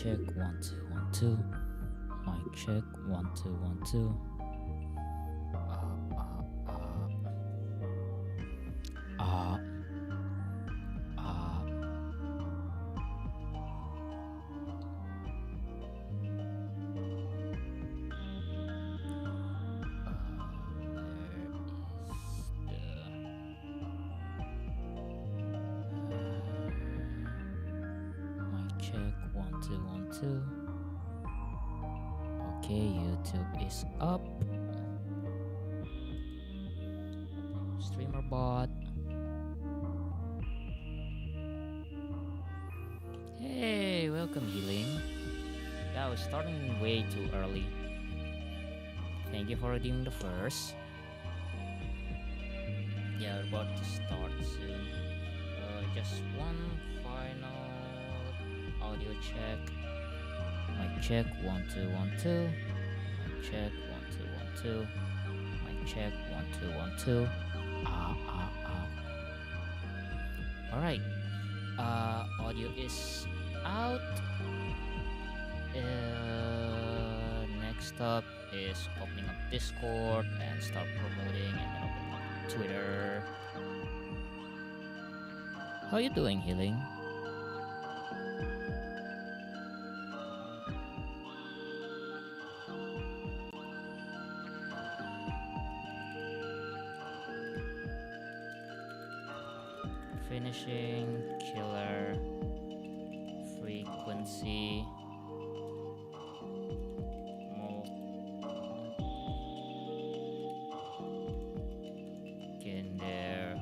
check 1 2 1 2. Mic check 1 2 1 2. Uh, uh, uh, uh, mic check 1 2 1 2. Okay, YouTube is up. Streamer bot. Hey, welcome healing. Yeah, I was starting way too early. Thank you for redeeming the first. Yeah, we're about to start soon. Just one final audio check. Mic check 1 2 1 2. Mic check 1 2 1 2. Mic check 1 2 1 2. Alright. Audio is out. Next up is opening up Discord and start promoting, and then open up Twitter. How you doing, healing? Finishing killer frequency. In there.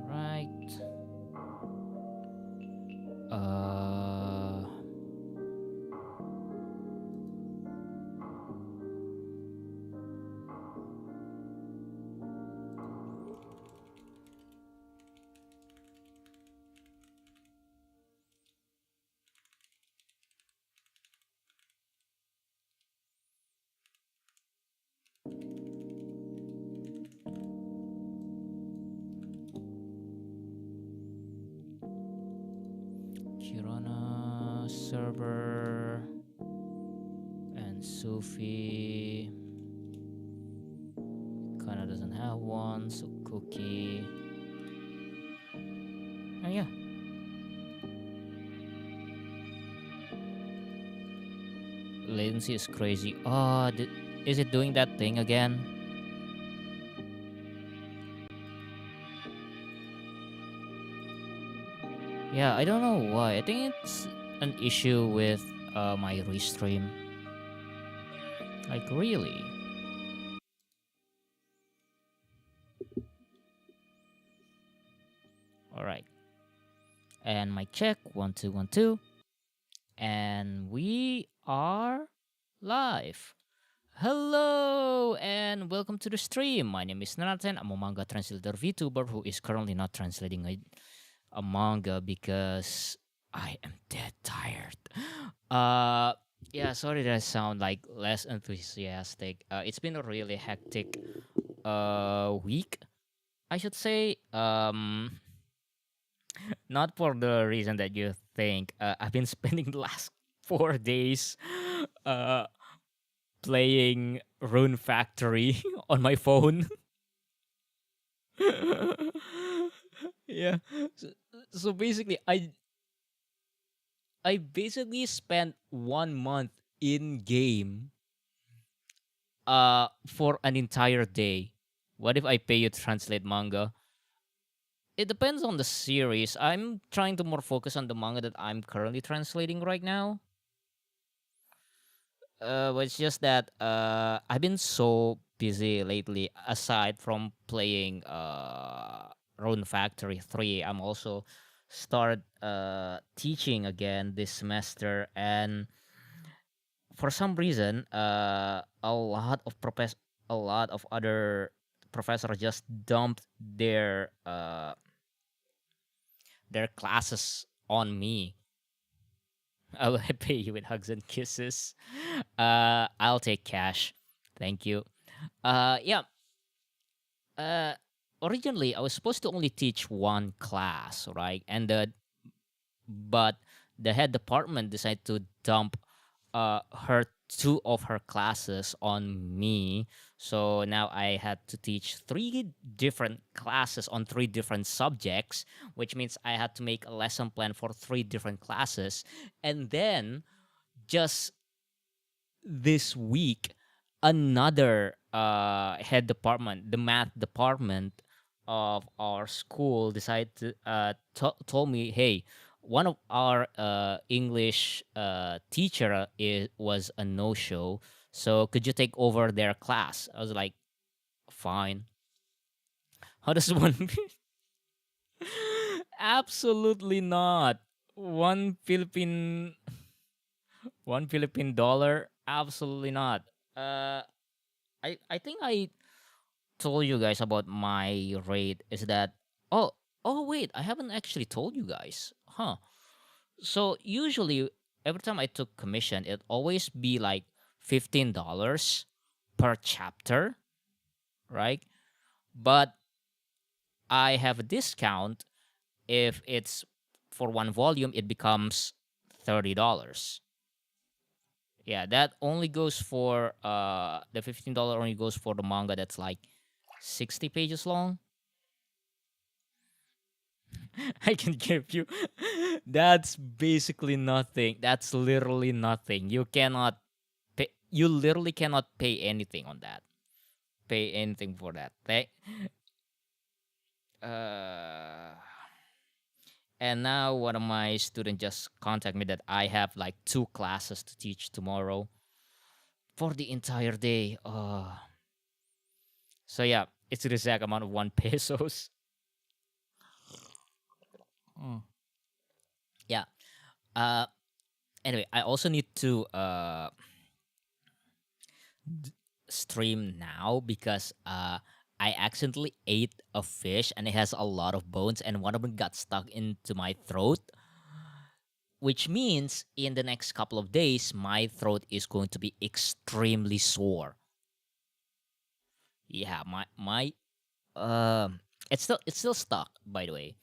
Right. Kirana server and Sufi kinda doesn't have one, so Cookie. Oh yeah. Latency is crazy. Oh, is it doing that thing again? Yeah, I don't know why. I think it's an issue with my restream. Like, really? Alright. And my check 1 2 1 2. And we are live. Hello and welcome to the stream. My name is Nathan. I'm a manga translator VTuber who is currently not translating a manga because I am dead tired. Yeah, sorry that I sound like less enthusiastic. It's been a really hectic week, I should say. Not for the reason that you think. I've been spending the last 4 days uh playing Rune Factory on my phone. Yeah. So basically I basically spent 1 month in game for an entire day. What if I pay you to translate manga? It depends on the series. I'm trying to more focus on the manga that I'm currently translating right now. But it's just that I've been so busy lately. Aside from playing Rune Factory 3, I'm also started teaching again this semester, and for some reason, a lot of other professors just dumped their classes on me. I will pay you with hugs and kisses. I'll take cash. Thank you. Yeah. uh, originally I was supposed to only teach one class, right? But the head department decided to dump her two of her classes on me. So now I had to teach three different classes on three different subjects, which means I had to make a lesson plan for three different classes. And then just this week, another head department, the math department of our school, decided to told me, "Hey, one of our English teacher was a no show, so could you take over their class?" I was like, "Fine." How does one? Absolutely not. One Philippine $1 absolutely not. uh I think I told you guys about my rate is that. oh oh wait, I haven't actually told you guys, huh? So usually every time I took commission, it always be like $15 per chapter, right? But I have a discount. If it's for one volume, it becomes $30. Yeah, that only goes for the $15 only goes for the manga that's like 60 pages long. I can give you. That's basically nothing. That's literally nothing. You cannot pay. You literally cannot pay anything on that. Pay anything for that. Uh, and now one of my students just contact me that I have like two classes to teach tomorrow for the entire day. So yeah, it's the exact amount of 1 pesos. Mm. Yeah. Uh. Anyway, I also need to stream now because I accidentally ate a fish and it has a lot of bones and one of them got stuck into my throat, which means in the next couple of days my throat is going to be extremely sore. Yeah, my it's still stuck, by the way.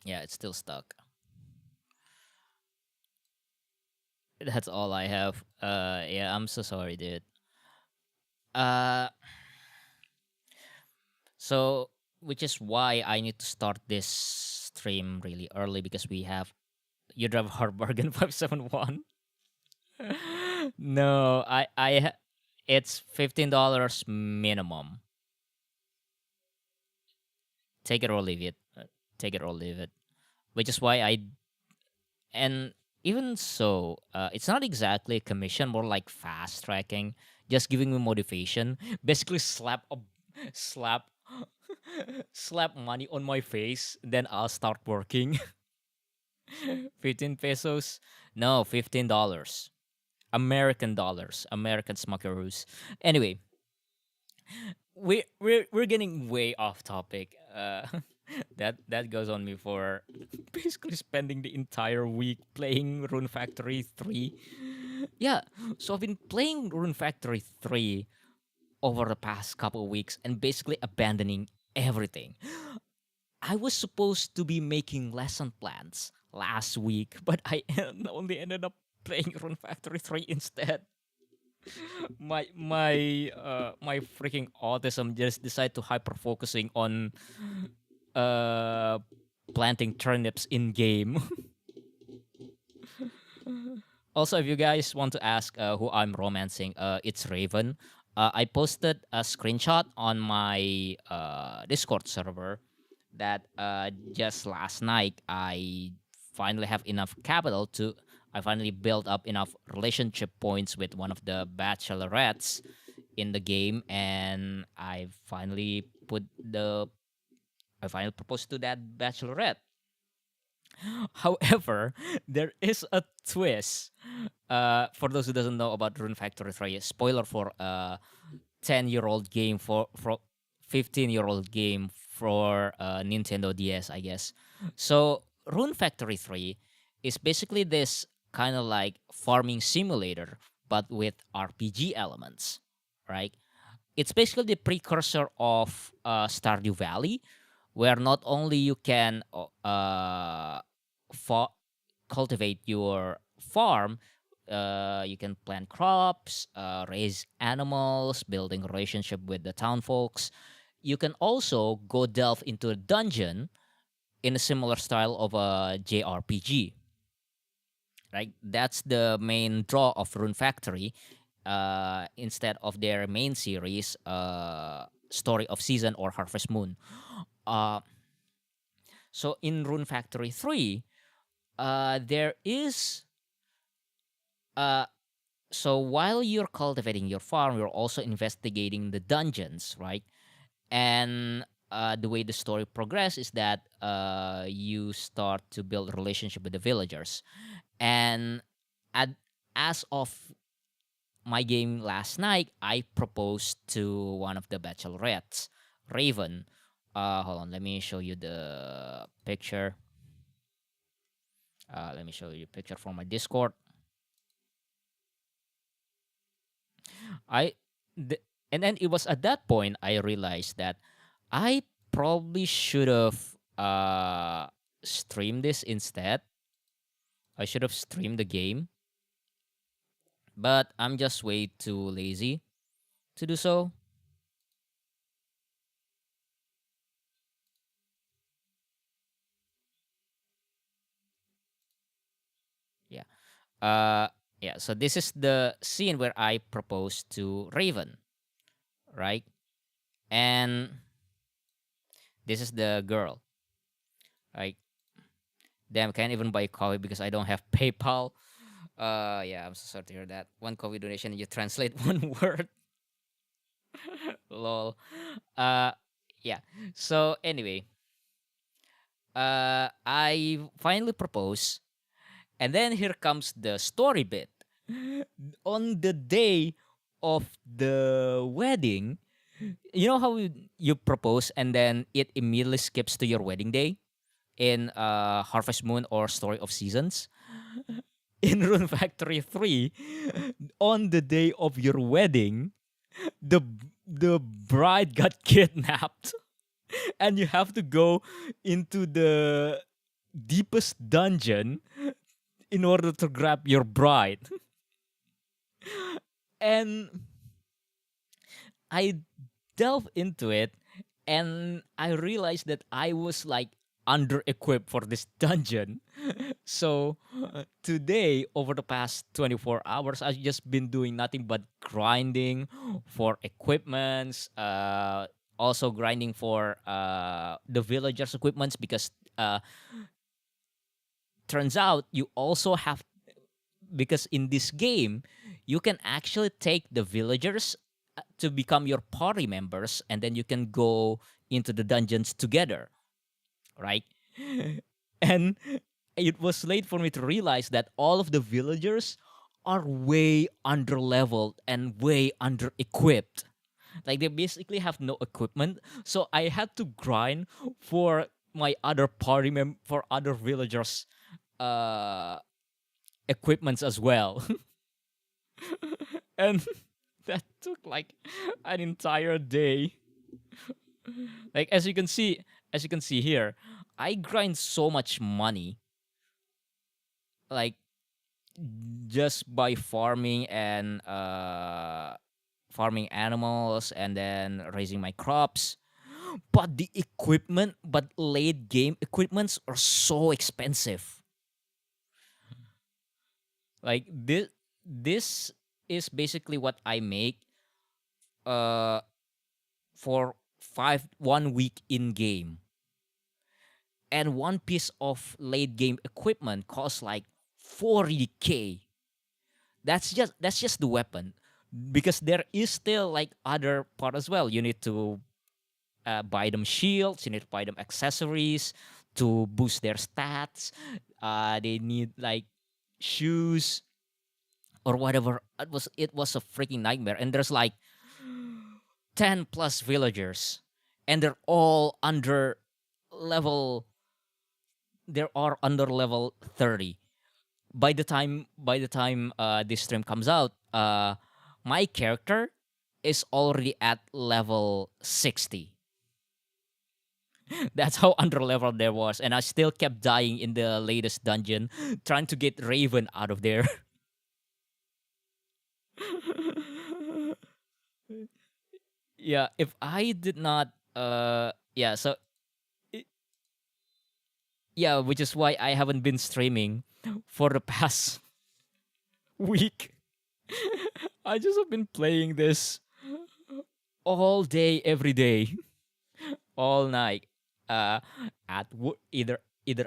Yeah, it's still stuck. That's all I have. Yeah, I'm so sorry, dude. Uh So, which is why I need to start this stream really early because we have you drive hard bargain 571. No, it's $15 minimum. Take it or leave it. Take it or leave it. Which is why I and even so, it's not exactly a commission, more like fast tracking, just giving me motivation. Basically, slap, slap money on my face, then I'll start working. 15 pesos? No, $15. American dollars. American smackaroos. Anyway, we're getting way off topic. That goes on me for basically spending the entire week playing Rune Factory 3. Yeah, so I've been playing Rune Factory 3 over the past couple of weeks and basically abandoning everything. I was supposed to be making lesson plans last week, but I only ended up playing Rune Factory 3 instead. My freaking autism just decided to hyper focusing on uh planting turnips in game. Also, if you guys want to ask who I'm romancing, it's Raven. I posted a screenshot on my Discord server that just last night I finally built up enough relationship points with one of the bachelorettes in the game, and I finally proposed to that bachelorette. However, there is a twist. For those who doesn't know about Rune Factory 3, spoiler for a 10-year-old game for 15-year-old game for Nintendo DS, I guess. So Rune Factory 3 is basically this kind of like farming simulator, but with RPG elements, right? it's basically the precursor of Stardew Valley, where not only you can fa- cultivate your farm, you can plant crops, raise animals, building relationship with the town folks. You can also go delve into a dungeon in a similar style of a JRPG. Right, that's the main draw of Rune Factory. Instead of their main series, Story of Season or Harvest Moon. Uh, so in Rune Factory 3, there is uh, so while you're cultivating your farm, you're also investigating the dungeons, right? And the way the story progresses is that you start to build a relationship with the villagers, and at, as of my game last night, I proposed to one of the bachelorettes, Raven. Hold on, let me show you the picture. Let me show you a picture from my Discord. I, th- and then it was at that point I realized that I probably should have streamed this instead. I should have streamed the game, but I'm just way too lazy to do so. Yeah. Uh, yeah. So this is the scene where I proposed to Raven, right? And this is the girl. Like, damn, can't even buy coffee because I don't have PayPal. Yeah, I'm so sorry to hear that. One coffee donation, you translate one word. Lol. Uh, yeah. So anyway, I finally propose, and then here comes the story bit. On the day of the wedding, you know how you propose and then it immediately skips to your wedding day in Harvest Moon or Story of Seasons? In Rune Factory 3, on the day of your wedding, the the bride got kidnapped and you have to go into the deepest dungeon in order to grab your bride. And I delve into it and I realized that I was like under equipped for this dungeon. So today, over the past 24 hours, I've just been doing nothing but grinding for equipments, also grinding for the villagers' equipments because turns out you also have, because in this game you can actually take the villagers to become your party members and then you can go into the dungeons together, right? And it was late for me to realize that all of the villagers are way under leveled and way under equipped. Like they basically have no equipment. So I had to grind for my other for other villagers uh equipments as well. And that took like an entire day. Like as you can see here, I grind so much money, like just by farming and farming animals and then raising my crops. But the equipment, but late game equipments are so expensive. Like this is basically what I make uh for 1 week in game. And one piece of late game equipment costs like 40K. That's just the weapon, because there is still like other part as well. You need to buy them shields, you need to buy them accessories to boost their stats. They need like shoes or whatever. It was a freaking nightmare. And there's like 10 plus villagers, and they're all under level. They are under level 30. By the time this stream comes out, my character is already at level 60. That's how underleveled there was, and I still kept dying in the latest dungeon, trying to get Raven out of there. Yeah, if I did not, yeah, so i- yeah, which is why I haven't been streaming for the past week. I just have been playing this all day, every day, all night. Uh, either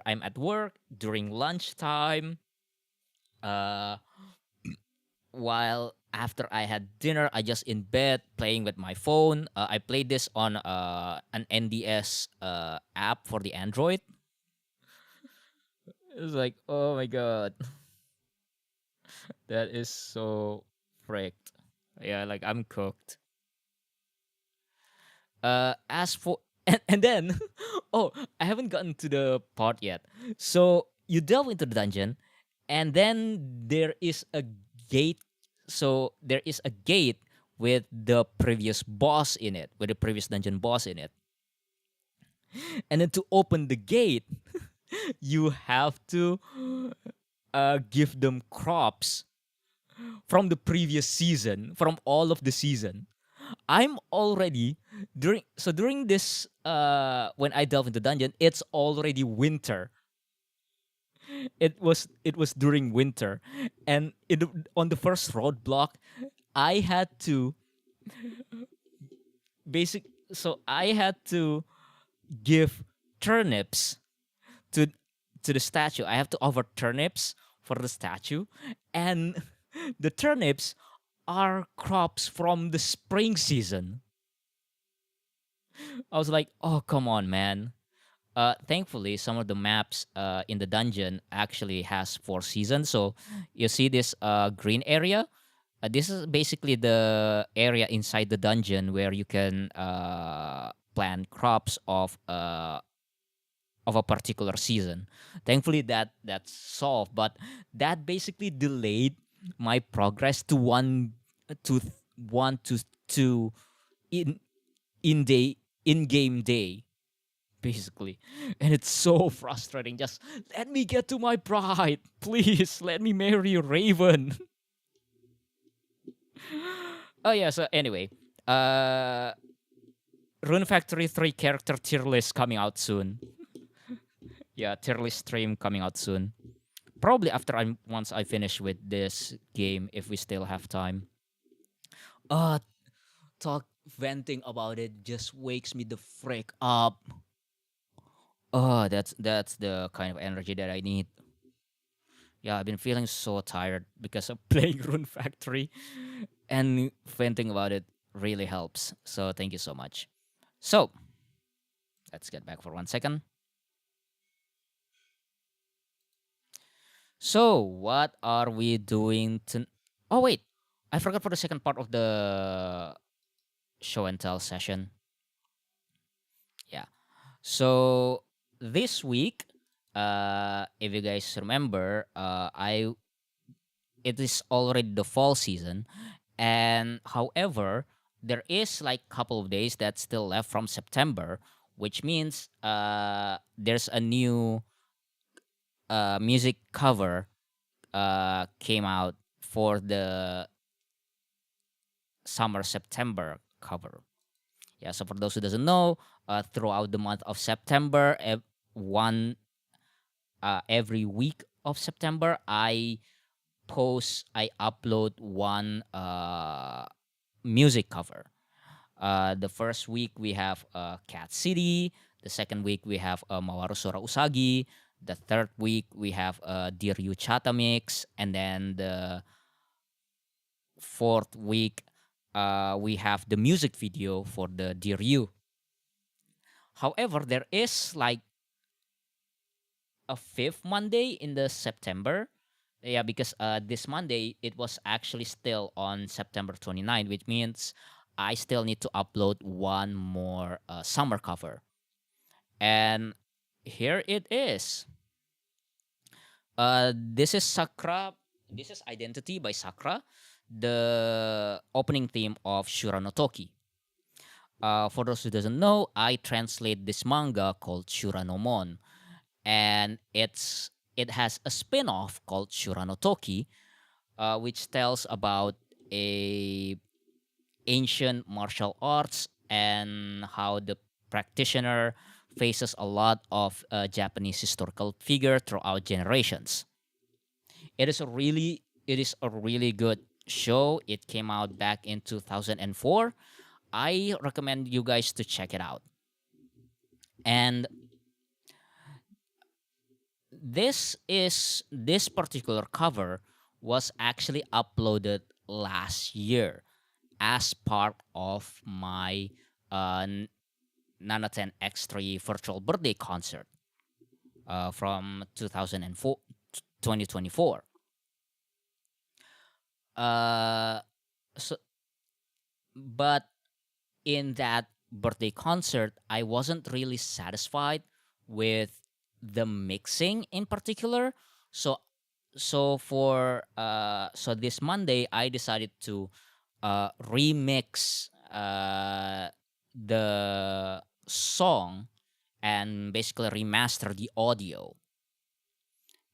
I'm at work during lunchtime, uh, while after I had dinner, I just in bed playing with my phone. I played this on an NDS app for the Android. It's like, oh my god, that is so fricked. Yeah, like I'm cooked. As for and then, oh, I haven't gotten to the part yet. So you delve into the dungeon, and then there is a gate. So there is a gate with the previous boss in it, with the previous dungeon boss in it. And then to open the gate, you have to give them crops from the previous season, from all of the season. I'm already during this when I delve into dungeon, it's already winter. It was during winter, and on the first roadblock, I had to basic so I had to give turnips to to the statue. I have to offer turnips for the statue, and the turnips are crops from the spring season. I was like, oh come on, man. Thankfully, some of the maps in the dungeon actually has 4 seasons. So you see this green area. This is basically the area inside the dungeon where you can plant crops of a particular season. Thankfully, that's solved, but that basically delayed my progress to to 1 to 2 in in game day, basically. And it's so frustrating. Just let me get to my bride. Please let me marry Raven. Oh yeah, so anyway. Uh Rune Factory 3 character tier list coming out soon. Yeah, tier list stream coming out soon. Probably after once I finish with this game if we still have time. Uh talk venting about it just wakes me the frick up. Oh, that's the kind of energy that I need. Yeah, I've been feeling so tired because of playing Rune Factory, and venting about it really helps. So thank you so much. So let's get back for 1 second. So what are we doing to? Oh wait, I forgot for the second part of the show and tell session. Yeah. So this week, if you guys remember, I it is already the fall season, and however, there is like couple of days that's still left from September, which means there's a new music cover came out for the summer September cover. Yeah, so for those who doesn't know, throughout the month of September, every week of September, I upload one music cover. The first week we have Cat City. The second week we have Mawaru Sora Usagi. The third week we have Dear You Chata Mix. And then the fourth week we have the music video for the Dear You. However, there is like a fifth Monday in the September. Yeah, because this Monday it was actually still on September 29th, which means I still need to upload one more summer cover. And here it is. This is Sakura. This is Identity by Sakura. the opening theme of Shura no Toki. For those who doesn't know, I translate this manga called Shura no Mon, and it has a spin-off called Shura no Toki, which tells about a ancient martial arts and how the practitioner faces a lot of Japanese historical figure throughout generations. It is a really good show. It came out back in 2004. I recommend you guys to check it out. And this particular cover was actually uploaded last year as part of my Nana 10 X3 virtual birthday concert from 2024. So, but in that birthday concert, I wasn't really satisfied with the mixing in particular. So this Monday, I decided to remix the song and basically remaster the audio.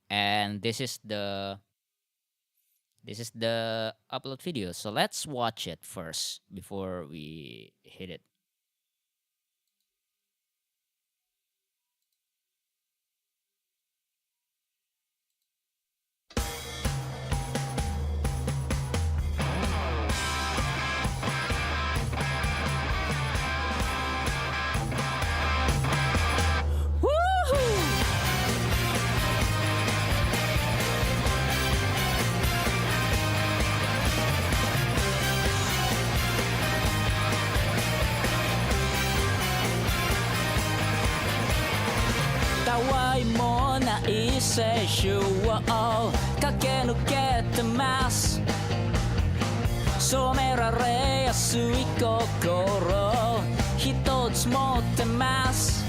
And this is the upload video. So let's watch it first before we hit it. Moない青春を駆け抜けてます。染められやすい心一つ持ってます。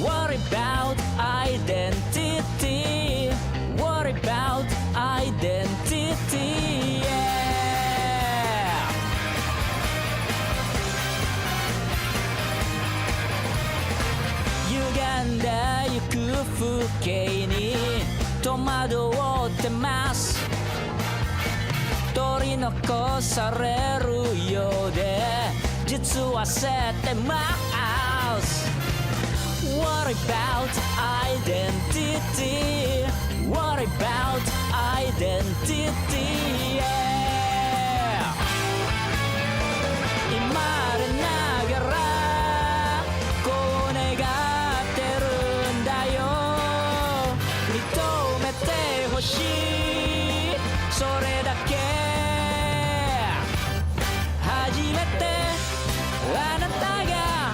What about identity? What about identity? Yeah. 歪んでゆく風景に戸惑ってます。取り残されるようで実はせてます。What about identity? What about identity? Yeah. 今でながらこう願ってるんだよ。認めてほしいそれだけ。初めてあなたが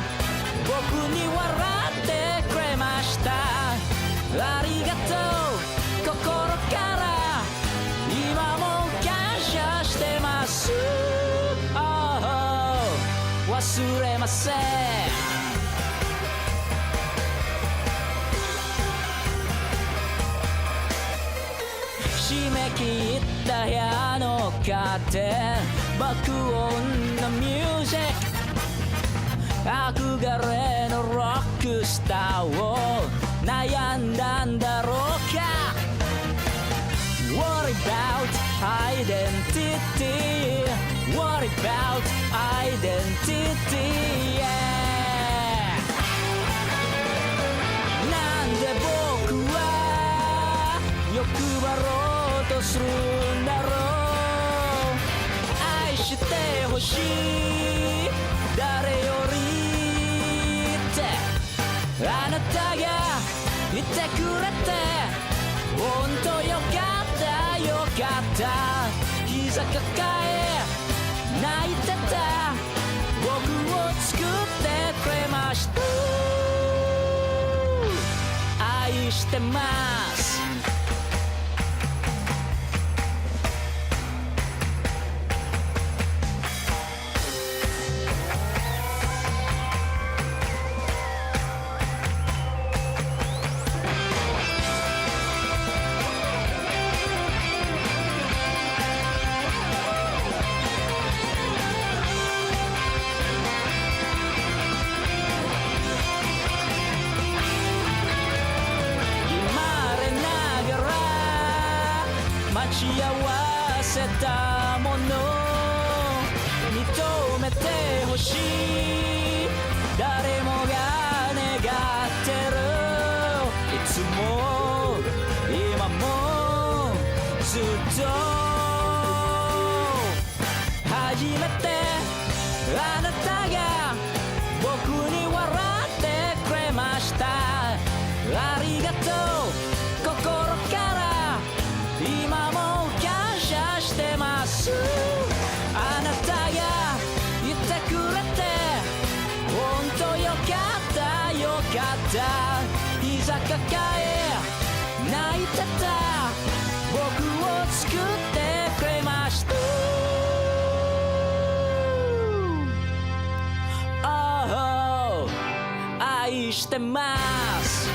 僕に笑ってくれました。ありがとう心から今も感謝してます。Oh, 忘れません。締め切った部屋のカーテン爆音のミュージック憧れのロックスターを悩んだんだろうか。 What about identity? What about identity? Yeah. なんで僕は欲張ろうとするんだろう。愛してほしい誰よりってあなたがいてくれてほんとよかったよかった膝抱え泣いてた僕を作ってくれました。愛してます。めてほしい誰もが願ってるいつも今もずっと初めてあなたが僕に笑ってくれましたありがとう心から今も感謝してますあなたがいてくれて本当よかったよかった膝抱え泣いてた僕を救ってくれましたOh 愛してます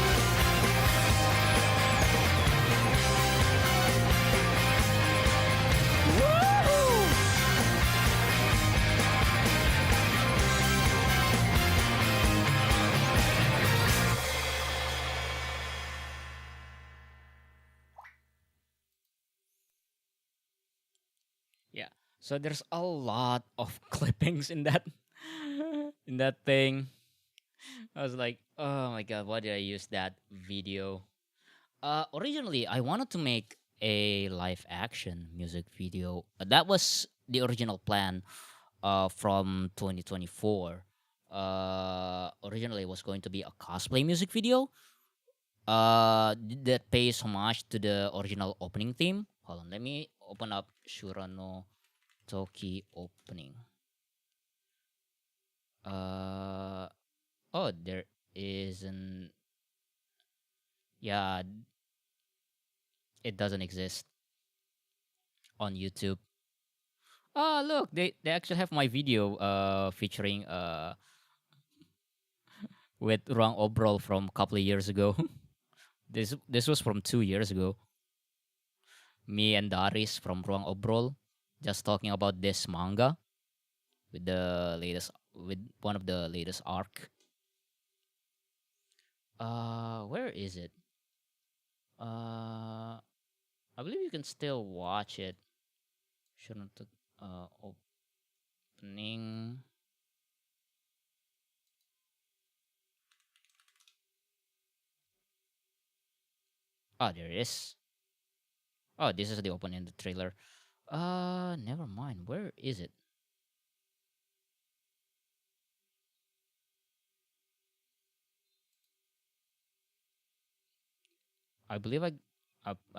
Yeah. So there's a lot of clippings in that in that thing. I was like, oh my god, why did I use that video? Originally I wanted to make a live action music video. That was the original plan from 2024. Originally it was going to be a cosplay music video that pays homage to the original opening theme. Hold on, let me open up Shurano Toki opening. Oh, there is an yeah, it doesn't exist on YouTube. Oh, look, they actually have my video featuring with Ruang Obrol from a couple of years ago. This was from 2 years ago. Me and Daris from Ruang Obrol just talking about this manga with one of the latest arc. Where is it? I believe you can still watch it. Shouldn't opening. Oh, there it is. Oh, this is the opening in the trailer. Never mind. Where is it? I believe I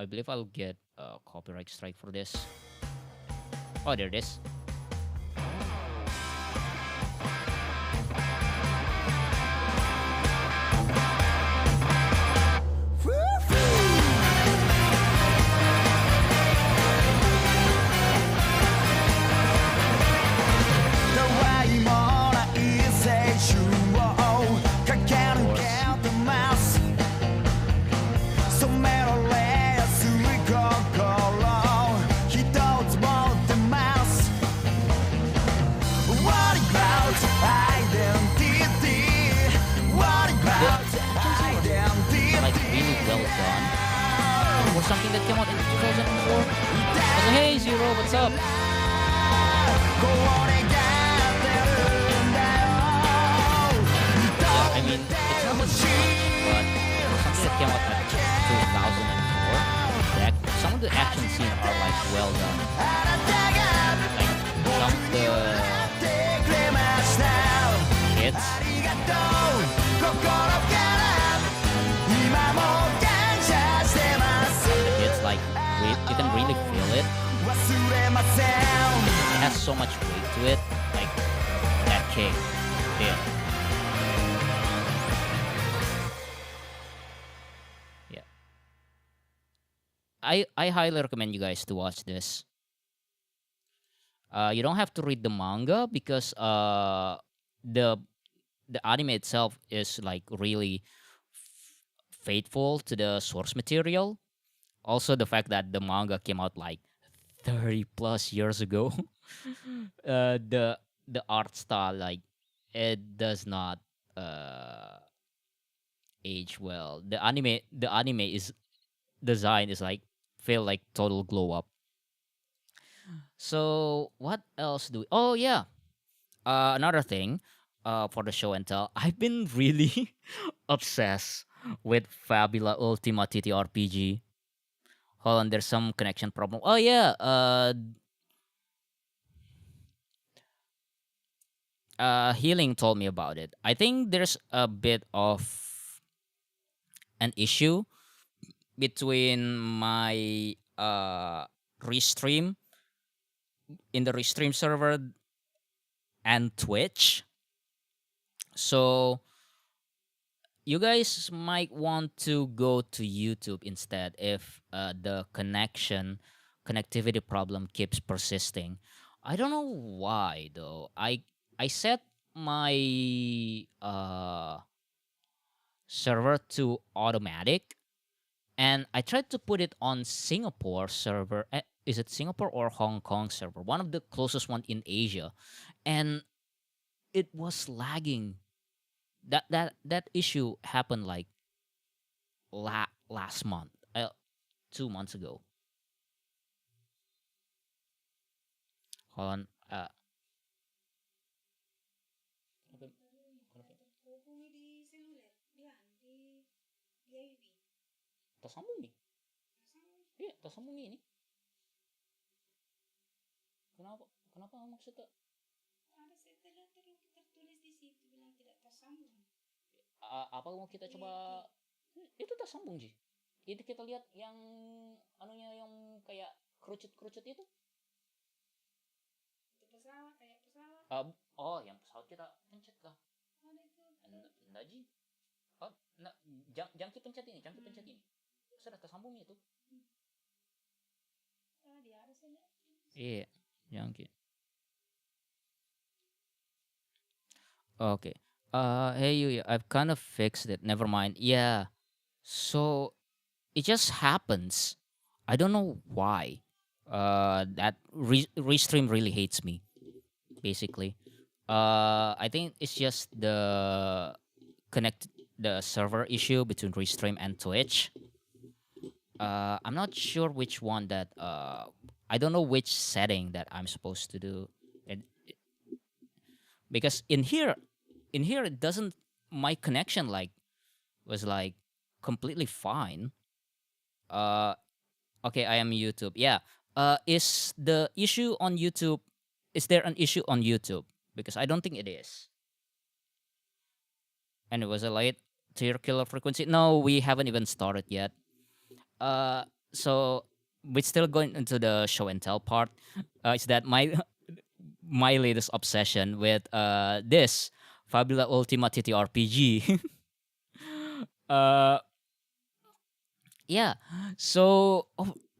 believe I'll get a copyright strike for this. Oh, there it is. Something that came out in 2004. So, hey Zero, what's up? Yeah, I mean, it's not that much, but something that came out in 2004. Some of the action scenes are like well done. Like some of the hits. It's like you can really feel it. It has so much weight to it, like that kick. Yeah. I highly recommend you guys to watch this. You don't have to read the manga because the anime itself is like really faithful to the source material. Also, the fact that the manga came out like 30 plus years ago, the art style, like, it does not age well. The anime is design is like feel like total glow up. So what else do we? Oh yeah, Another thing, for the show and tell, I've been really obsessed with Fabula Ultima TTRPG. Hold on, there's some connection problem. Oh yeah, Healing told me about it. I think there's a bit of an issue between my restream in the restream server and Twitch. So you guys might want to go to YouTube instead if the connectivity problem keeps persisting. I don't know why though. I set my server to automatic, and I tried to put it on Singapore server. Is it Singapore or Hong Kong server? One of the closest one in Asia, and it was lagging. That issue happened like last month, 2 months ago. Hold on. Tersambung nih. Iya, tersambung ini. Kenapa? Kenapa maksudnya? Ada saya tertulis di situ bilang tidak tersambung. Apa mau kita coba? Itu tersambung sih. Itu kita lihat yang anunya yang kayak kerucut-kerucut itu. Itu pesawat, kayak pesawat. Oh, yang pesawat kita pencet kah? Ada itu. Enggak ji. Oh, enggak, jangan kita pencet ini, jangan kita pencet ini. Sudah tersambung itu. Dia ada saja. Iya, jangan kita. Okay. Hey you, I've kind of fixed it. Never mind. Yeah. So it just happens. I don't know why. That restream really hates me. Basically, I think it's just the server issue between restream and Twitch. I'm not sure which one that. I don't know which setting that I'm supposed to do. Because in here it doesn't. My connection was completely fine. Okay, I am YouTube. Yeah. Is the issue on YouTube? Is there an issue on YouTube? Because I don't think it is. And it was a late tier killer frequency. No, we haven't even started yet. So we're still going into the show and tell part. Is that my my latest obsession with this Fabula Ultima TTRPG. uh, yeah. So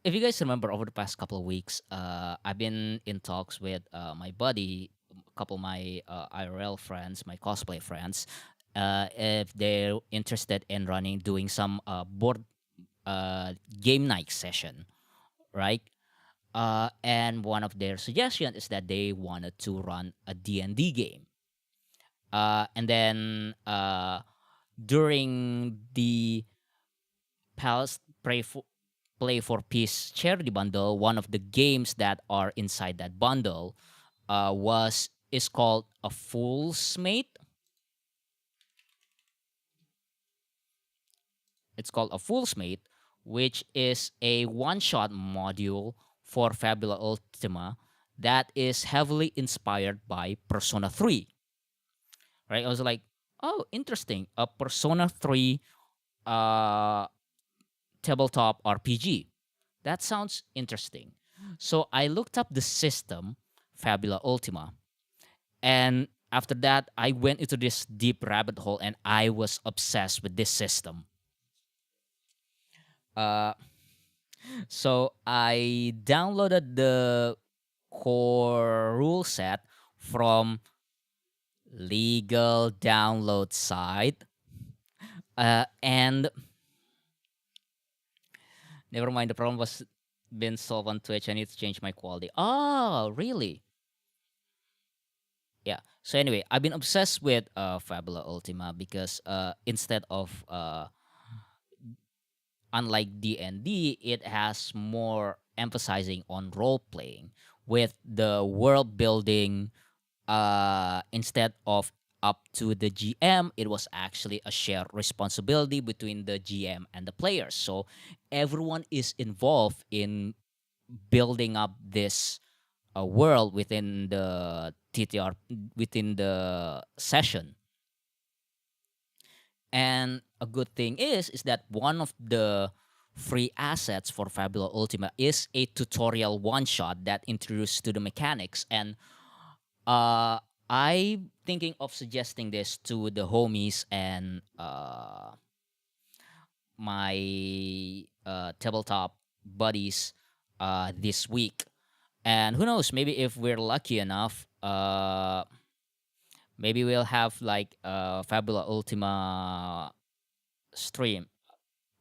if you guys remember, over the past couple of weeks, I've been in talks with my buddy, a couple of my IRL friends, my cosplay friends, if they're interested in doing some board game night session, right? And one of their suggestions is that they wanted to run a D&D game. And then during the Palace Play for Peace charity bundle, one of the games that are inside that bundle is called a Fool's Mate. It's called a Fool's Mate, which is a one-shot module for Fabula Ultima that is heavily inspired by Persona 3. Right? I was like, oh, interesting. A Persona 3 tabletop RPG. That sounds interesting. So I looked up the system, Fabula Ultima, and after that, I went into this deep rabbit hole and I was obsessed with this system. So I downloaded the core rule set from legal download site, and never mind, the problem was been solved on Twitch. I need to change my quality. Oh, really? Yeah. So anyway, I've been obsessed with Fabula Ultima because instead of unlike D&D, it has more emphasizing on role playing with the world building instead of up to the GM, it was actually a shared responsibility between the GM and the players. So everyone is involved in building up this world within the TTR, within the session. And a good thing is that one of the free assets for Fabula Ultima is a tutorial one shot that introduces to the mechanics. And uh, I'm thinking of suggesting this to the homies and my tabletop buddies this week. And who knows, maybe if we're lucky enough, maybe we'll have like a Fabula Ultima stream.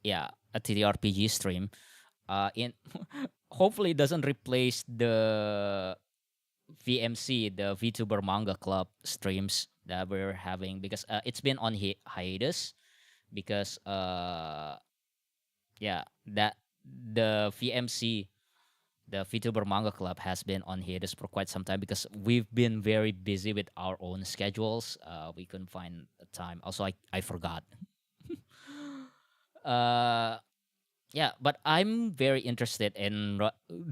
Yeah, a TTRPG stream. In hopefully it doesn't replace the VMC, the VTuber Manga Club streams that we're having, because it's been on hiatus because yeah, that the VMC, the VTuber Manga Club, has been on hiatus for quite some time because we've been very busy with our own schedules. We couldn't find the time. Also, I forgot. uh yeah, but I'm very interested in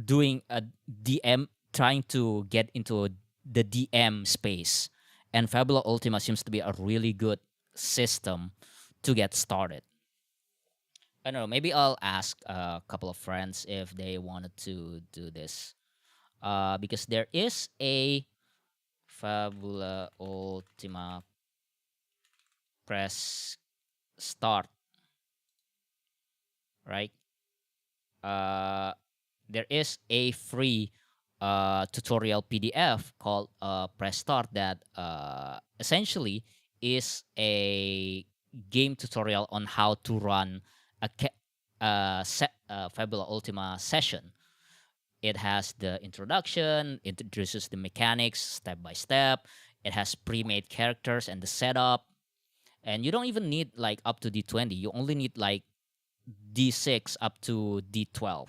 doing a DM, trying to get into the DM space, and Fabula Ultima seems to be a really good system to get started. I don't know, maybe I'll ask a couple of friends if they wanted to do this, because there is a Fabula Ultima press start, right? uh, there is a free tutorial PDF called Press Start that essentially is a game tutorial on how to run a Fabula Ultima session. It has the introduction, introduces the mechanics step by step. It has pre-made characters and the setup. And you don't even need like up to D20. You only need like D6 up to D12.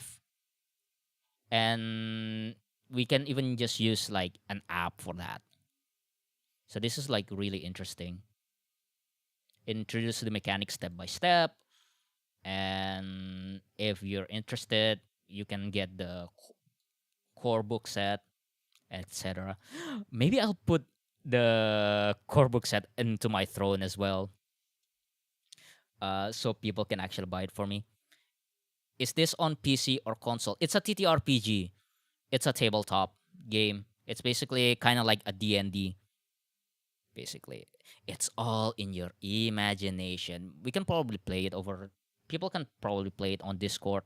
And we can even just use like an app for that. So this is like really interesting. Introduce the mechanics step by step, and if you're interested, you can get the core book set, etc. Maybe I'll put the core book set into my throne as well, so people can actually buy it for me. Is this on PC or console? It's a TTRPG. It's a tabletop game. It's basically kind of like a D&D. Basically, it's all in your imagination. We can probably play it over. People can probably play it on Discord.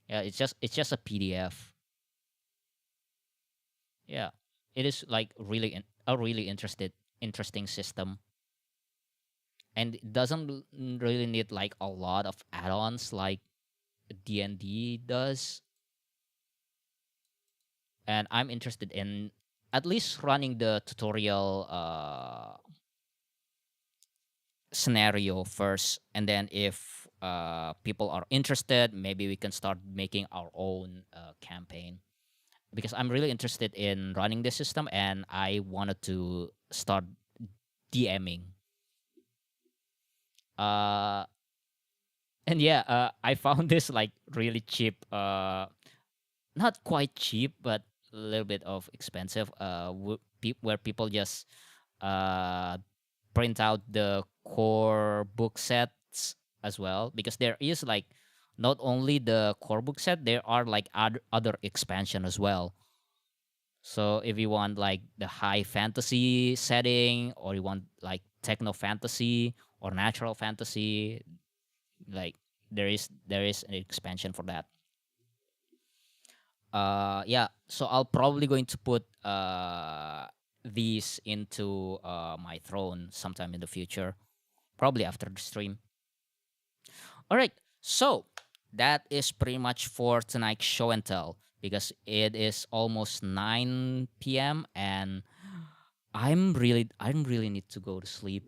Yeah, it's just a PDF. Yeah, it is like really a really interesting system, and it doesn't really need like a lot of add-ons like D&D does. And I'm interested in at least running the tutorial scenario first, and then if people are interested, maybe we can start making our own campaign, because I'm really interested in running this system and I wanted to start DMing. uh and yeah, I found this like really cheap, not quite cheap, but a little bit of expensive, where people just uh print out the core book sets as well, because there is like not only the core book set, there are like other expansion as well. So if you want like the high fantasy setting, or you want like techno fantasy or natural fantasy, like there is an expansion for that. Yeah, so I'll probably going to put these into my throne sometime in the future, probably after the stream. All right, so that is pretty much for tonight's show and tell, because it is almost 9 p.m. and I really need to go to sleep.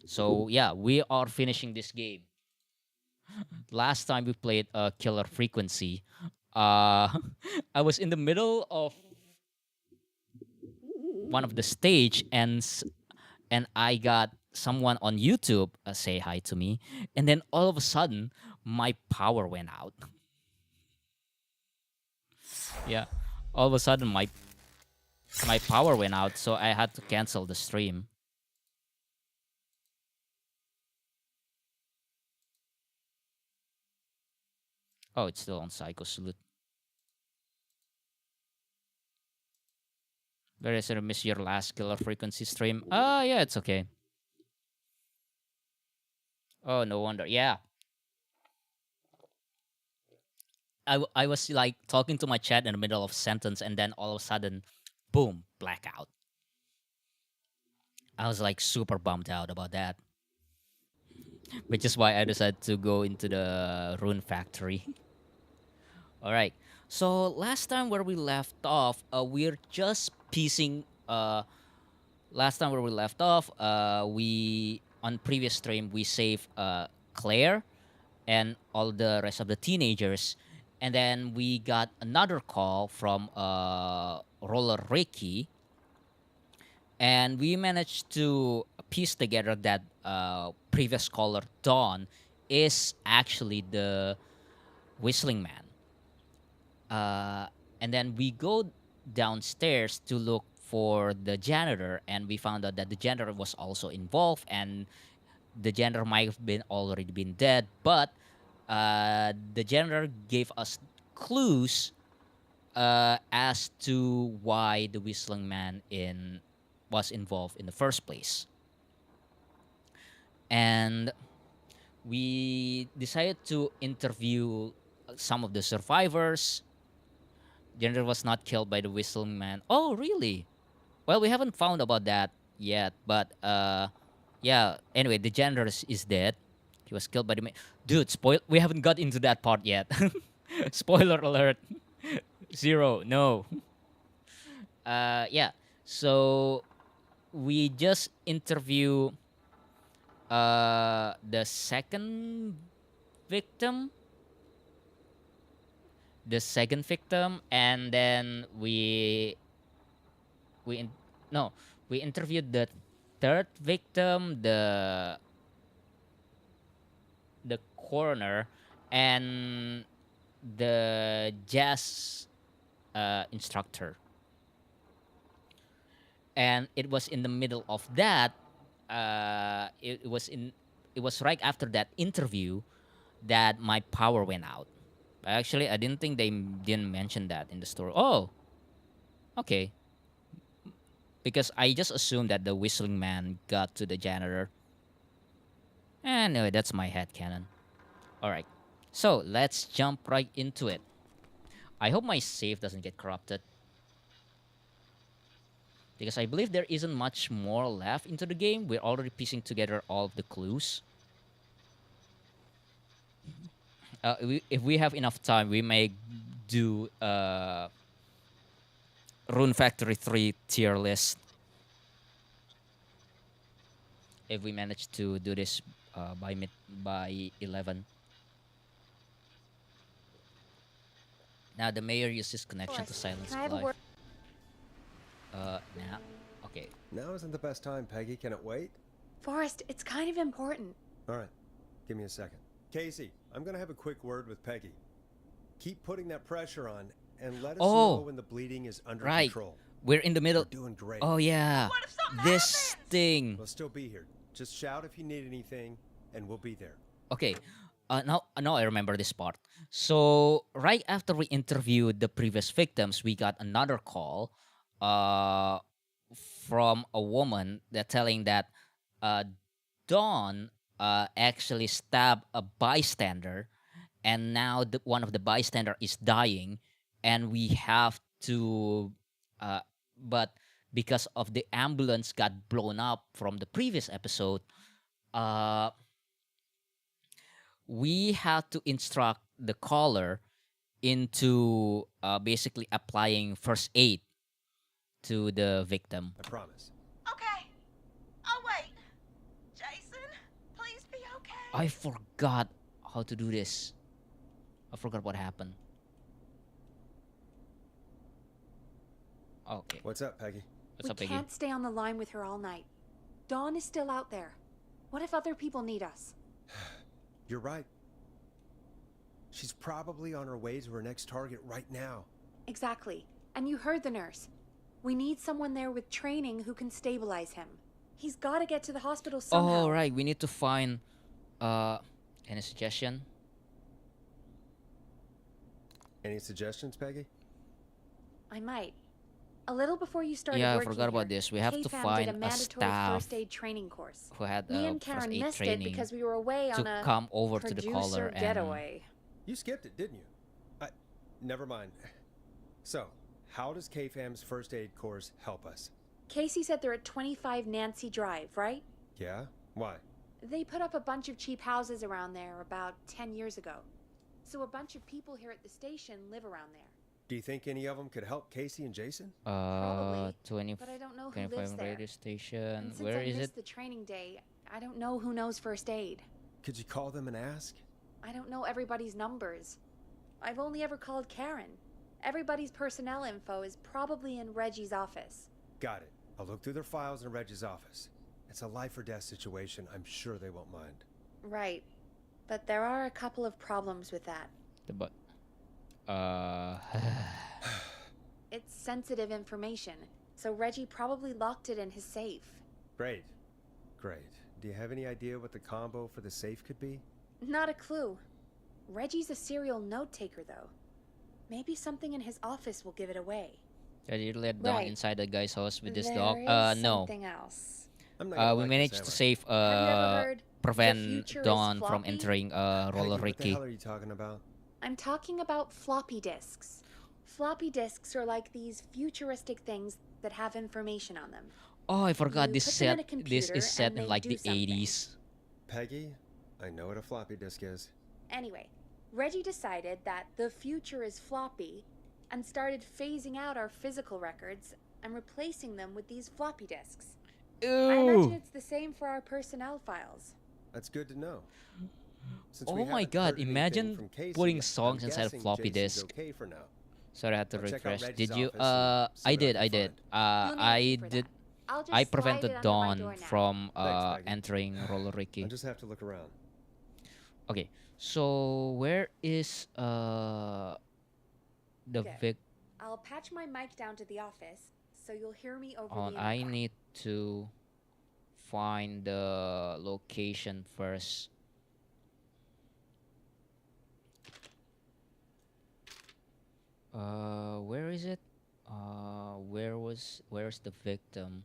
So yeah, we are finishing this game. Last time we played Killer Frequency, uh, I was in the middle of one of the stage, and I got someone on YouTube say hi to me, and then all of a sudden my power went out. Yeah, all of a sudden my power went out, so I had to cancel the stream. Oh, it's still on Psycho Salute. Very sorry, miss your last Killer Frequency stream. Yeah, it's okay. Oh, no wonder. Yeah. I was like talking to my chat in the middle of a sentence, and then all of a sudden, boom, blackout. I was like super bummed out about that, which is why I decided to go into the Rune Factory. All right. So last time where we left off, we're just piecing. Last time where we left off, we on previous stream we saved Claire and all the rest of the teenagers, and then we got another call from Roller Ricky, and we managed to piece together that previous caller Dawn is actually the Whistling Man. And then we go downstairs to look for the janitor, and we found out that the janitor was also involved, and the janitor might have been already been dead, but the janitor gave us clues as to why the Whistling Man was involved in the first place. And we decided to interview some of the survivors. Janitor was not killed by the Whistling Man. Oh, really? Well, we haven't found about that yet, but yeah. Anyway, the janitor is dead. He was killed by the dude. We haven't got into that part yet. Spoiler alert. 0. No. Yeah. So we just interview the second victim. And then we interviewed the third victim, the coroner, and the jazz instructor. And it was in the middle of that. It was right after that interview that my power went out. Actually, I didn't think they didn't mention that in the story. Oh, okay. Because I just assumed that the Whistling Man got to the janitor. Anyway, that's my headcanon. Alright, so let's jump right into it. I hope my save doesn't get corrupted, because I believe there isn't much more left into the game. We're already piecing together all of the clues. If we have enough time, we may do Rune Factory 3 tier list. If we manage to do this by 11. Now the mayor uses connection to silence life. Now, okay. Now isn't the best time, Peggy. Can it wait? Forrest, it's kind of important. All right, give me a second. Casey, I'm gonna have a quick word with Peggy. Keep putting that pressure on, and let us know when the bleeding is under control. We're in the middle. You're doing great. Oh yeah. What if something this happens? thing. We'll still be here. Just shout if you need anything, and we'll be there. Okay. Now I remember this part. So right after we interviewed the previous victims, we got another call from a woman that telling that Dawn actually stabbed a bystander, and now one of the bystander is dying, and we have to but because of the ambulance got blown up from the previous episode, we had to instruct the caller into basically applying first aid to the victim. I promise. Okay. I'll wait. Jason, please be okay. I forgot how to do this. I forgot what happened. Okay. What's up, Peggy? What's We up, Peggy? can't stay on the line with her all night. Dawn is still out there. What if other people need us? You're right. She's probably on her way to her next target right now. Exactly. And you heard the nurse. We need someone there with training who can stabilize him. He's got to get to the hospital somehow. Oh, right. We need to find. Any suggestion? Any suggestions, Peggy? I might. A little before you started Yeah, I working forgot about here, this. We have to KFAM find did a a mandatory staff first aid training course. who had Me and first Karen aid missed it training because we were away on to a come over to the producer caller and getaway. You skipped it, didn't you? Never mind. So, how does KFAM's first aid course help us? Casey said they're at 25 Nancy Drive, right? Yeah? Why? They put up a bunch of cheap houses around there about 10 years ago. So a bunch of people here at the station live around there. Do you think any of them could help Casey and Jason? Probably, 20, but I don't know who 25 lives there. radio station. And since Where I is missed it? the training day, I don't know who knows first aid. Could you call them and ask? I don't know everybody's numbers. I've only ever called Karen. Everybody's personnel info is probably in Reggie's office. Got it. I'll look through their files in Reggie's office. It's a life or death situation. I'm sure they won't mind. Right. But there are a couple of problems with that. But It's sensitive information, so Reggie probably locked it in his safe. Great. Great. Do you have any idea what the combo for the safe could be? Not a clue. Reggie's a serial note taker, though. Maybe something in his office will give it away. did you let down Right. inside the guy's house with this There dog? is No. something else. I'm not gonna We like managed this, to am I? save Have you ever heard the prevent future is Dawn from floppy? entering Peggy, Roller what the Ricky. hell are you talking about? I'm talking about floppy disks. Floppy disks are like these futuristic things that have information on them. Oh, I forgot You this put them in a this computer is set and in they like do the something. 80s. Peggy, I know what a floppy disk is. Anyway, Reggie decided that the future is floppy and started phasing out our physical records and replacing them with these floppy disks. I imagine Ew. it's the same for our personnel files. That's good to know. Since Oh we my haven't God, heard anything imagine from Casey, putting I'm songs inside a guessing floppy Jason's disk. Okay for now. Sorry, I had to I'll check out refresh. Reggie's Did you? office and see I what did. can I did. find. You'll need a I key for did. that. I'll just I slide prevented it under my door Dawn now. from Thanks, Maggie. entering Roller Ricky. I just have to look around. Okay, so where is the Good. Vic? I'll patch my mic down to the office so you'll hear me over On the I intercom. need to find the location first. Where is it? Where's the victim?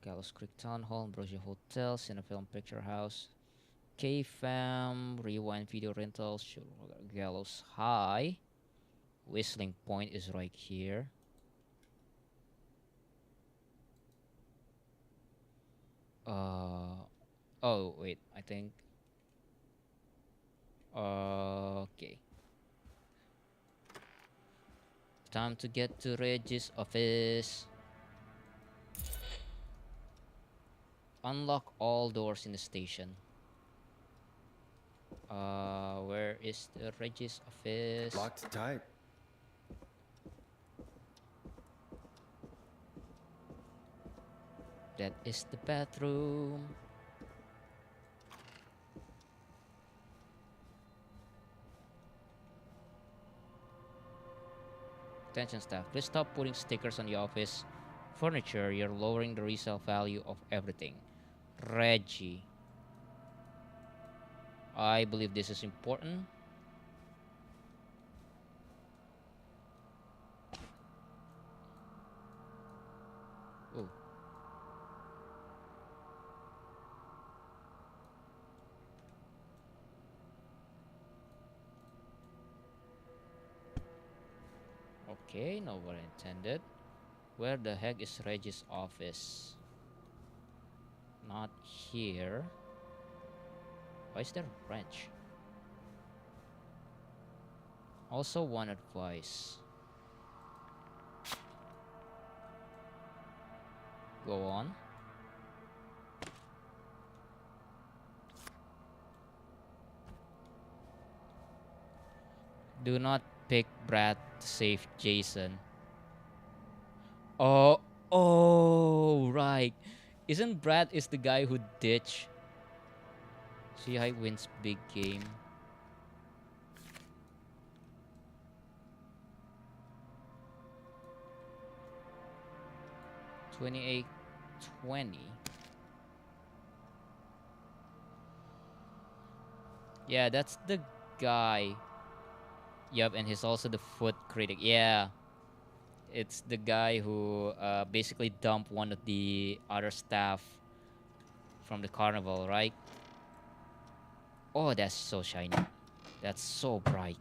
Gallows Creek Town Hall, Ambrosia Hotel, Cinefilm Picture House, KFAM, Rewind Video Rentals, Gallows High. Whistling Point is right here. Oh wait, I think. Okay. Time to get to Reggie's office. Unlock all doors in the station. Where is the Reggie's office? Locked tight. That is the bathroom. Attention staff, please stop putting stickers on the office furniture. You're lowering the resale value of everything. Reggie. I believe this is important. Oh. Okay, no one intended. Where the heck is Reggie's office? Not here. Why is there a wrench? Also, one advice. Go on. Do not pick Brad to save Jason. Oh, Oh, right. Isn't Brad is the guy who ditched Shihai wins big game? $28.20. Yeah, that's the guy. Yep, and he's also the foot critic. Yeah, it's the guy who basically dumped one of the other staff from the carnival, right? Oh, that's so shiny. That's so bright.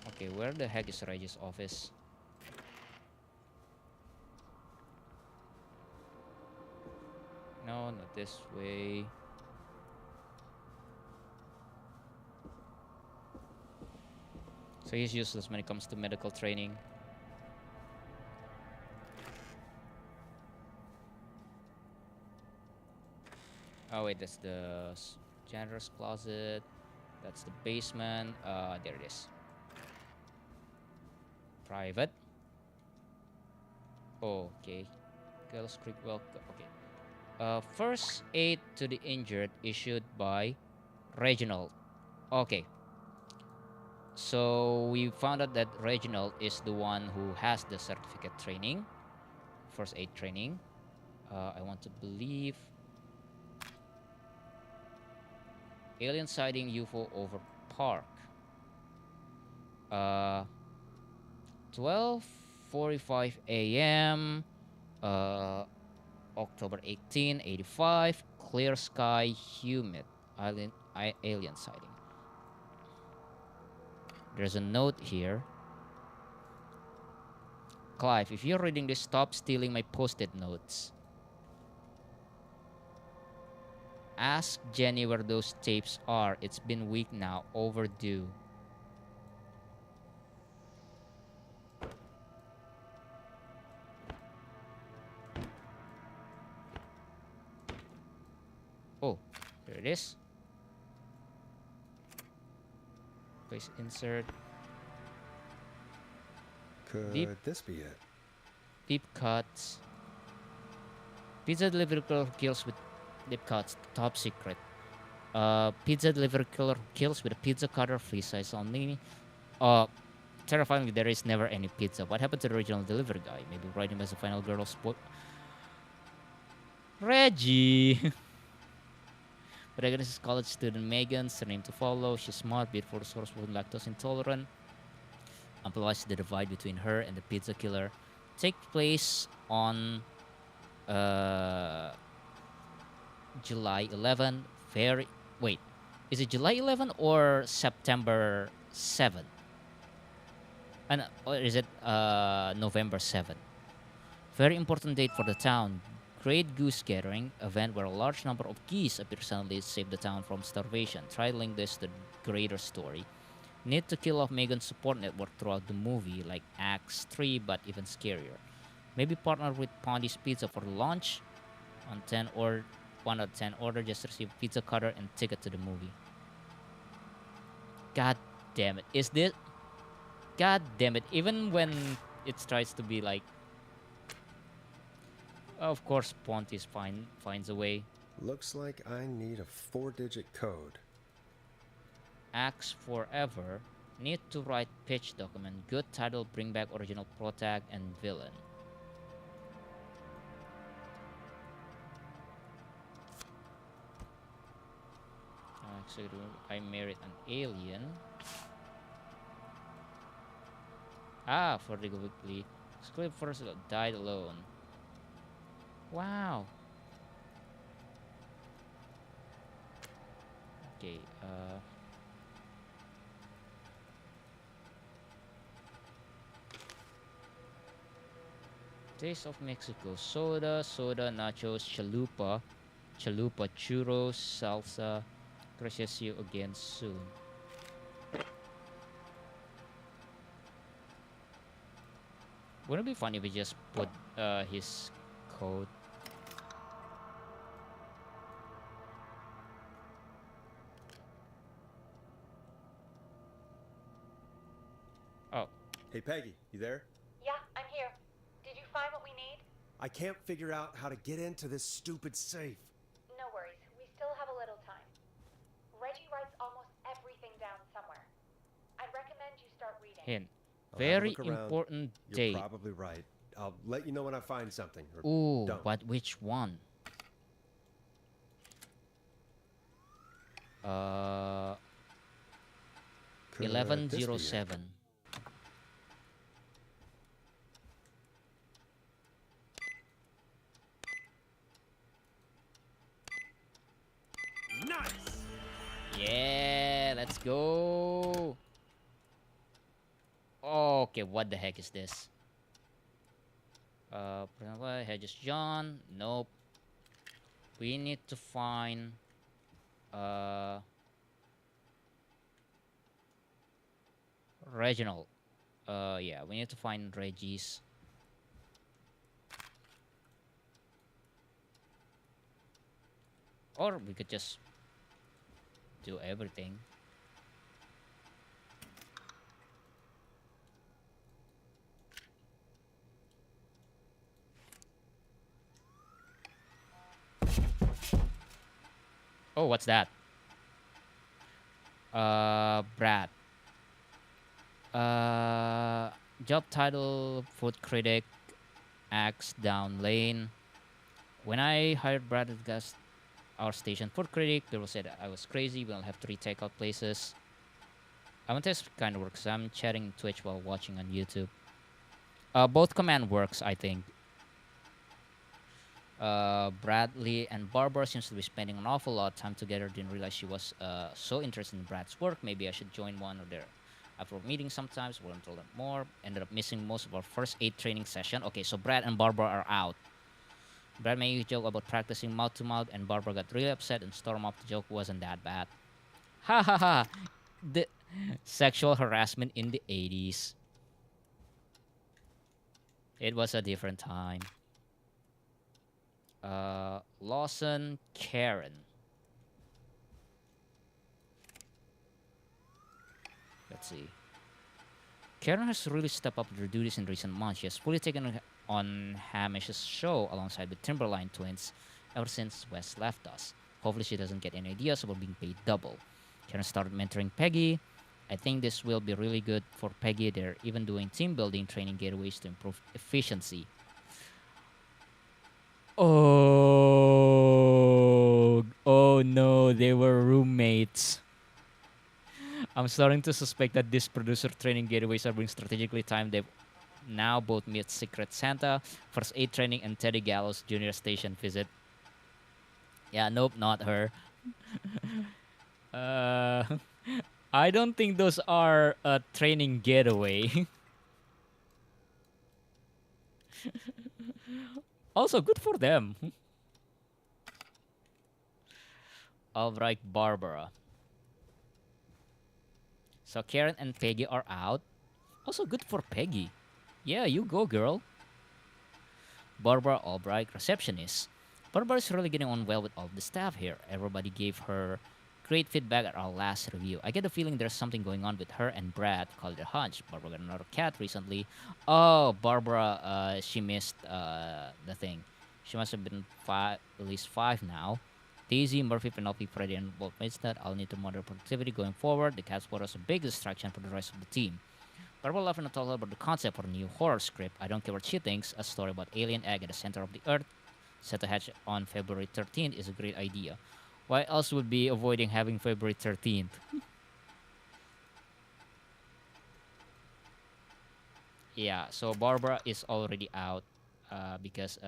Okay, where the heck is Reggie's office? No, not this way. So he's useless when it comes to medical training. Oh wait, that's the janitor's closet. That's the basement. There it is. Private. Oh, okay. Girls Creek welcome. Okay. First aid to the injured issued by Reginald. Okay. So we found out that Reginald is the one who has the certificate training, first aid training. I want to believe alien sighting UFO over park. 12:45 a.m. October 18, 85. Clear sky, humid. Alien sighting. There's a note here. Clive, if you're reading this, stop stealing my post-it notes. Ask Jenny where those tapes are. It's been a week now. Overdue. Oh, there it is. Place insert. Could this be it? Deep cuts. Pizza delivery killer kills with deep cuts. Top secret. Pizza delivery killer kills with a pizza cutter. Free size only. Terrifyingly, there is never any pizza. What happened to the original delivery guy? Maybe write him as a final girl sport. Reggie. Protagonist is college student Megan. Her name to follow. She's smart, beautiful, resourceful, and lactose intolerant. Amplifies the divide between her and the pizza killer. Take place on July 11. Wait, is it July 11 or September 7? Or is it November 7? Very important date for the town. Great Goose Gathering, event where a large number of geese appear suddenly to save the town from starvation. Try to link this to the greater story. Need to kill off Megan's support network throughout the movie, like Acts 3, but even scarier. Maybe partner with Pondy's Pizza for the launch. On 1 out of 10 order, just receive pizza cutter and ticket to the movie. God damn it. Is this... God damn it. Even when it tries to be like... Of course, Ponty's finds a way. Looks like I need a 4-digit code. Axe Forever. Need to write pitch document. Good title, bring back original protag and villain. Actually, I married an alien. For the weekly. Script first died alone. Wow. Okay, Taste of Mexico. Soda, nachos, chalupa, churros, salsa. Gracias you again soon. Wouldn't it be funny if we just put his code? Hey, Peggy, you there? Yeah, I'm here. Did you find what we need? I can't figure out how to get into this stupid safe. No worries. We still have a little time. Reggie writes almost everything down somewhere. I'd recommend you start reading. Hint. I'll have a Very look around. important You're date. probably right. I'll let you know when I find something. Or Ooh, don't. but which one? 1107. Nice. Yeah, let's go. Okay, what the heck is this? Hedges John. Nope. We need to find Reginald. Yeah, we need to find Reggie's. Or we could just do everything. Oh, what's that? Brad. Job title, food critic, axe down lane. When I hired Brad at our station food critic, people said I was crazy, we don't have 3 takeout places. I want this kind of works. I'm chatting Twitch while watching on YouTube. Both command works, I think. Bradley and Barbara seems to be spending an awful lot of time together. Didn't realize she was so interested in Brad's work. Maybe I should join one of their after meetings sometimes. We'll learn more. Ended up missing most of our first 8 training session. Okay, so Brad and Barbara are out. Brad made a joke about practicing mouth to mouth, and Barbara got really upset and stormed off. The joke wasn't that bad. Ha ha ha! The sexual harassment in the 80s. It was a different time. Lawson, Karen. Let's see. Karen has really stepped up her duties in recent months. She has fully taken on Hamish's show alongside the Timberline twins ever since Wes left us. Hopefully she doesn't get any ideas about being paid double. Karen started mentoring Peggy. I think this will be really good for Peggy. They're even doing team building training getaways to improve efficiency. Oh no, they were roommates. I'm starting to suspect that this producer training getaways are being strategically timed. They've now both meet Secret Santa, First Aid training, and Teddy Gallo's junior station visit. Yeah, nope, not her. I don't think those are a training getaway. Also, good for them. Alright, Barbara. So Karen and Peggy are out. Also good for Peggy. Yeah, you go, girl. Barbara Albright, receptionist. Barbara's really getting on well with all the staff here. Everybody gave her great feedback at our last review. I get the feeling there's something going on with her and Brad. Called it a hunch. Barbara got another cat recently. Oh, Barbara, she missed the thing. She must have been at least 5 now. Daisy, Murphy, Penelope, Freddy, and Bolt that I'll need to monitor productivity going forward. The cat spot was a big distraction for the rest of the team. Barbara laughed and told her about the concept for a new horror script. I don't care what she thinks. A story about alien egg at the center of the earth, set to hatch on February 13th, is a great idea. Why else would be avoiding having February 13th? Yeah, so Barbara is already out because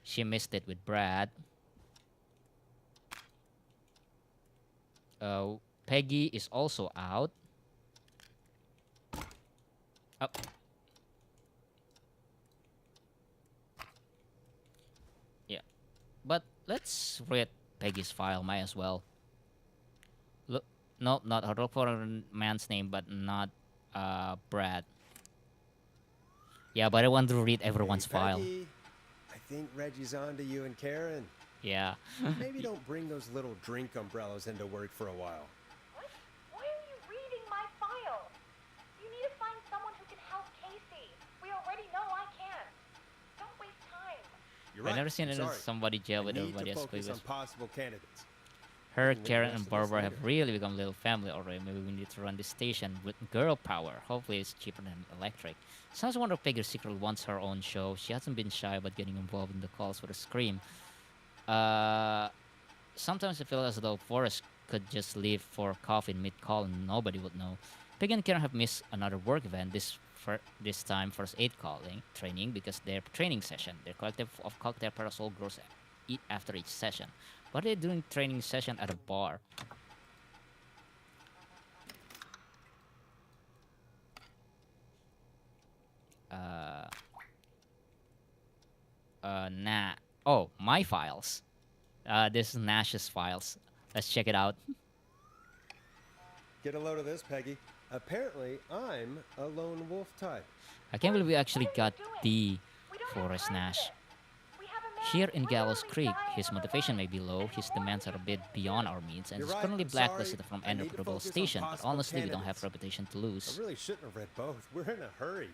she missed it with Brad. Peggy is also out. Oh. Yeah. But let's read Peggy's file, might as well. Look, no, not her. Look for a man's name, but not Brad. Yeah, but I want to read everyone's file. Peggy, I think Reggie's on to you and Karen. Yeah. Maybe don't bring those little drink umbrellas into work for a while. What? Why are you reading my file? You need to find someone who can You're I've right. never seen Sorry. somebody jail I with need everybody to as focus quick on as possible candidates. her, We can look at the Karen, rest and of this Barbara have later. really become a little family already. Maybe we need to run this station with girl power. Hopefully it's cheaper than electric. Sounds wonder if Peggy secretly wants her own show. She hasn't been shy about getting involved in the calls for the scream. Sometimes I feel as though Forrest could just leave for coffee in mid-call and nobody would know. Peggy and Karen have missed another work event this time first aid calling training because their training session, their collective of cocktail parasol grows after each session. But they're doing training session at a bar. Nah. Oh, my files. This is Nash's files. Let's check it out. Get a load of this, Peggy. Apparently, I'm a lone wolf type. I can't believe we actually got the Forest Nash. Here in Gallows Creek, his motivation may be low, his demands are a bit beyond our means, and You're he's right, currently I'm sorry. blacklisted from I any need to reputable focus on station, but possible honestly we don't have candidates. reputation to I lose. really shouldn't have read both. We're in a hurry.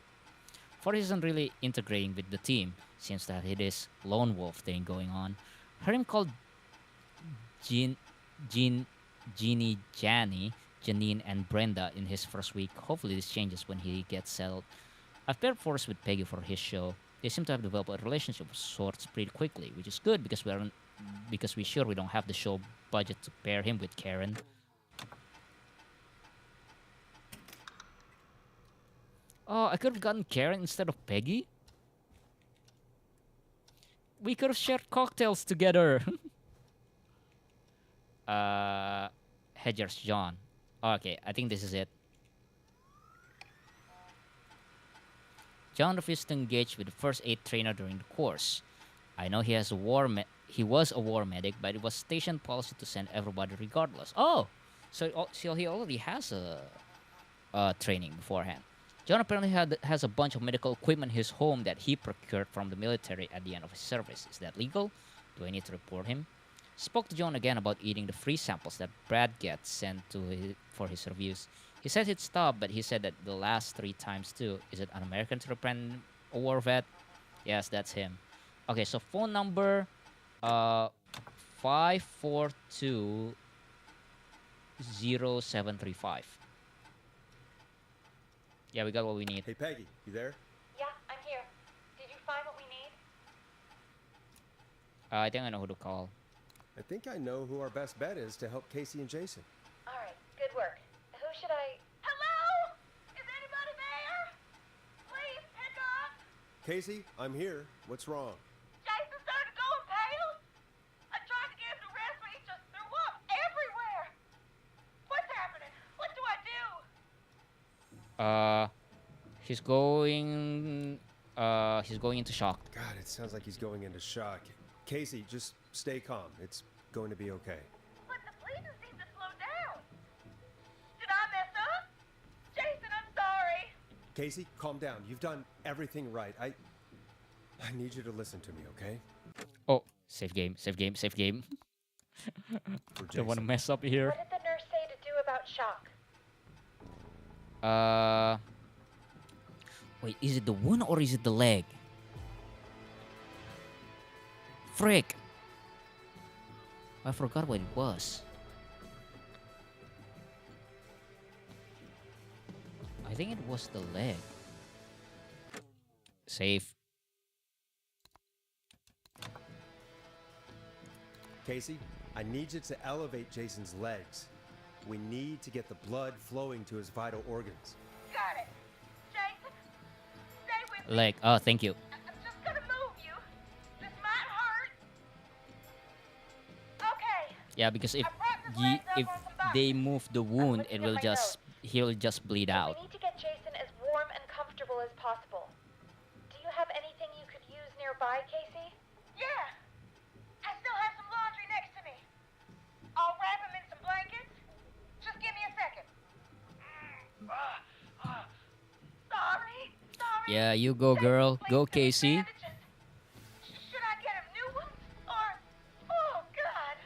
Forrest isn't really integrating with the team, seems that it is lone wolf thing going on. Heard him called Jeannie, Janine, and Brenda in his first week. Hopefully this changes when he gets settled. I've paired Forrest with Peggy for his show. They seem to have developed a relationship of sorts pretty quickly, which is good because we're sure we don't have the show budget to pair him with Karen. Oh, I could have gotten Karen instead of Peggy. We could have shared cocktails together. Hedger's John. Okay, I think this is it. John refused to engage with the first aid trainer during the course. I know he was a war medic, but it was station policy to send everybody regardless. Oh, so he already has a training beforehand. John apparently has a bunch of medical equipment in his home that he procured from the military at the end of his service. Is that legal? Do I need to report him? Spoke to John again about eating the free samples that Brad gets sent for his reviews. He said he'd stop, but he said that the last 3 times too. Is it an American to reprehend a war vet? Yes, that's him. Okay, so phone number 5420735. Yeah, we got what we need. Hey, Peggy, you there? Yeah, I'm here. Did you find what we need? I think I know who to call. I think I know who our best bet is to help Casey and Jason. All right, good work. Who should I... Hello? Is anybody there? Please pick up. Casey, I'm here. What's wrong? Jason started going pale. I tried to give him the rest, but he just threw up everywhere. What's happening? What do I do? He's going into shock. God, it sounds like he's going into shock. Casey, just stay calm. It's going to be okay. But the bleeding seems to slow down. Did I mess up? Jason, I'm sorry. Casey, calm down. You've done everything right. I need you to listen to me, okay? Oh, save game. For Don't want to Jason. mess up here. What did the nurse say to do about shock? Wait, is it the wound or is it the leg? Frick! I forgot what it was. I think it was the leg. Save. Casey, I need you to elevate Jason's legs. We need to get the blood flowing to his vital organs. Got it. Jason, stay with me. Leg. Oh, thank you. I'm just gonna move you. This might hurt. Okay. Yeah, because if I propped his legs up if on some boxes. they move the wound, looking it at will my just he'll just bleed out. We need to get Jason as warm and comfortable as possible. Do you have anything you could use nearby, Casey? Yeah. I still have some laundry next to me. I'll wrap him in some blankets. Just give me a second. Sorry. Yeah, you go, girl. Go, Casey. Should I get him new ones? Or, oh God.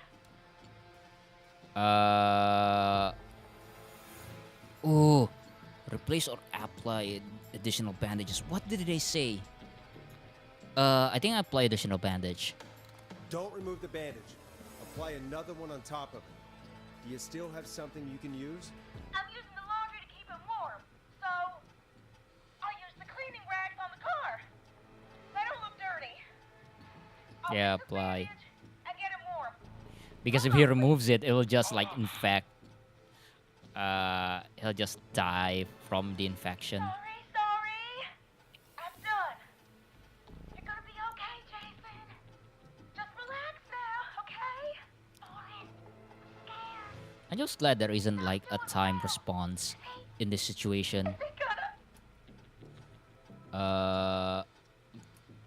Replace or apply additional bandages. What did they say? I think I apply additional bandage. Don't remove the bandage. Apply another one on top of it. Do you still have something you can use? I'm using the laundry to keep it warm, so I'll use the cleaning rags on the car. They don't look dirty. I'll Yeah, fix the apply. bandage and get it warm. Because if he removes it, it will just like infect. He'll just die from the infection. Sorry. I'm done. You're gonna be okay, Jason. Just relax now, okay? Forrest, I'm scared. I'm just glad there isn't like a time response in this situation. Is it gonna...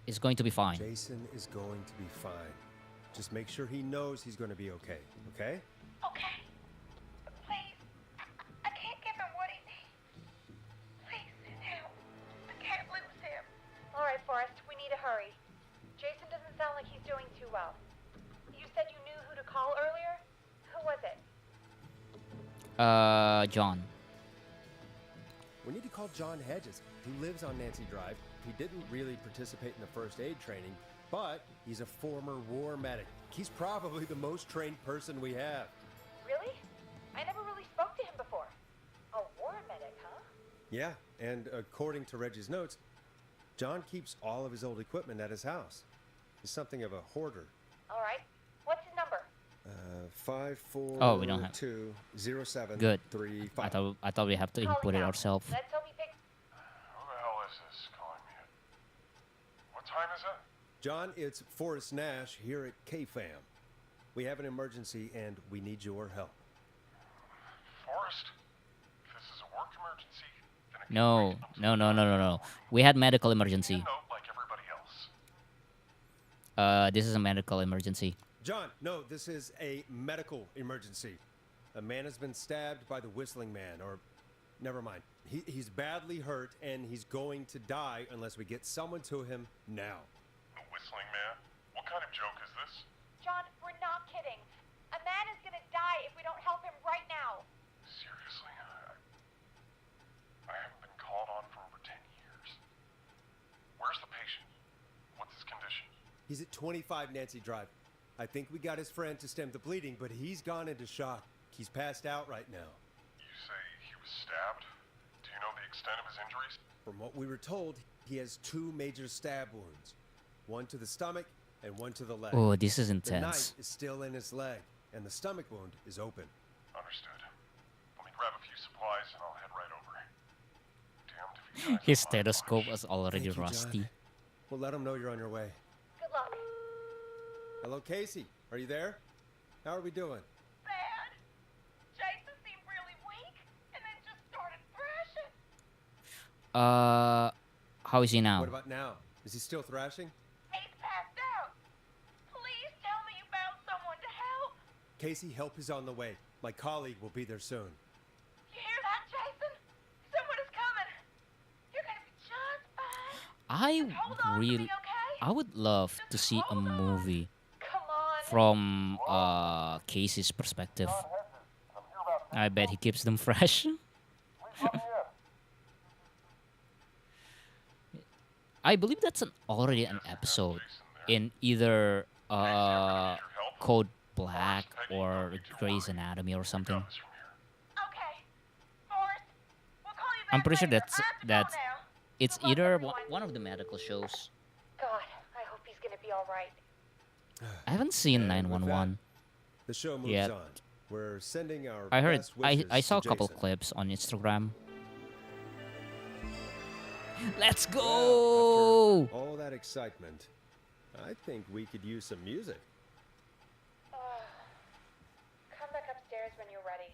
It's going to be fine. Jason is going to be fine. Just make sure he knows he's going to be okay, okay? Okay. Please. I can't give him what he needs. Please, help. I can't lose him. All right, Forrest, we need to hurry. Jason doesn't sound like he's doing too well. You said you knew who to call earlier? Who was it? John. We need to call John Hedges. He lives on Nancy Drive. He didn't really participate in the first aid training, but he's a former war medic. He's probably the most trained person we have. Really? I never really spoke to him before. A war medic, huh? Yeah, and according to Reggie's notes, John keeps all of his old equipment at his house. He's something of a hoarder. All right. What's his number? 54 Oh, we don't have- 207 Good. 35. I thought we have to Calling input it now. ourselves. Let's hope he picks... Who the hell is this calling me? What time is it? John, it's Forrest Nash here at KFAM. We have an emergency and we need your help. Forrest? If this is a work emergency, then it can No, wait until no. We had medical a emergency. note like everybody else. This is a medical emergency. John, no, this is a medical emergency. A man has been stabbed by the Whistling Man, or never mind. He's badly hurt and he's going to die unless we get someone to him now. The Whistling Man? What kind of joke is this? John, we're not kidding. A man is gonna die if we don't help him right now. Seriously? I haven't been called on for over 10 years. Where's the patient? What's his condition? He's at 25 Nancy Drive. I think we got his friend to stem the bleeding, but he's gone into shock. He's passed out right now. You say he was stabbed? Do you know the extent of his injuries? From what we were told, he has 2 major stab wounds. One to the stomach and one to the leg. Oh, this is The knife intense. is still in his leg, and the stomach wound is open. Understood. Let me grab a few supplies and I'll head right over. Damned if he dies His of my stethoscope flesh. is already Thank you, John. rusty. We'll let him know you're on your way. Good luck. Hello, Casey. Are you there? How are we doing? Bad. Jason seemed really weak and then just started thrashing. How is he now? What about now? Is he still thrashing? He's passed out. Please tell me you found someone to help. Casey, help is on the way. My colleague will be there soon. You hear that, Jason? Someone is coming. You're gonna be just fine. Hold on to me, okay? I would love to see a Hold on. movie Come on. from Casey's perspective. I bet he keeps them fresh. I believe that's already an episode in either Code Black or Grey's Anatomy or something. Got this from here. Okay. Forrest, we'll call you back I'm pretty sure later. that's I have to go that's now. it's Good luck, either everyone. one of the medical shows. God, I hope he's gonna be all right. I haven't seen And with 911. The show moves Yet. on. We're sending our I heard best wishes I saw a to couple Jason. clips on Instagram. Let's Well, go! after all that excitement, I think we could use some music. Come back upstairs when you're ready.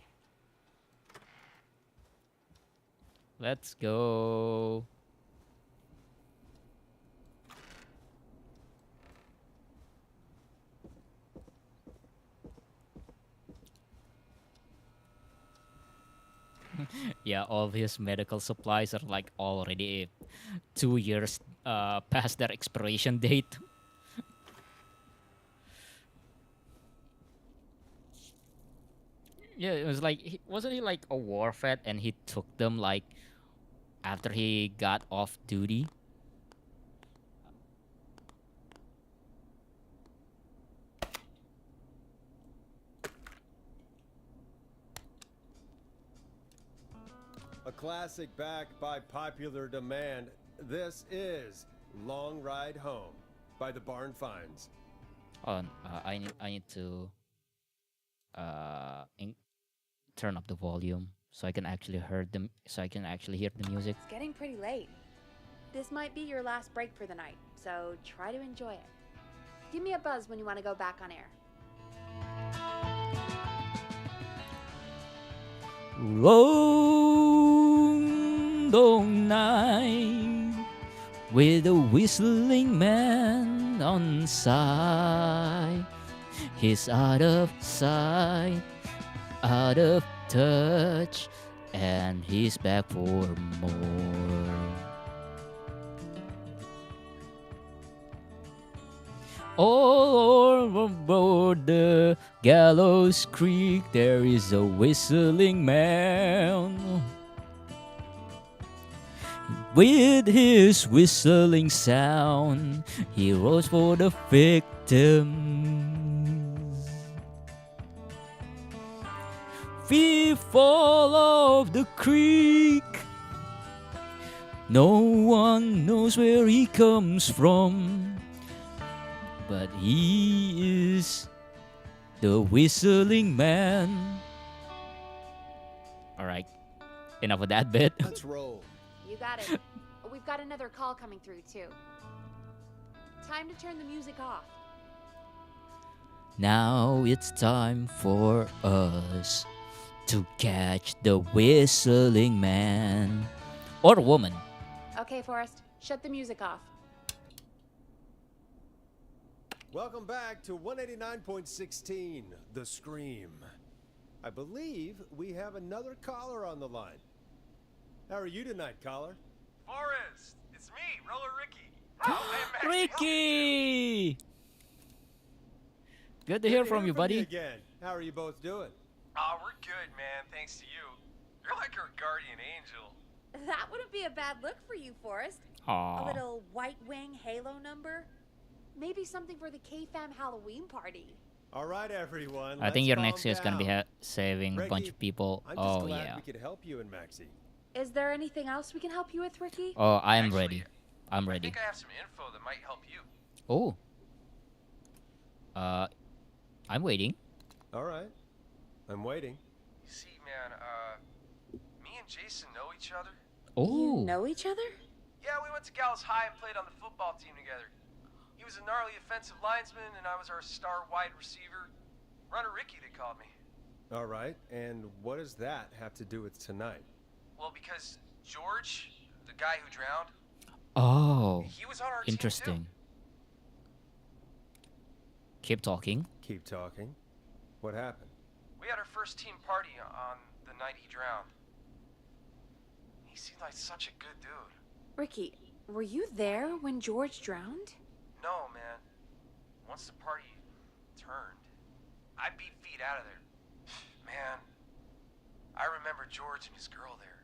Let's go. Yeah, all of his medical supplies are like already 2 years past their expiration date. Yeah, it was like wasn't he like a war vet and he took them like after he got off duty? classic back by popular demand. This is Long Ride Home by the Barn Finds. I need to turn up the volume so I can actually hear the music. It's getting pretty late. This might be your last break for the night, so try to enjoy it. Give me a buzz when you want to go back on air. Long night with a whistling man on side. He's out of sight, out of touch, and he's back for more. All aboard the gallows creek there is a whistling man. With his whistling sound, he rose for the victims. We fall off the creek. No one knows where he comes from, but he is the whistling man. Alright, enough of that bit. Let's roll. You got it. We've got another call coming through, too. Time to turn the music off. Now it's time for us to catch the whistling man. Or woman. Okay, Forrest, shut the music off. Welcome back to 189.16, The Scream. I believe we have another caller on the line. How are you tonight, caller? Forrest, it's me, Roller Ricky. Oh, hey, Max, Ricky! Good to hear from you, buddy. Again. How are you both doing? Oh, we're good, man, thanks to you. You're like our guardian angel. That wouldn't be a bad look for you, Forrest. A Aww. little white wing halo number. Maybe something for the K-Fam Halloween party. All right, everyone. I think your let's next year is calm gonna be down. saving a bunch Ricky, of people. I'm just Oh glad yeah. we could help you and Maxie. Is there anything else we can help you with, Ricky? Oh, I am Actually, ready. I'm I ready. think I have some info that might help you. Oh. I'm waiting. All right. I'm waiting. You see, man, me and Jason know each other. Oh. You know each other? Yeah, we went to Gallows High and played on the football team together. He was a gnarly offensive linesman, and I was our star wide receiver. Runner Ricky, they called me. All right. And what does that have to do with tonight? Well, because George, the guy who drowned, Oh. he was on our team, Interesting. Keep talking. Keep talking. What happened? too. We had our first team party on the night he drowned. He seemed like such a good dude. Ricky, were you there when George drowned? No, man. Once the party turned, I beat feet out of there. Man, I remember George and his girl there.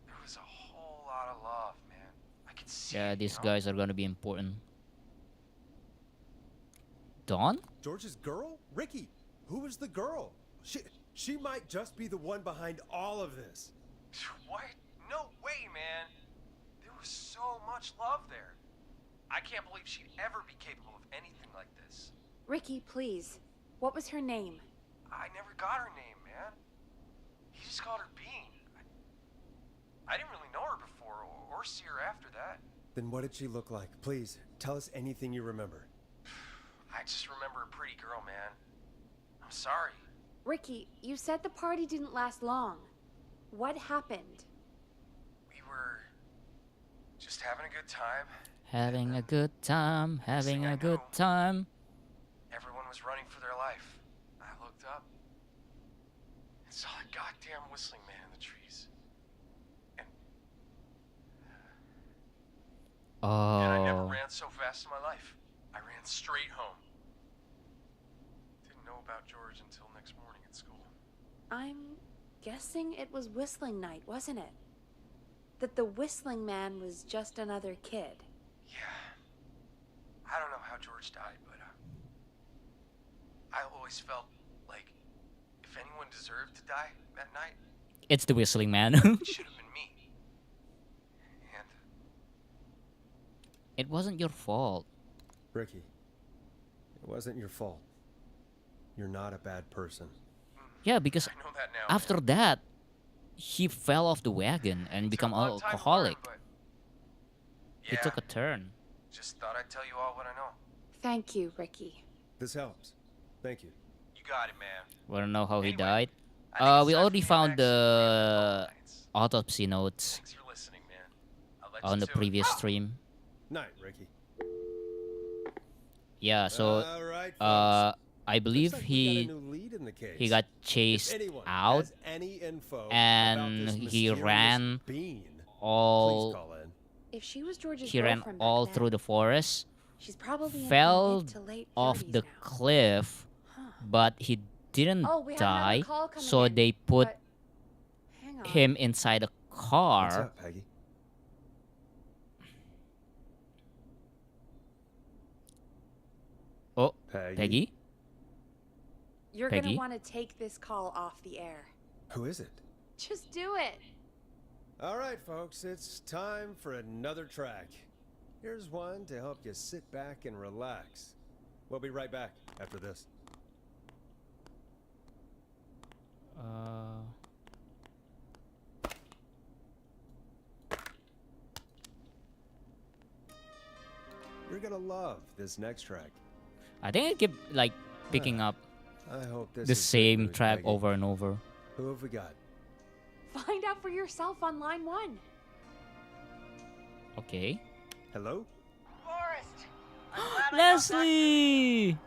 There was a whole lot of love, man. I could see Yeah, it, these you know? guys are gonna be important. Dawn? George's girl? Ricky, who was the girl? She might just be the one behind all of this. What? No way, man. There was so much love there. I can't believe she'd ever be capable of anything like this. Ricky, please. What was her name? I never got her name, man. He just called her Bean. I didn't really know her before or see her after that. Then what did she look like? Please, tell us anything you remember. I just remember a pretty girl, man. I'm sorry. Ricky, you said the party didn't last long. What happened? We were just having a good time. Having a good time, having I a good know. time. Everyone was running for their life. I looked up and saw a goddamn whistling man in the trees. And I never Oh. ran so fast in my life. I ran straight home. Didn't know about George until next morning at school. I'm guessing it was whistling night, wasn't it? That the whistling man was just another kid. Yeah. I don't know how George died, but I always felt like if anyone deserved to die that night, It's the whistling man. it should have been me. It wasn't your fault. Ricky, it wasn't your fault. You're not a bad person. Yeah, because I know that now. after man. that, he fell off the wagon and Took become a an long time to alcoholic. learn, but He took a turn. just thought I'd tell you all what I know. Thank you, Ricky. This helps. Thank you. You got it, man. Wanna know how he Anyway, died? I think it's We time already for me found to relax. the Nights. autopsy notes Thanks for listening, man. I'll let on you the to it. previous stream. Night, Ricky. Yeah, so All right, I believe looks like we got a he new lead in the case. got If chased anyone out has any info and about this he mysterious ran being, please all call in. If she was George's he ran girlfriend back all then, through the forest, she's probably in her fell mid to late off 30s the now. cliff, Huh. but he didn't Oh, we have another die, call coming so in, they put but hang on. him inside a What's car. up, Peggy? Oh, Peggy? Peggy? You're Peggy? gonna want to take this call off the air. Who is it? Just do it. All right, folks, it's time for another track. Here's one to help you sit back and relax. We'll be right back after this. You're gonna love this next track. I think I keep like picking up I hope this the is good same news, track Peggy. over and over. Who have we got? Find out for yourself on line 1. Okay. Hello? Forrest! I'm glad I got back to Leslie! you.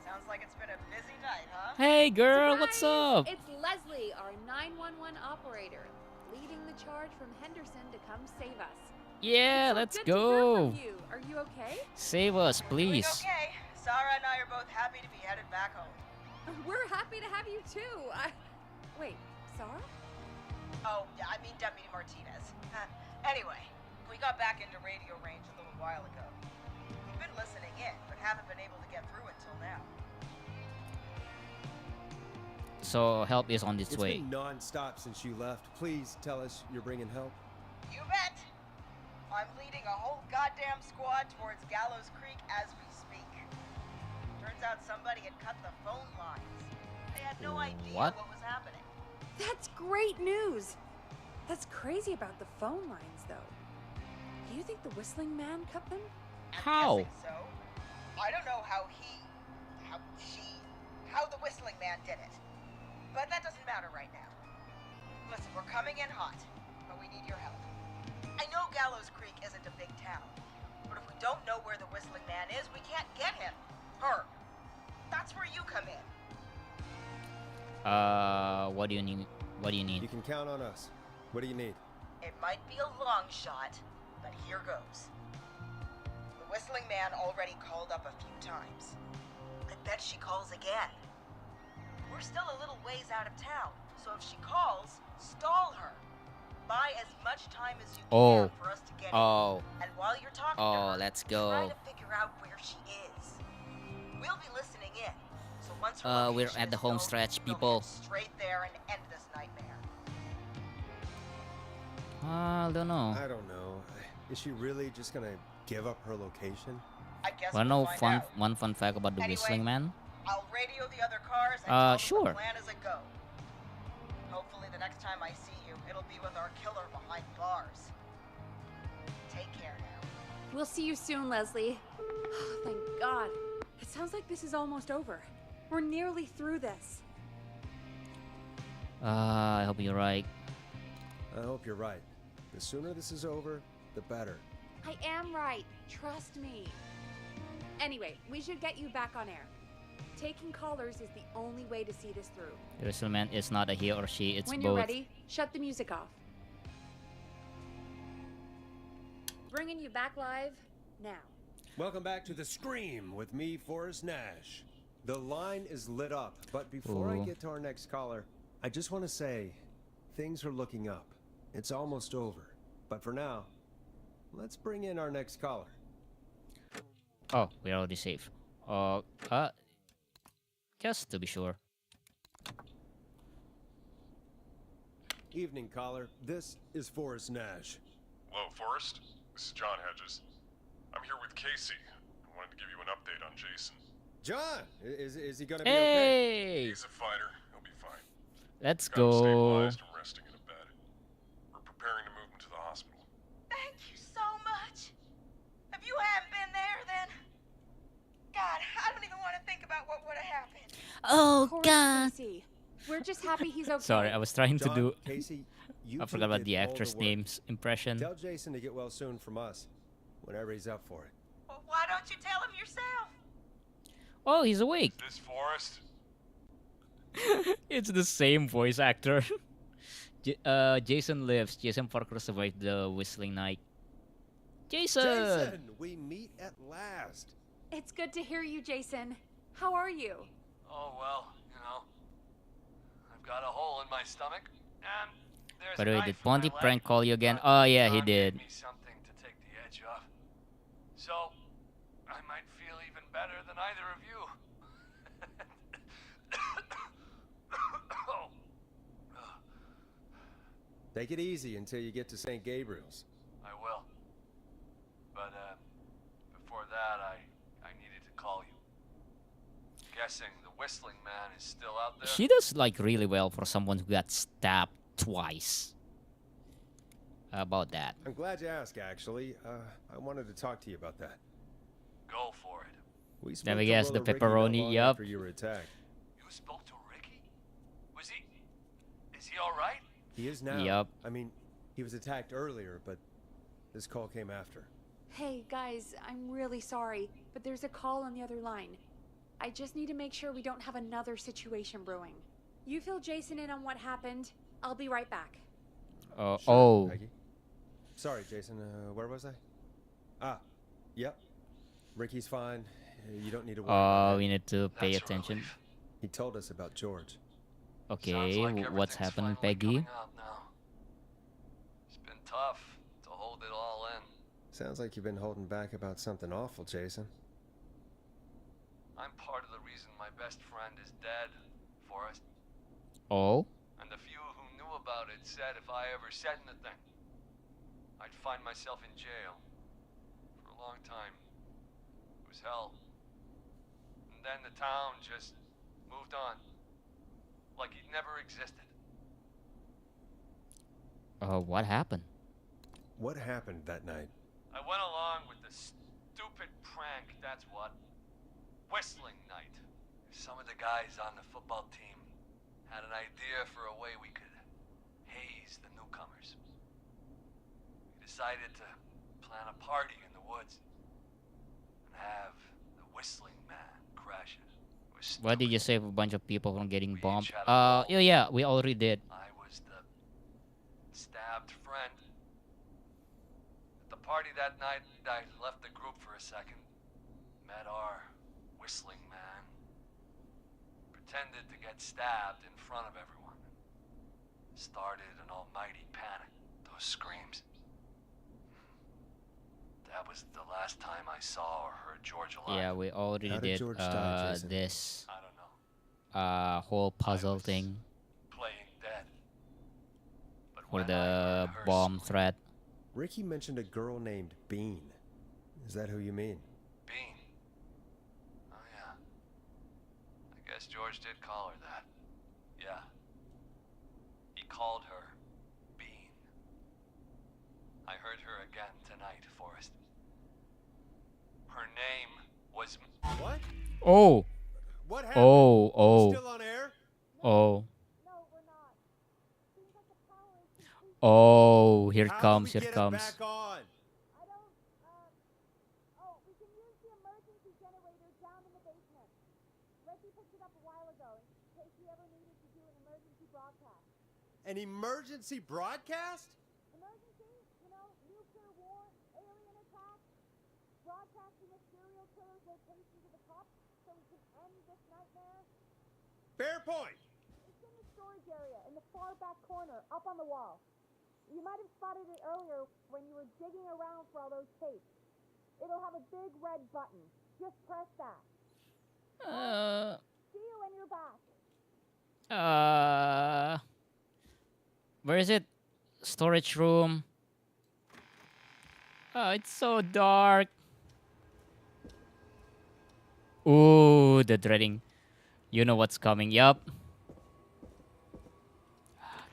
Sounds like it's been a busy night, huh? Hey girl, what's Surprise! up? It's Leslie, our 911 operator, leading the charge from Henderson to come save us. Yeah, It's so let's good to hear go. from you. Are you okay? Save us, Doing please. okay. Sarah and I are both happy to be headed back home. We're happy to have you too. Wait, Sarah? Oh, yeah, I mean Deputy Martinez. Anyway, we got back into radio range a little while ago. We've been listening in, but haven't been able to get through until now. So help is on its It's way. been non-stop since you left. Please tell us you're bringing help. You bet! I'm leading a whole goddamn squad towards Gallows Creek as we speak. Turns out somebody had cut the phone lines. They had no idea What? what was happening. That's great news. That's crazy about the phone lines, though. Do you think the Whistling Man cut them? I'm How? guessing so. I don't know how the Whistling Man did it. But that doesn't matter right now. Listen, we're coming in hot, but we need your help. I know Gallows Creek isn't a big town, but if we don't know where the Whistling Man is, we can't get him. Her. That's where you come in. What do you need? What do you You need? can count on us. What do you need? It might be a long shot, but here goes. The Whistling Man already called up a few times. I bet she calls again. We're still a little ways out of town, so if she calls, stall her. Buy as much time as you Oh. can for us to get Oh, in. And while you're talking to oh, her, let's try go. to figure out where she is. We'll be listening in, so once her We're location at the is home known, stretch, we'll people. head straight there and end this nightmare. I don't know. I don't know. Is she really just gonna give up her location? I guess Wanna we'll know find out. one fun fact about the Anyway, Whistling Man? I'll radio the other cars and tell them sure. the plan is a go. Hopefully the next time I see you, it'll be with our killer behind bars. Take care now. We'll see you soon, Leslie. Thank God. It sounds like this is almost over. We're nearly through this. I hope you're right. I hope you're right. The sooner this is over, the better. I am right. Trust me. Anyway, we should get you back on air. Taking callers is the only way to see this through. The Whistling Man is not a he or she, it's When both. you're ready, shut the music off. Bringing you back live now. Welcome back to The Scream with me, Forrest Nash. The line is lit up, but before I Ooh. get to our next caller, I just want to say things are looking up. It's almost over. But for now, let's bring in our next caller. Oh, we're already safe. Just to be sure. Evening, caller. This is Forrest Nash. Hello, Forrest. This is John Hedges. I'm here with with Casey. I wanted to give you an update on Jason. John, is he gonna be okay? Hey, He's a fighter. He'll be fine. let's Got him go. stabilized and resting in a bed. We're preparing to move him to the hospital. Thank you so much. If you hadn't been there, then... God, I don't even want to think about what would have happened. Oh Of course, God. Tracy. We're just happy he's okay. Sorry, I was trying to John, do. Casey, you I two forgot about did the all actor's work. name's impression. Tell Jason to get well soon from us, whenever he's up for it. Well, why don't you tell him yourself? Oh, he's awake. This forest? It's the same voice actor. Jason lives. Jason Parker survived the Whistling Night. Jason! Jason, we meet at last. It's good to hear you, Jason. How are you? Oh, well, you know. I've got a hole in my stomach, and there's By a the way, knife did in my Ponty leg, prank call you again? but Oh yeah, he John gave did. me something to take the edge off. So, I might feel even better than either of you. Oh. Take it easy until you get to St. Gabriel's. I will. But, before that, I needed to call you. Guessing the Whistling Man is still out there? She does like really well for someone who got stabbed twice. How about that? I'm glad you asked, actually. I wanted to talk to you about that. Go for it. We Let spoke me to guess, the Roller Ricky pepperoni, not long yup. after you were attacked. You spoke to Ricky? Was he... Is he alright? He is now. Yup. I mean, he was attacked earlier, but this call came after. Hey, guys, I'm really sorry, but there's a call on the other line. I just need to make sure we don't have another situation brewing. You fill Jason in on what happened. I'll be right back. Sure, Oh. Peggy. Sorry, Jason. Where was I? Ah, yep. Ricky's fine. You don't need to worry about Oh, it. we need to pay That's a attention. relief. He told us about George. Okay, Sounds like what's everything's happening, finally Peggy? coming out now. It's been tough to hold it all in. Sounds like you've been holding back about something awful, Jason. I'm part of the reason my best friend is dead, Forrest. Oh, And the few who knew about it said if I ever said anything, I'd find myself in jail. For a long time. It was hell. And then the town just moved on. Like it never existed. what happened? What happened that night? I went along with the stupid prank, that's what. Whistling night. Some of the guys on the football team had an idea for a way we could haze the newcomers. We decided to plan a party in the woods and have the Whistling Man crash it. It was Why did you stupid. save a bunch of people from getting We bombed? each had a role. Yeah, we already did. I was the stabbed friend. At the party that night, I left the group for a second. Met our Whistling Man. Pretended to get stabbed in front of everyone. Started an almighty panic. Those screams. That was the last time I saw or heard George alive. Yeah, we already How did did George die, Jason? this I don't know. whole puzzle was thing Playing dead. But for when I the heard her bomb scream, threat. Ricky mentioned a girl named Bean. Is that who you mean? Bean. Oh, yeah. I guess George did call her that. Yeah. He called her Bean. I heard her again tonight, Forrest. Her name was... What? Oh, What happened? oh, Still on air? oh, No, we're not. Seems like the power is completely... oh! Here How comes, do we here get comes. it back on? I don't, oh, we can use the emergency generator down in the basement. Reggie picked it up a while ago in case we ever needed to do an emergency broadcast. An emergency broadcast? Emergency? You know, nuclear war, alien attack, broadcasting a serial killer's location to the cops so we can end this nightmare. Fair point. It's in the storage area in the far back corner, up on the wall. You might have spotted it earlier when you were digging around for all those tapes. It'll have a big red button. Just press that. See you when you're back. Where is it? Storage room. Oh, it's so dark. Ooh, the dreading. You know what's coming. Yup.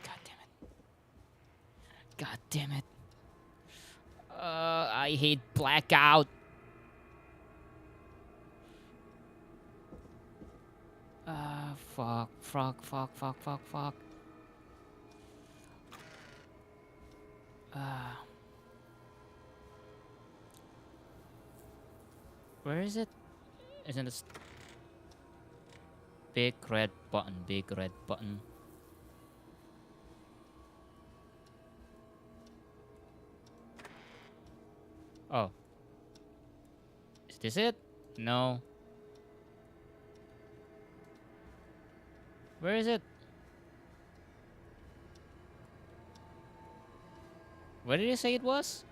God damn it. God damn it. I hate blackout. Fuck. Where is it? Isn't it big red button? Big red button. Oh. Is this it? No. Where is it? Where did you say it was?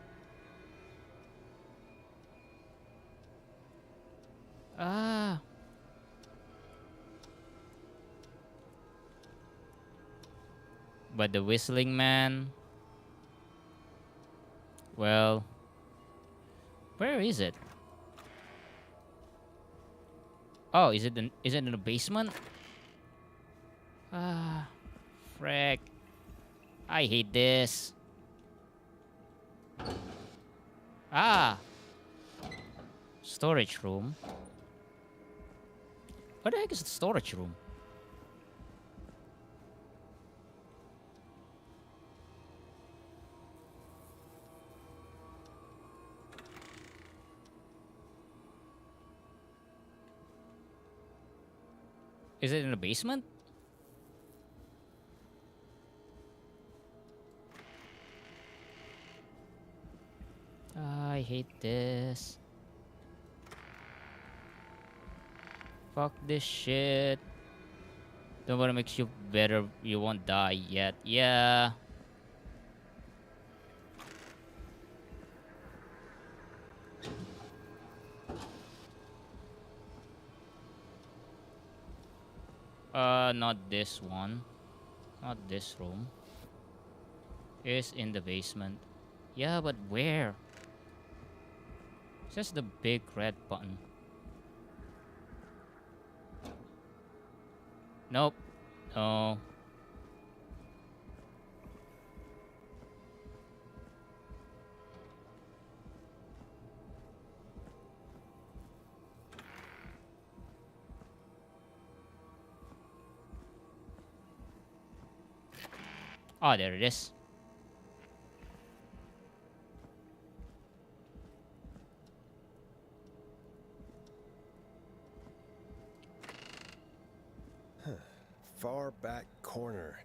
Ah. But the whistling man. Well, where is it? Oh, is it in the basement? Ah, frick. I hate this. Ah. Storage room. What the heck is the storage room? Is it in the basement? I hate this. Fuck this shit. Don't wanna make you better. You won't die yet. Yeah. Not this one. Not this room. It's in the basement. Yeah, but where? It's just the big red button. Nope. No. Oh, there it is. Far back corner.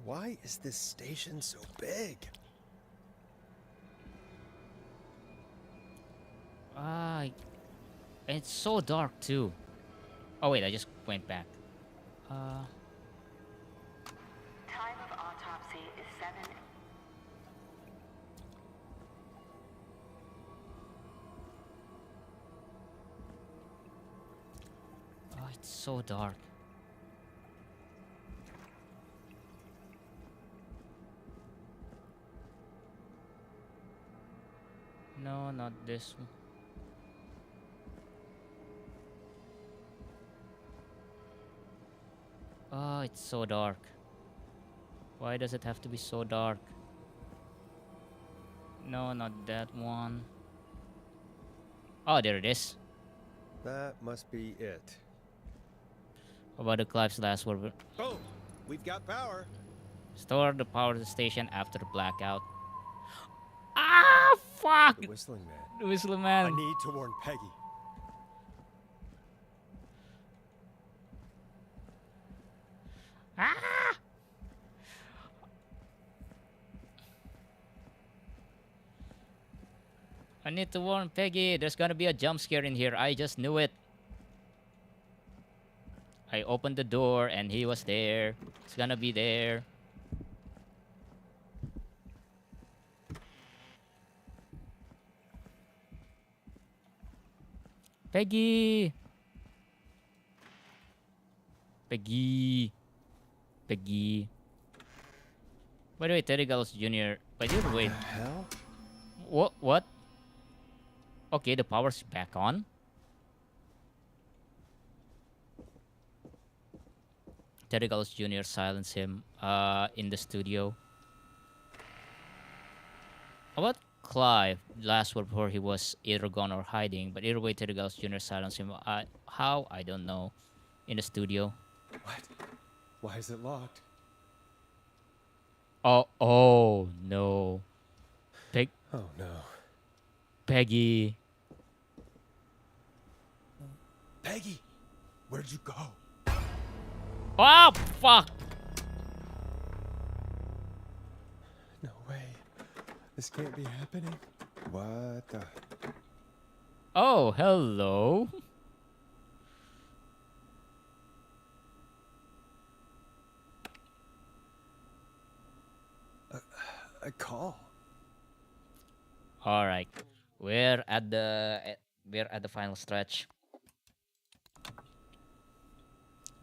Why is this station so big? It's so dark too. Oh wait, I just went back. Time of autopsy is 7. Oh, it's so dark. No, not this one. Oh, it's so dark. Why does it have to be so dark? No, not that one. Oh, there it is. That must be it. How about the Clive's last word? Boom! We've got power. Store the power station after the blackout. Ah, fuck! The whistling man. The whistling man. I need to warn Peggy. Ah! I need to warn Peggy. There's gonna be a jump scare in here. I just knew it. I opened the door and he was there. It's gonna be there. Peggy! Peggy! Peggy. By the way, Teddy Gallows Jr. By the way, What the hell? what? Okay, the power's back on. Teddy Gallows Jr. silenced him in the studio. About Clive, last word before he was either gone or hiding, but either way, Teddy Gallows Jr. silenced him. How? I don't know. In the studio. What? Why is it locked? Oh no. Oh no. Peggy. Peggy, where'd you go? Oh, fuck. No way. This can't be happening. What the? Oh, hello. A call. All right. We're at the final stretch.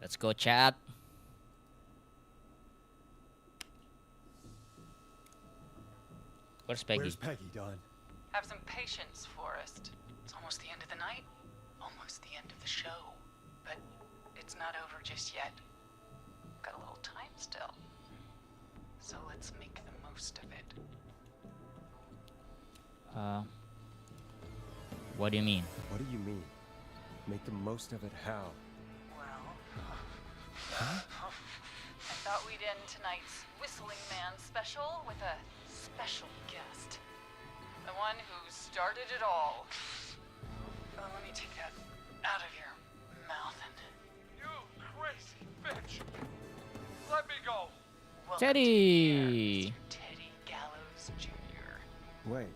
Let's go, chat. Where's Peggy? Where's Peggy, Don? Have some patience, Forrest. It's almost the end of the night, almost the end of the show. But it's not over just yet. Got a little time still. So let's make the most of it. What do you mean? What do you mean? Make the most of it how? Well, Huh? I thought we'd end tonight's Whistling Man special with a special guest. The one who started it all. Let me take that out of your mouth and... You crazy bitch! Let me go! Welcome Teddy! to the air, Mr. Teddy Gallows Jr. Wait.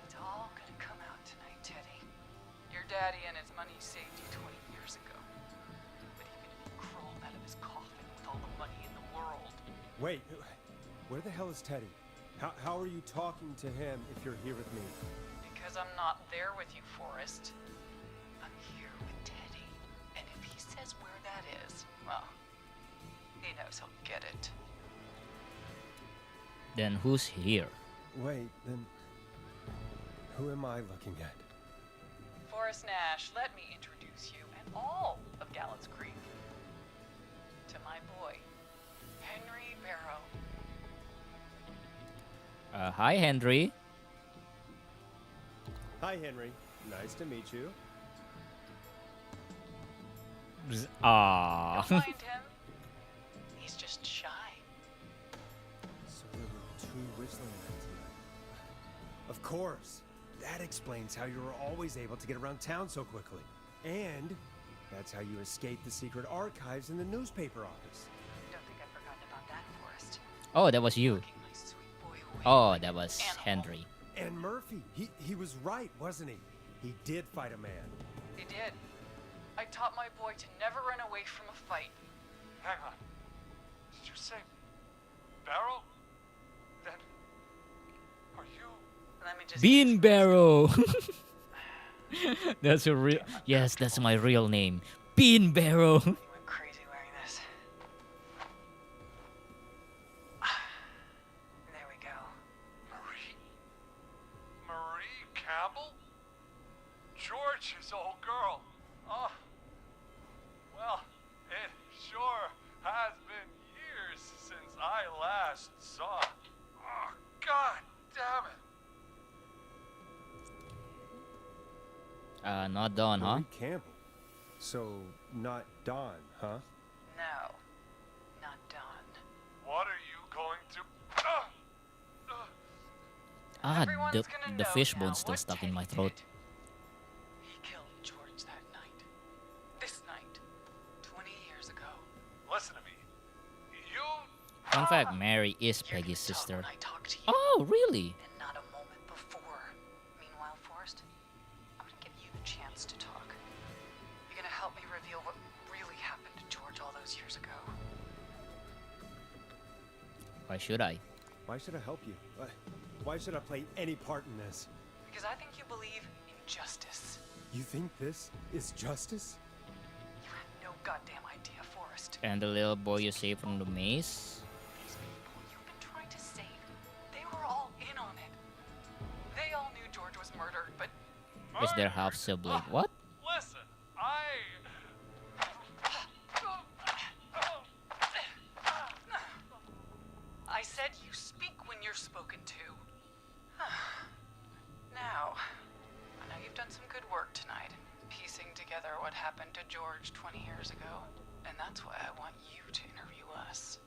It's all gonna come out tonight, Teddy. Your daddy and his money saved you 20 years ago. But even if he crawled out of his coffin with all the money in the world... Wait. Where the hell is Teddy? How are you talking to him if you're here with me? Because I'm not there with you, Forrest. I'm here with Teddy. And if he says where that is, well, he knows he'll get it. Then who's here? Wait, then who am I looking at? Forrest Nash, let me introduce you and all of Gallows Creek to my boy, Henry Barrow. Hi, Henry. Hi, Henry. Nice to meet you. Ah. Don't mind him. He's just shy. So there were two whistling men tonight. Of course. That explains how you were always able to get around town so quickly. And that's how you escaped the secret archives in the newspaper office. Don't think I've forgotten about that, Forrest. Oh, that was you. Locking my sweet boy away Oh, like that an was animal. Henry. And Murphy, he was right, wasn't he? He did fight a man. He did. I taught my boy to never run away from a fight. Hang on. Did you say Barrow? Then are you? Let me just Bean Barrow. That's a real. Yes, that's my real name. Bean Barrow. You went crazy wearing this. There we go. Marie Campbell? George's old girl. Oh. Well, it sure has been years since I last saw. Oh, God damn it. Not Dawn, huh? Marie Campbell. So, not Don, huh? No, not Dawn. What are you going to... Ah, Everyone's the gonna the know fishbone now still what stuck in my Teddy throat. did. He killed George that night. This night. 20 years ago. Listen to me. You... Fun fact: Mary is You're Peggy's gonna talk sister. when I talk to you, Oh, really? and not a moment before. Meanwhile, Forrest, I'm gonna give you the chance to talk. You're gonna help me reveal what really happened to George all those years ago. Why should I? Why should I help you? Why should I play any part in this? Because I think you believe in justice. You think this is justice? You have no goddamn idea, Forrest. And the little boy you saved from the maze? These people you've been trying to save, they were all in on it. They all knew George was murdered, but Is their half sibling? What? Listen, together what happened to George 20 years ago, and that's why I want you to interview us.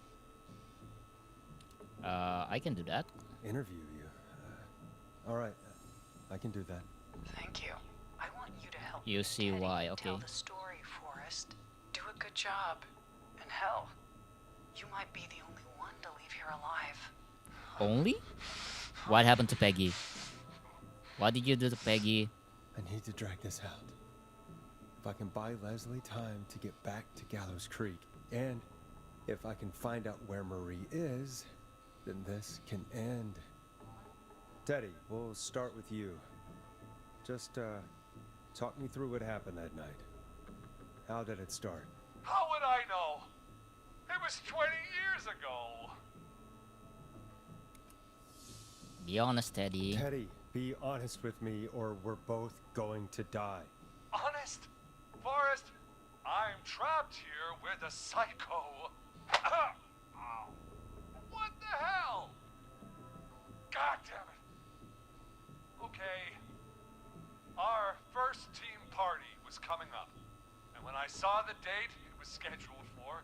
I can do that. Interview you. All right, I can do that. Thank you. I want you to help You see Teddy why, tell okay. the story, Forrest. Do a good job. And hell, you might be the only one to leave here alive. Only? What happened to Peggy? What did you do to Peggy? I need to drag this out. If I can buy Leslie time to get back to Gallows Creek, and if I can find out where Marie is, then this can end. Teddy, we'll start with you. Just, talk me through what happened that night. How did it start? How would I know? It was 20 years ago. Be honest, Teddy. Teddy, be honest with me or we're both going to die. Honest? Forrest, I'm trapped here with a psycho. Ow. What the hell? God damn it. Okay. Our first team party was coming up. And when I saw the date it was scheduled for,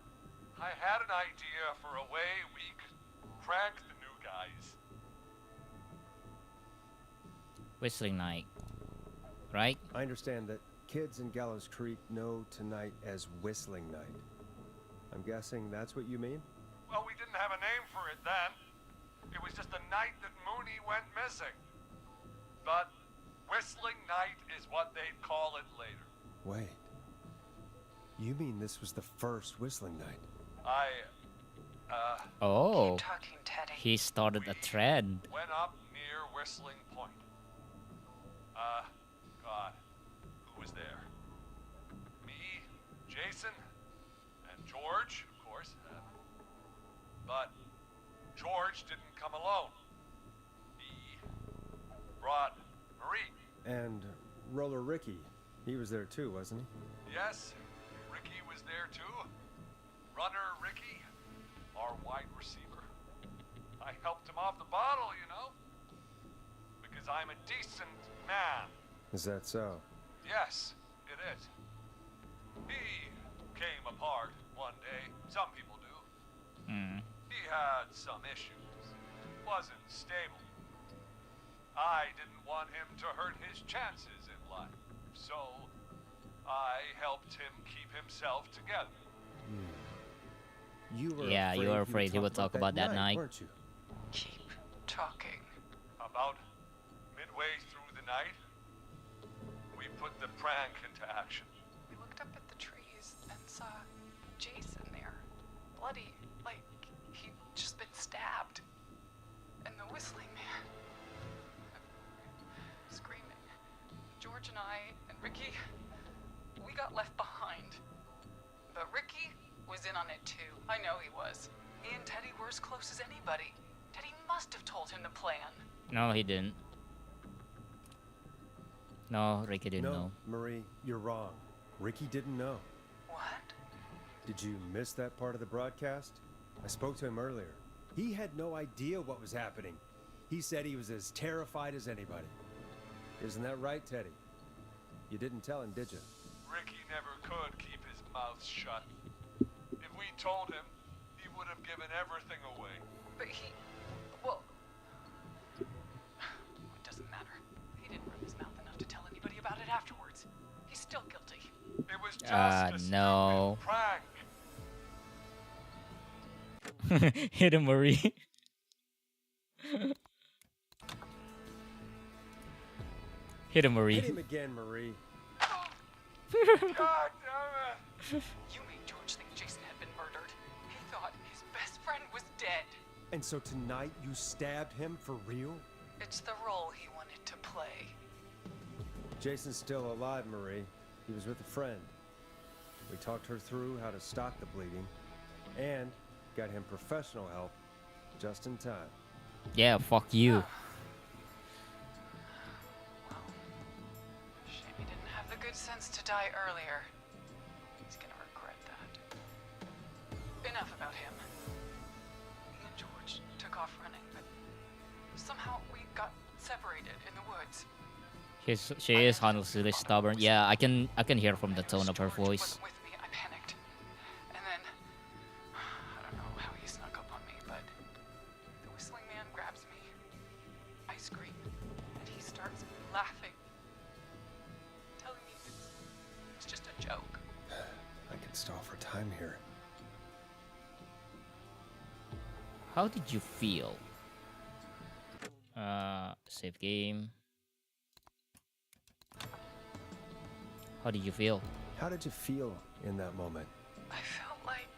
I had an idea for a way we could prank the new guys. Whistling Night. Right? I understand that kids in Gallows Creek know tonight as Whistling Night. I'm guessing that's what you mean? Well, we didn't have a name for it then. It was just the night that Mooney went missing. But Whistling Night is what they'd call it later. Wait. You mean this was the first Whistling Night? Oh. Keep talking, Teddy. He started a trend. Went up near Whistling Point. God, who was there? Me, Jason, and George, of course. But George didn't come alone. He brought Marie. And Roller Ricky. He was there too, wasn't he? Yes, Ricky was there too. Runner Ricky, our wide receiver. I helped him off the bottle, you know. Because I'm a decent man. Is that so? Yes, it is. He came apart one day. Some people do. He had some issues. Wasn't stable. I didn't want him to hurt his chances in life. So, I helped him keep himself together. You were Yeah, you were afraid he would talk about that night. Weren't you? Keep talking. About midway through the night, we put the prank into action. We looked up at the trees and saw Jason there. Bloody, like he'd just been stabbed. And the Whistling Man. Screaming. George and I and Ricky, we got left behind. But Ricky was in on it too. I know he was. He and Teddy were as close as anybody. Teddy must have told him the plan. No, he didn't. No, Ricky didn't know. Marie, you're wrong. Ricky didn't know. What? Did you miss that part of the broadcast? I spoke to him earlier. He had no idea what was happening. He said he was as terrified as anybody. Isn't that right, Teddy? You didn't tell him, did you? Ricky never could keep his mouth shut. If we told him, he would have given everything away. But he... well... it doesn't matter. He didn't run his mouth enough to tell anybody about it afterwards. He's still guilty. It was just a no. stupid prank. Hit him, Marie. Hit him, Marie. Hit him again, Marie. God damn it! You made George think Jason had been murdered. He thought his best friend was dead. And so tonight you stabbed him for real? It's the role he wanted to play. Jason's still alive, Marie. He was with a friend. We talked her through how to stop the bleeding and got him professional help just in time. Yeah, fuck you. Well, shame he didn't have the good sense to die earlier. He's gonna regret that. Enough about him. Me and George took off running, but somehow we got separated in the woods. She is honestly stubborn. Yeah, I can hear from the tone of her George voice. wasn't with me, I panicked. And then, I don't know how he snuck up on me, but the whistling man grabs me. I scream, and he starts laughing, telling me it's just a joke. I can stall for time here. How did you feel? Save game. How did you feel? How did you feel in that moment? I felt like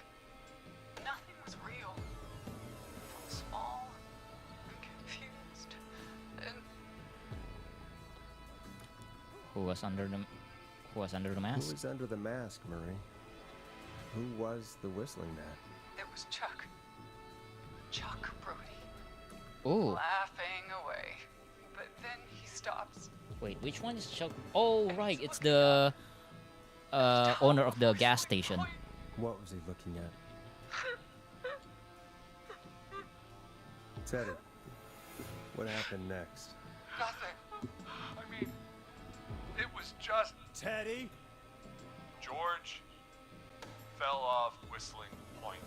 nothing was real. I felt small and confused, and Who was under the mask? Who was under the mask, Marie? Who was the whistling man? it was Chuck. Chuck Brody. Oh, Laughing away. But then he stops. wait, which one is Chuck? Oh, right, it's the owner of the gas station. What was he looking at? Teddy, what happened next? Nothing. I mean, it was just Teddy? George fell off Whistling Point.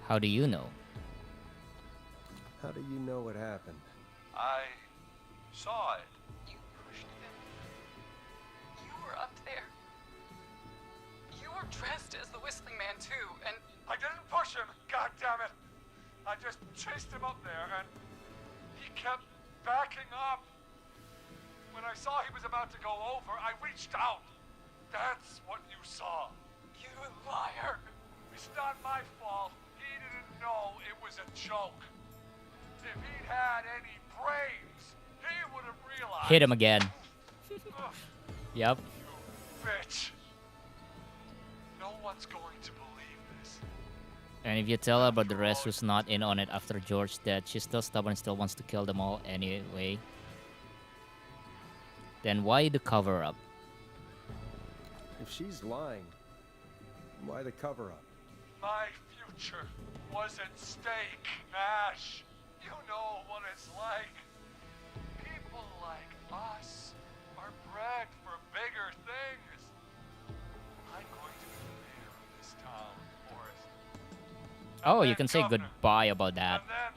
How do you know? How do you know what happened? I saw it. You pushed him. You were up there. You were dressed as the Whistling Man too, and I didn't push him. God damn it! I just chased him up there, and he kept backing up. When I saw he was about to go over, I reached out. That's what you saw. you liar. It's not my fault. He didn't know it was a joke. If he'd had any brains, he would have realized. Hit him again. Ugh, Yep. you bitch. No one's going to believe this. And if you tell her but the rest was not in on it after George's death, she's still stubborn and still wants to kill them all anyway. Then why the cover up? If she's lying, why the cover-up? My future was at stake, Nash. You know what it's like. People like us are bred for bigger things. I'm going to be the mayor of this town, Forrest. Oh, And you then can say governor. goodbye about that And then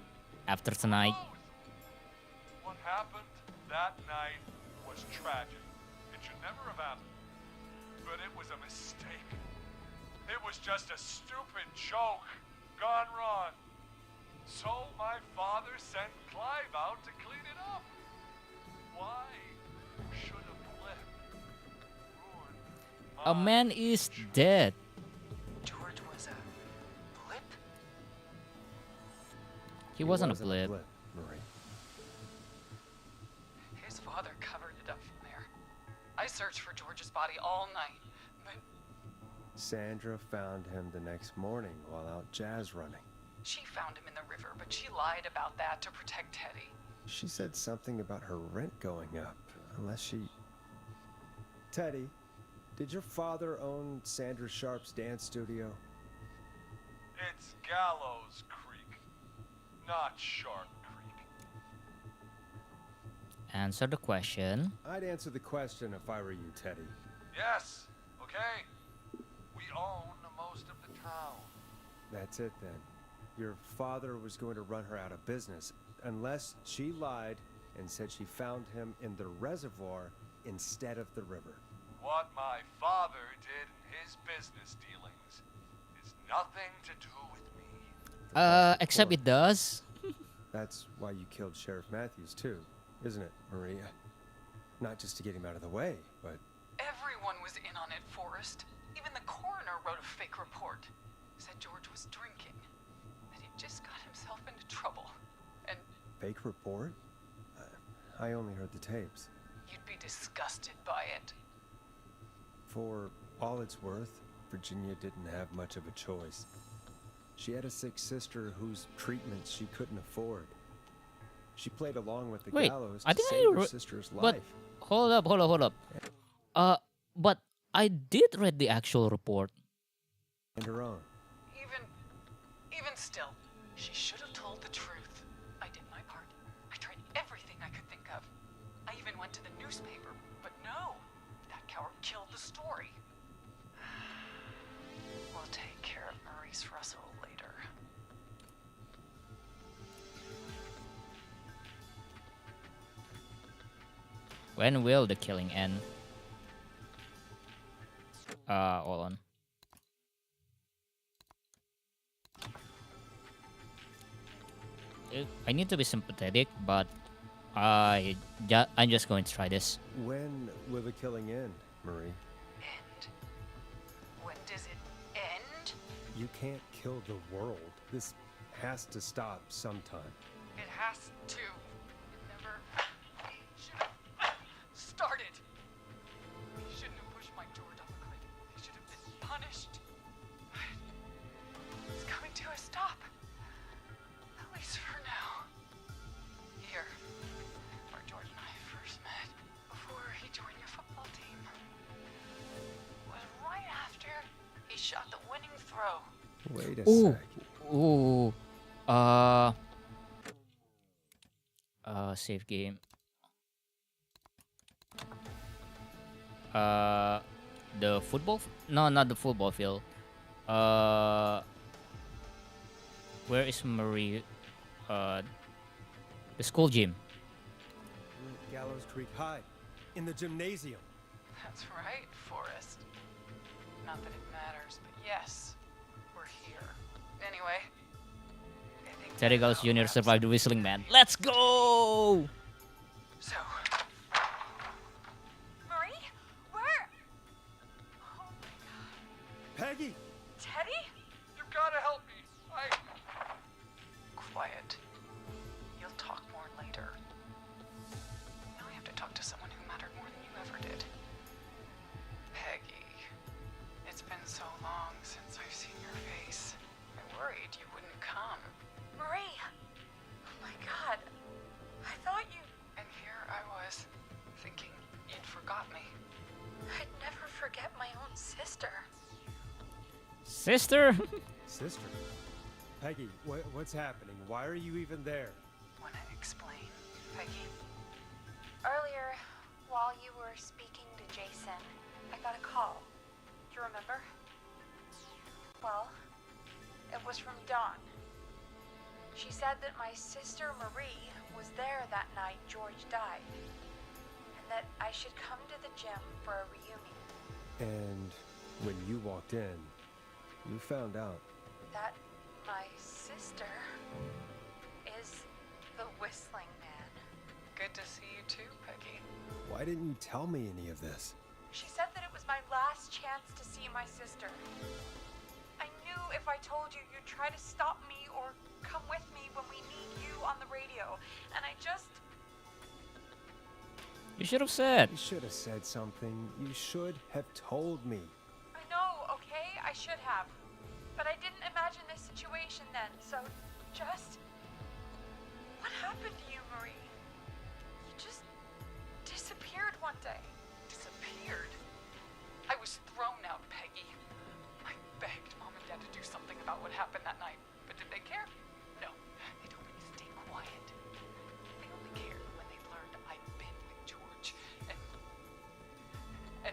after who tonight. knows? What happened that night was tragic. It should never have happened. But it was a mistake. It was just a stupid joke gone wrong. So my father sent Clive out to clean it up. Why should a blip ruin A my man is future? dead. George was a blip? He wasn't a blip. Marie. His father covered it up from there. I searched for George's body all night, but Sandra found him the next morning while out jazz running. she found him in the river, but she lied about that to protect Teddy. She said something about her rent going up, unless she... Teddy, did your father own Sandra Sharp's dance studio? It's Gallows Creek, not Shark Creek. Answer the question. I'd answer the question if I were you, Teddy. Yes, okay. We own most of the town. That's it then. Your father was going to run her out of business unless she lied and said she found him in the reservoir instead of the river. What my father did in his business dealings is nothing to do with me. Except it does. That's why you killed Sheriff Matthews too, isn't it, Maria? Not just to get him out of the way, but... Everyone was in on it, Forrest. Even the coroner wrote a fake report. Said George was drinking. That he'd just got himself into trouble. And Fake report? I only heard the tapes. you'd be disgusted by it. For all it's worth, Virginia didn't have much of a choice. She had a sick sister whose treatments she couldn't afford. She played along with the Wait, gallows I to think save her sister's but life. hold up. But I did read the actual report. And her own. Even still, she should have told the truth. I did my part. I tried everything I When will the killing end? Hold on. I need to be sympathetic, but I'm just going to try this. When will the killing end, Marie? End? When does it end? You can't kill the world. This has to stop sometime. It has to. It never should have started. He shouldn't have pushed my George off a cliff. He should have been punished. It's coming to a stop. At least for now. Here, where George and I first met, before he joined your football team, was right after he shot the winning throw. Wait a Ooh. sec. Ooh. Save game. The football? No, not the football field. Where is Marie? The school gym. We're at Gallows Creek High, in the gymnasium. That's right, Forrest. Not that it matters, but yes, we're here. Anyway, I think Teddy that Gallus about Jr. wraps survived the whistling man. Let's go! So, Marie? Where? Oh my god. Peggy! Teddy? you gotta help me. Quiet. You'll talk more later. Now I have to talk to someone who mattered more than you ever did. Peggy. It's been so long since I've seen your face. I worried you wouldn't come. Marie! Oh my god. I thought you... And here I was, thinking you'd forgot me. I'd never forget my own sister. Sister? Sister? Peggy, what's happening? Why are you even there? Wanna explain, Peggy? Earlier, while you were speaking to Jason, I got a call. Do you remember? Well, it was from Dawn. She said that my sister Marie was there that night George died, and that I should come to the gym for a reunion. And when you walked in, you found out. That my sister is the Whistling Man. Good to see you too, Peggy. Why didn't you tell me any of this? She said that it was my last chance to see my sister. I knew if I told you, you'd try to stop me or come with me when we need you on the radio. And I just... You should have said. You should have said something. You should have told me. I know, okay? I should have. But I didn't imagine this situation then, so just... What happened to you, Marie? You just disappeared one day. Disappeared? I was thrown out, Peggy. I begged Mom and Dad to do something about what happened that night, but did they care? No. They told me to stay quiet. They only cared when they learned I'd been with George. And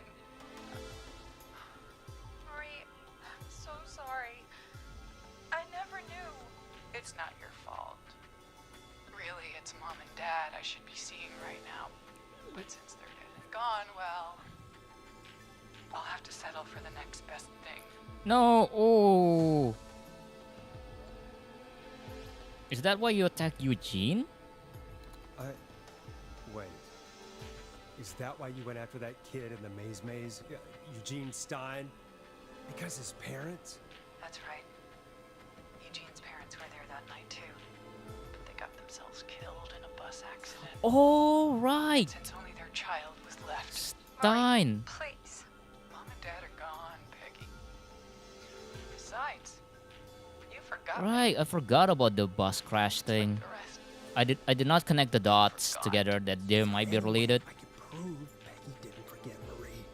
Marie, I'm so sorry. I never knew. it's not your fault. Really, it's Mom and Dad I should be seeing right now. But since they're dead and gone, well, I'll have to settle for the next best thing. No. Oh. Is that why you attacked Eugene? Wait. Is that why you went after that kid in the maze? Eugene Stein? Because his parents? That's right. Eugene's parents were there that night too. But they got themselves killed in a bus accident. Oh, right. Since only their child was left. Stein. Please. Mom and Dad are gone, Peggy. Besides, you forgot. Right, I forgot about the bus crash thing. The rest. I did not connect the dots together that they might be related. I can prove Peggy didn't forget Marie.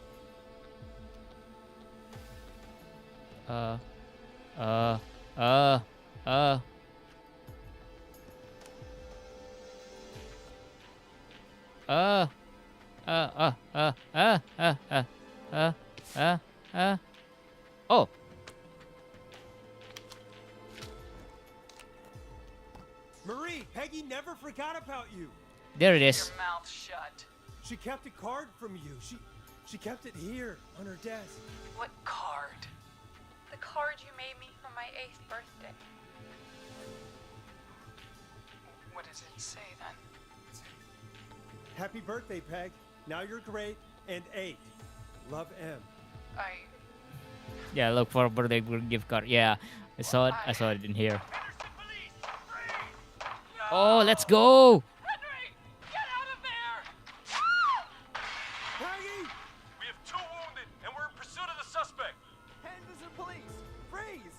Oh. Marie, Peggy never forgot about you. There it is. Your mouth shut. She kept a card from you. She kept it here on her desk. What card? The card you made me for my 8th birthday. What does it say then? Happy birthday, Peg. Now you're great and 8. Love, M. Yeah, look for a birthday gift card. Yeah, I saw it in here. Oh, let's go! Henry! Get out of there! Peggy! We have 2 wounded, and we're in pursuit of the suspect. Henderson police! Freeze!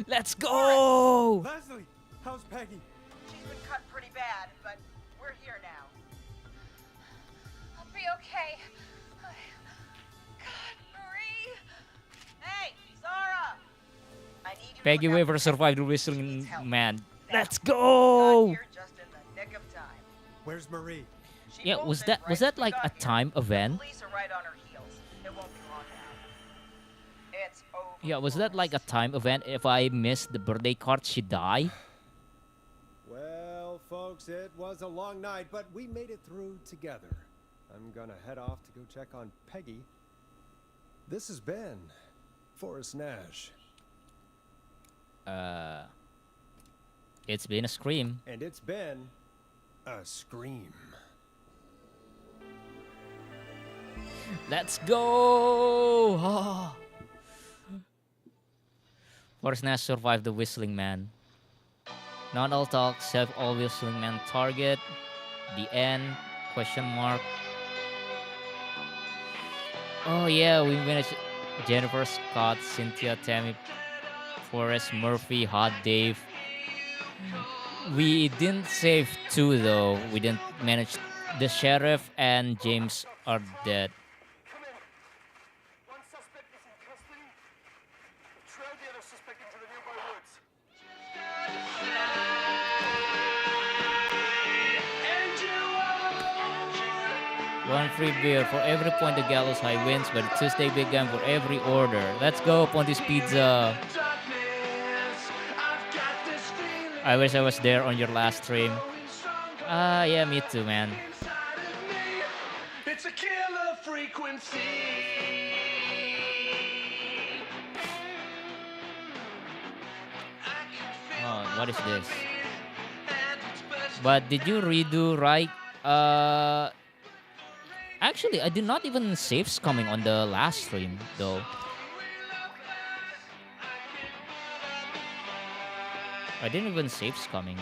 Let's go! Leslie, how's Peggy? She's been cut pretty bad, but we're here now. I'll be okay. God, Marie. Hey, Zara! I need you Peggy to look Weaver out for survived the Peggy. She whistling needs help. man. Now, Let's got go! here just in the nick of time. Where's Marie? She Yeah, was bolted that right like when a we got time here. event? The police are right on her heels. It won't be long now. It's over. Yeah, was that like a for us. time event? If I missed the birthday card, she die? Well, folks, it was a long night, but we made it through together. I'm gonna head off to go check on Peggy. This has been Forrest Nash. It's been a scream. And it's been a scream. Let's go! Oh. Forrest Nash survived the whistling man. Not all talk, save all whistling man target. The end? Question mark. Oh yeah, we managed Jennifer, Scott, Cynthia, Tammy, Forrest, Murphy, Hot Dave. We didn't save 2 though. We didn't manage. The sheriff and James are dead. Come in. One suspect is in custody. Trail the other suspect into the nearby woods. One free beer for every point the Gallows High wins, but a Tuesday Big Game for every order. Let's go, Ponti's Pizza. I wish I was there on your last stream. Yeah, me too, man. It's a killer frequency. Oh, what is this? But did you redo right? Actually, I did not even save scumming on the last stream, though. I didn't even save scumming.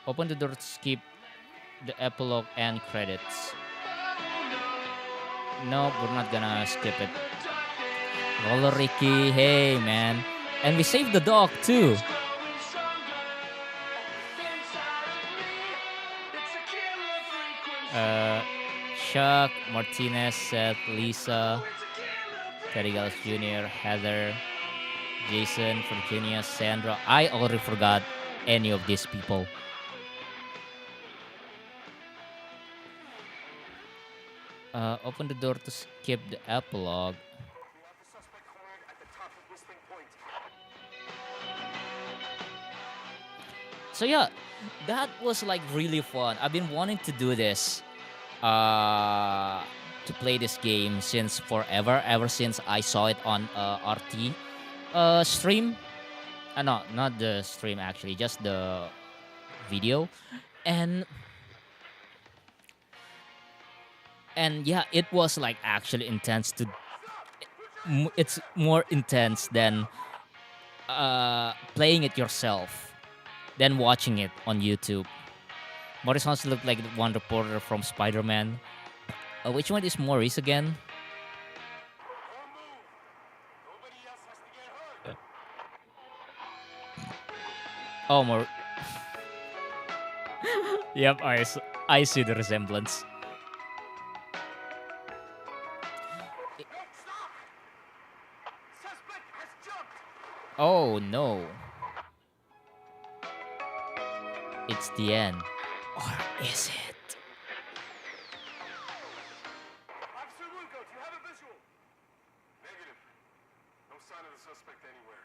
Open the door to skip the epilogue and credits. No, we're not gonna skip it. Roller Ricky, hey man. And we saved the dog too. Chuck, Martinez, Seth, Lisa, Teddy Gallus Jr., Heather, Jason, Virginia, Sandra. I already forgot any of these people. Open the door to skip the epilogue. So yeah, that was like really fun. I've been wanting to do this, to play this game since forever. Ever since I saw it on RT stream. No, not the stream actually, just the video, and yeah, it was like actually intense. It's more intense than playing it yourself. Than watching it on YouTube. Maurice wants to look like the one reporter from Spider-Man. Which one is Maurice again? Oh, Yep, I see the resemblance. Oh no. It's the end. Or is it? Officer Lugo, do you have a visual? Negative. No sign of the suspect anywhere.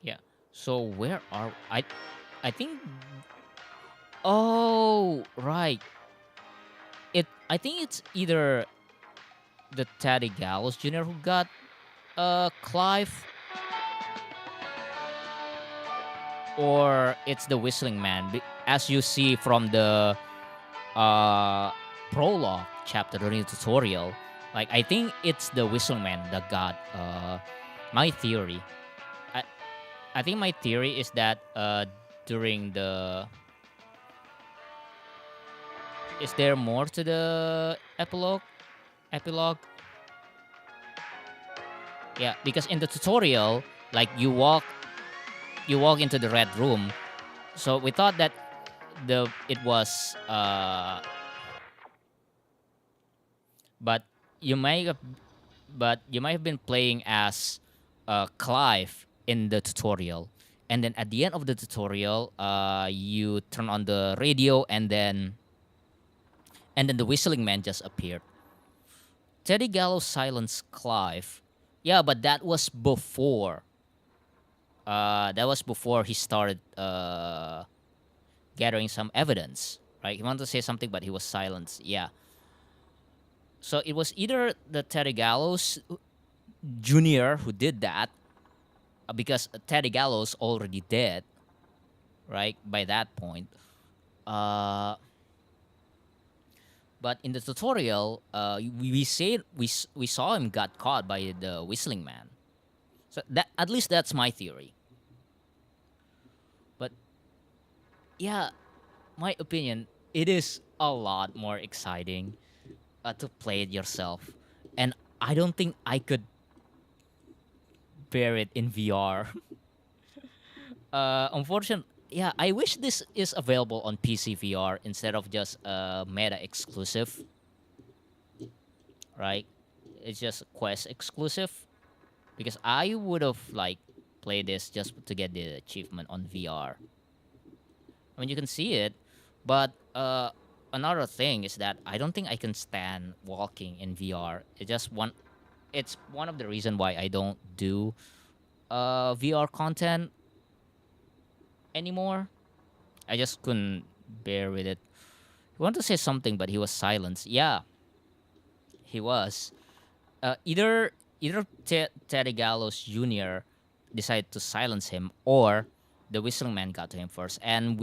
Yeah. So where are I think oh right. I think it's either the Teddy Gallows Jr. who got Clive, or it's the Whistling Man. As you see from the prologue chapter during the tutorial, like I think it's the Whistling Man that got my theory. I think my theory is that during the is there more to the epilogue? Yeah, because in the tutorial, like you walk into the red room. So we thought that it was but you might have been playing as Clive in the tutorial, and then at the end of the tutorial, you turn on the radio, and then the Whistling Man just appeared. Teddy Gallows silenced Clive. Yeah, but that was before. He started gathering some evidence, right? He wanted to say something, but he was silenced. Yeah. So it was either the Teddy Gallows Jr. who did that, because Teddy Gallows already dead, right? By that point. But in the tutorial, we saw him got caught by the Whistling Man. So that, at least that's my theory. But yeah, my opinion, it is a lot more exciting to play it yourself, and I don't think I could bear it in VR. Unfortunately, yeah, I wish this is available on PC VR instead of just Meta exclusive. Right? It's just Quest exclusive, because I would have like played this just to get the achievement on VR. I mean, you can see it, but another thing is that I don't think I can stand walking in VR. It's one of the reason why I don't do VR content anymore. I just couldn't bear with it. He wanted to say something, but he was silenced. Yeah, he was. Either Teddy Gallows Jr. decided to silence him, or the Whistling Man got to him first. And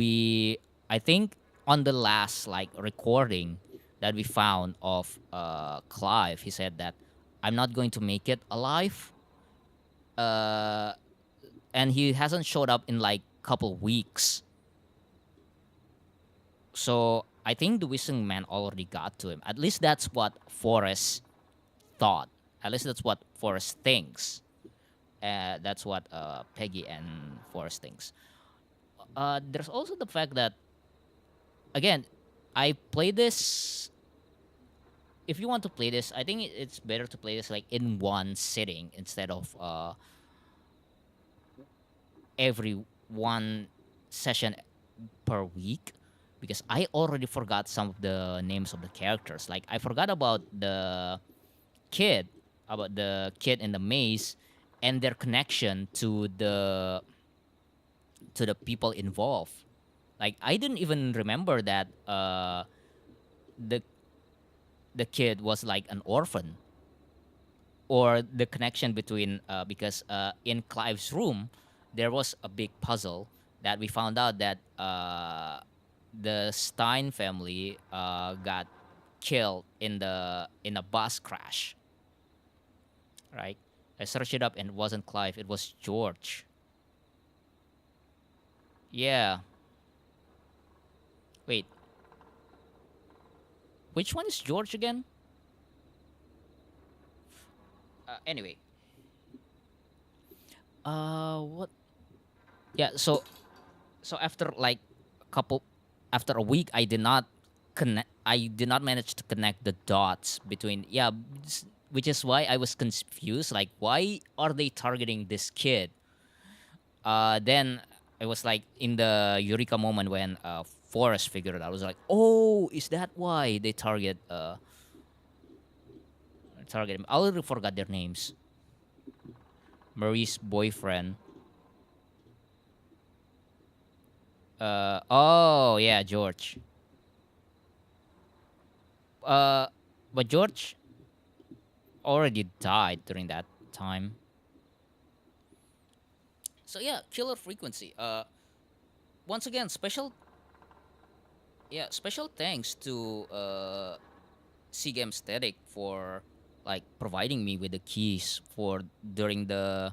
I think on the last like recording that we found of Clive, he said that I'm not going to make it alive. And he hasn't showed up in like couple weeks. So I think the Whistling Man already got to him. At least that's what Forrest thought. At least that's what Forrest thinks. That's what Peggy and Forrest thinks. There's also the fact that, again, I play this. If you want to play this, I think it's better to play this like in one sitting instead of every one session per week, because I already forgot some of the names of the characters. Like I forgot about the kid in the maze and their connection to the people involved. Like I didn't even remember that the kid was like an orphan, or the connection between because in Clive's room there was a big puzzle that we found out that the Stein family got killed in a bus crash. Right? I searched it up and it wasn't Clive, it was George. Yeah. Wait. Which one is George again? Anyway. What? Yeah, so after like after a week, I did not manage to connect the dots between, which is why I was confused. Like, why are they targeting this kid? Then it was like in the Eureka moment when Forrest figured it out. I was like, oh, is that why they target him? I already forgot their names. Marie's boyfriend. Oh yeah, George. Uh, but George already died during that time. So yeah, killer frequency. Once again, special thanks to C Game Static for like providing me with the keys for during the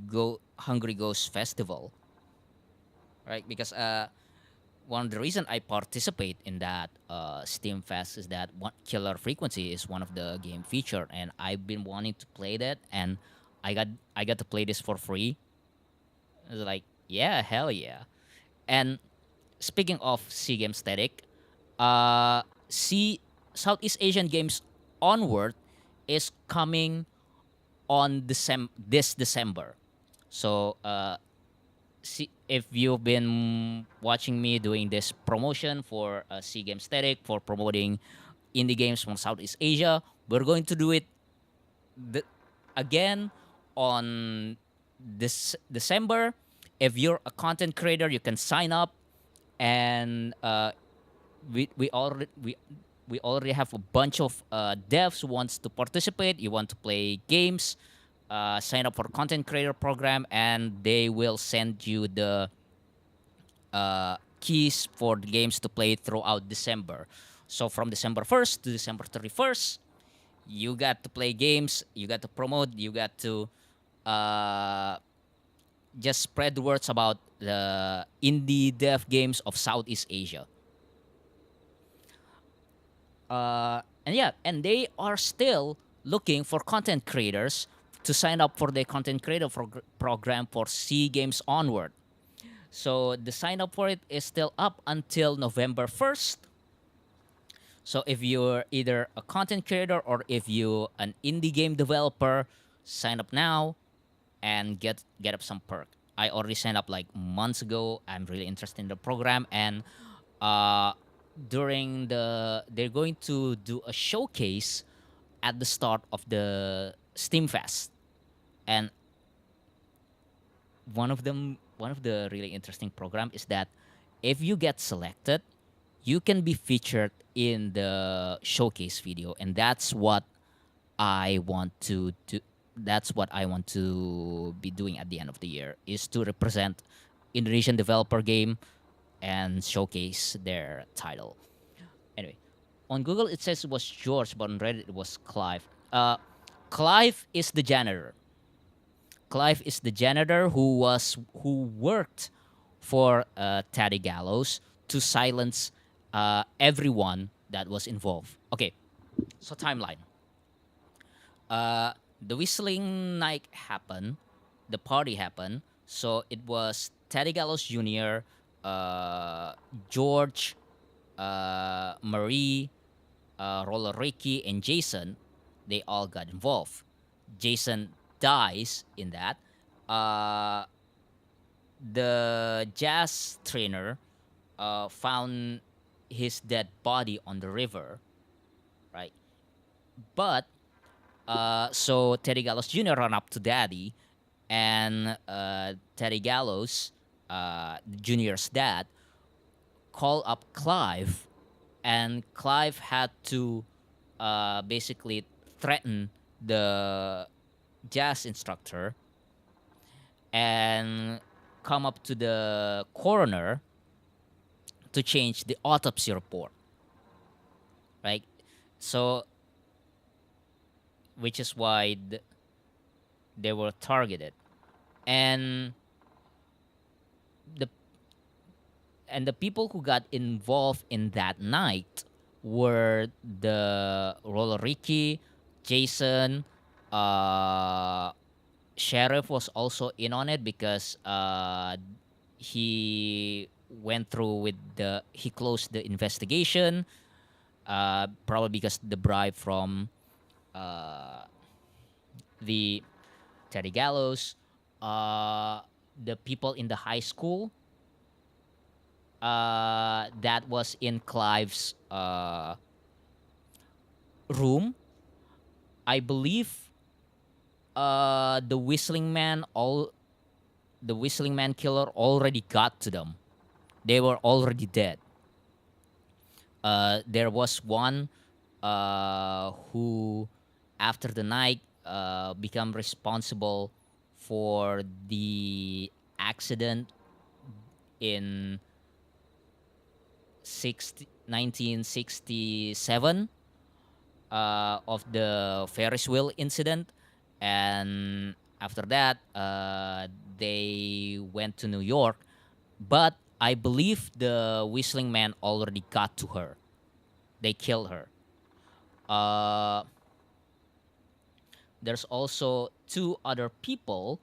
Go Hungry Ghost Festival, right? Because one of the reason I participate in that Steam Fest is that one Killer Frequency is one of the game featured, and I've been wanting to play that, and I got to play this for free. I was like, yeah, hell yeah. And speaking of Sea Game Static, C Southeast Asian Games Onward is coming on this December. So see, if you've been watching me doing this promotion for Sea Game Static for promoting indie games from Southeast Asia, we're going to do it th- again on this December. If you're a content creator, you can sign up, and we already we already have a bunch of devs who wants to participate. You want to play games, sign up for content creator program, and they will send you the keys for the games to play throughout December. So from December 1st to December 31st, you got to play games, you got to promote, you got to uh, just spread the words about the indie dev games of Southeast Asia. And yeah, and they are still looking for content creators to sign up for the content creator program for C Games Onward. So the sign up for it is still up until November 1st. So if you're either a content creator or if you an indie game developer, sign up now and get up some perk. I already signed up like months ago. I'm really interested in the program, and uh, during they're going to do a showcase at the start of the Steam Fest, and one of the really interesting program is that if you get selected, you can be featured in the showcase video, and that's what I want to do. That's what I want to be doing at the end of the year is to represent Indonesian developer game and showcase their title. Anyway, on Google it says it was George, but on Reddit it was Clive. Clive is the janitor. Clive is the janitor who worked for Taddy Gallows to silence everyone that was involved. Okay, so timeline. The whistling night happened, the party happened. So it was Teddy Gallows Jr., George, Marie, Roller Ricky, and Jason. They all got involved. Jason dies in that. Uh, the jazz trainer found his dead body on the river, right? But so Teddy Gallows Jr. ran up to Daddy, and Teddy Gallows, Jr.'s dad, called up Clive, and Clive had to basically threaten the jazz instructor and come up to the coroner to change the autopsy report, right? So, which is why they were targeted, and the the people who got involved in that night were the Roller Ricky, Jason, Sheriff was also in on it because he went through with he closed the investigation, probably because the bribe from the Teddy Gallows, the people in the high school that was in Clive's room. I believe the Whistling Man the Whistling Man killer already got to them. They were already dead. There was one who, after the night, become responsible for the accident in 1967 of the Ferris wheel incident, and after that, they went to New York. But I believe the Whistling Man already got to her. They killed her. Uh, there's also two other people.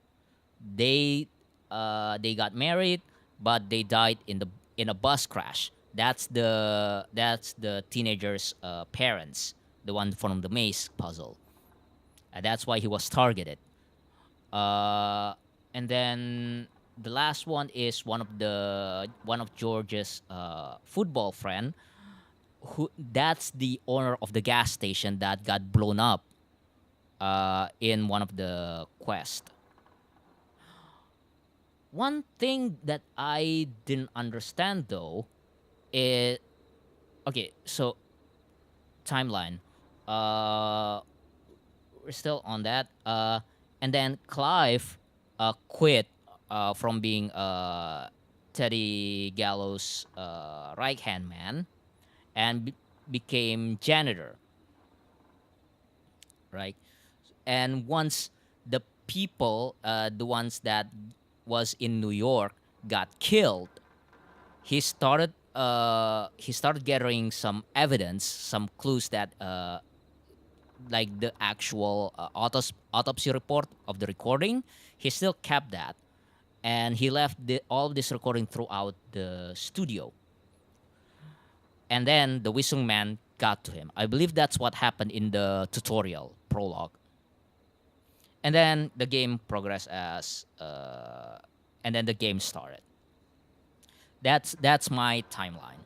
They got married, but they died in a bus crash. That's the teenager's parents, the one from the maze puzzle. That's why he was targeted. Uh, and then the last one is one of George's football friend, who that's the owner of the gas station that got blown up in one of the quests. One thing that I didn't understand though is, okay, so timeline. We're still on that. And then Clive quit from being Teddy Gallo's right hand man and became janitor, right? And once the people, the ones that was in New York, got killed, he started gathering some evidence, some clues that like the actual autopsy report of the recording. He still kept that, and he left all of this recording throughout the studio. And then the Whistling Man got to him. I believe that's what happened in the tutorial prologue. And then the game progressed and then the game started. That's my timeline.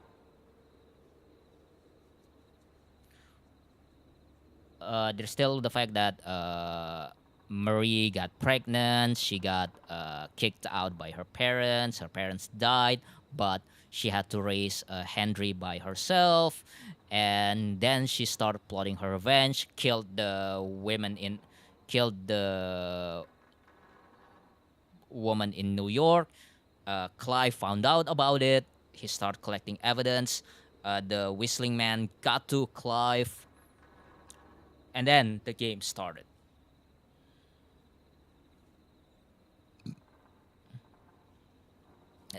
There's still the fact that Marie got pregnant. She got kicked out by her parents. Her parents died, but she had to raise Henry by herself. And then she started plotting her revenge. Killed the woman in New York. Clive found out about it. He started collecting evidence. The Whistling Man got to Clive, and then the game started.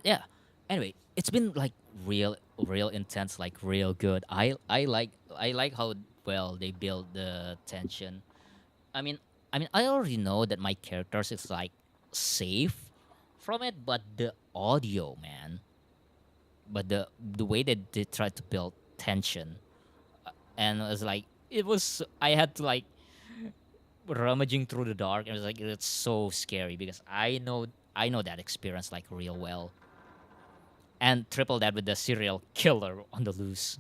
Yeah. Anyway, it's been like real intense, like real good. I like how well they build the tension. I mean, I already know that my characters is like safe from it, but the audio, man, but the way that they try to build tension, and it was like I had to like rummaging through the dark, and it was like it's so scary because I know that experience like real well, and triple that with the serial killer on the loose.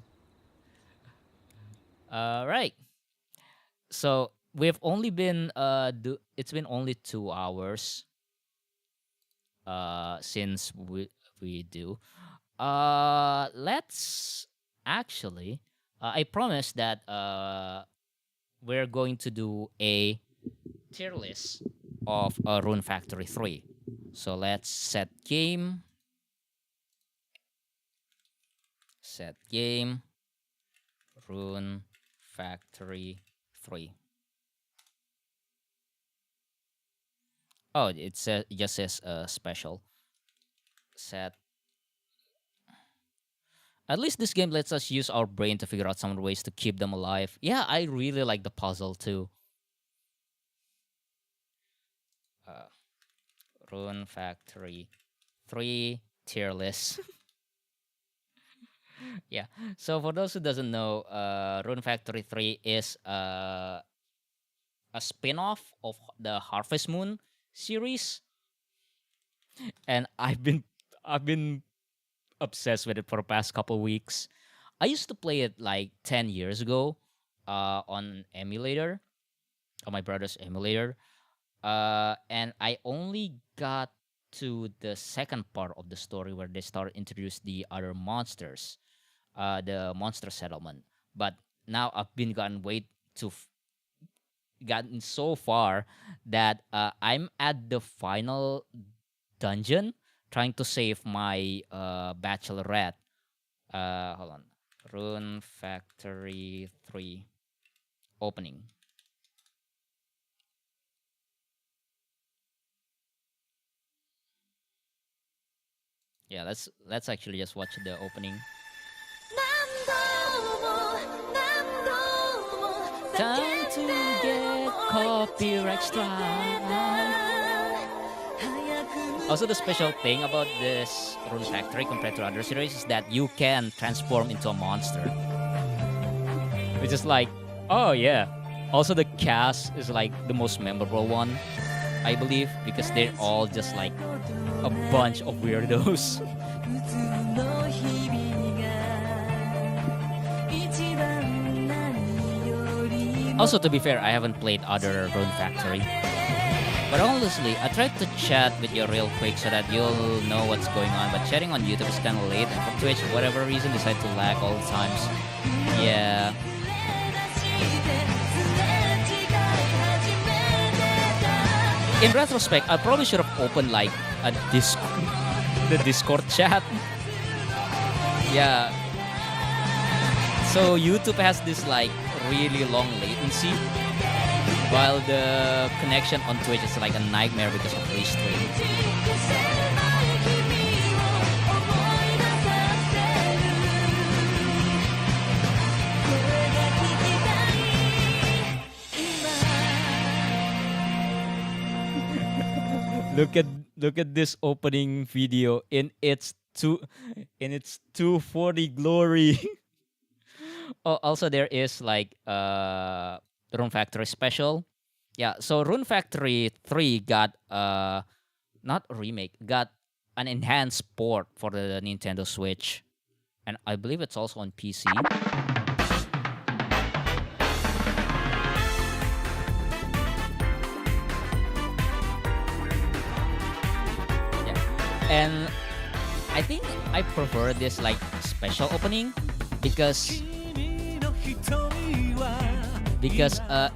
Right. So we've only been it's been only 2 hours since we do. Let's actually. I promise that we're going to do a tier list of Rune Factory 3. So let's set game. Set game. Rune Factory 3. Oh, it just says special. Set. At least this game lets us use our brain to figure out some ways to keep them alive. Yeah, I really like the puzzle too. Rune Factory 3 tier list. Yeah. So for those who doesn't know, Rune Factory 3 is a spin-off of the Harvest Moon series, and I've been obsessed with it for the past couple weeks. I used to play it like 10 years ago on emulator, on my brother's emulator. And I only got to the second part of the story where they start introduce the other monsters, the monster settlement. But now I've been gotten so far that I'm at the final dungeon trying to save my bachelorette. Hold on. Rune Factory 3 opening. Yeah, let's actually just watch the opening. Time to get copyright strike. Also, the special thing about this Rune Factory compared to other series is that you can transform into a monster. Which is like, oh yeah. Also, the cast is like the most memorable one, I believe, because they're all just like a bunch of weirdos. Also, to be fair, I haven't played other Rune Factory. But honestly, I tried to chat with you real quick so that you'll know what's going on. But chatting on YouTube is kind of late, and from Twitch, for whatever reason, decide to lag all the times. Yeah. In retrospect, I probably should have opened like a the Discord chat. Yeah. So YouTube has this like really long latency, while the connection on Twitch is like a nightmare because of restream. Look at this opening video in its 240 glory. Oh, also there is like Rune Factory special. Yeah, so Rune Factory 3 got not a remake, got an enhanced port for the Nintendo Switch. And I believe it's also on PC. And I think I prefer this like special opening because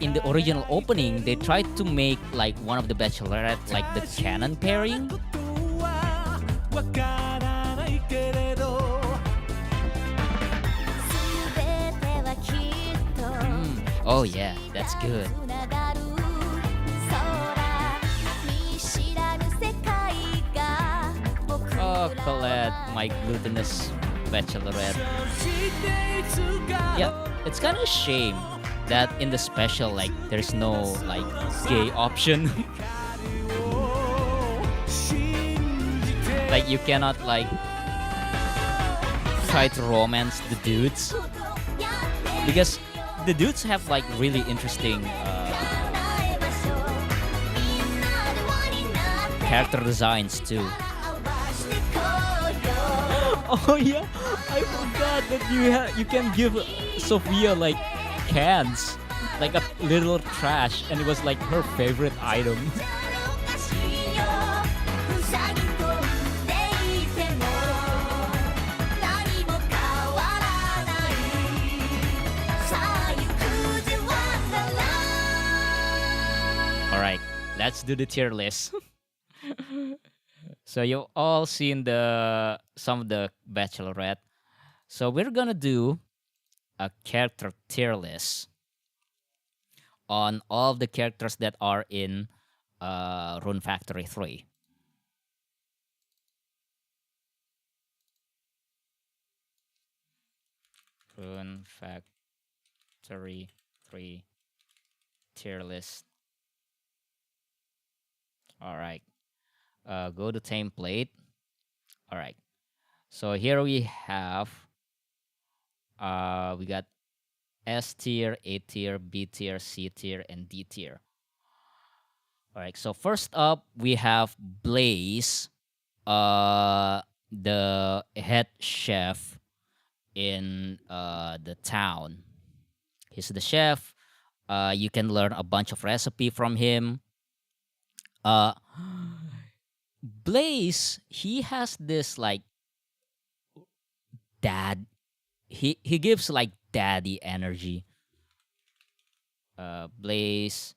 in the original opening they tried to make like one of the Bachelorette like the canon pairing. Oh yeah, that's good. Oh, Colette, my glutinous Bachelorette. Yeah, it's kind of a shame that in the special, like, there's no, like, gay option. Like, you cannot, like, try to romance the dudes. Because the dudes have, like, really interesting character designs, too. Oh yeah, I forgot that you can give Sophia like cans, like a little trash, and it was like her favorite item. All right, let's do the tier list. So you've all seen some of the Bachelorette. So we're gonna do a character tier list on all of the characters that are in Rune Factory 3. Rune Factory 3 tier list. All right. Go to template. All right. So here we have, we got S tier, A tier, B tier, C tier, and D tier. All right. So first up, we have Blaze, the head chef in the town. He's the chef. You can learn a bunch of recipe from him. Blaze, he has this like dad. He gives like daddy energy. Blaze,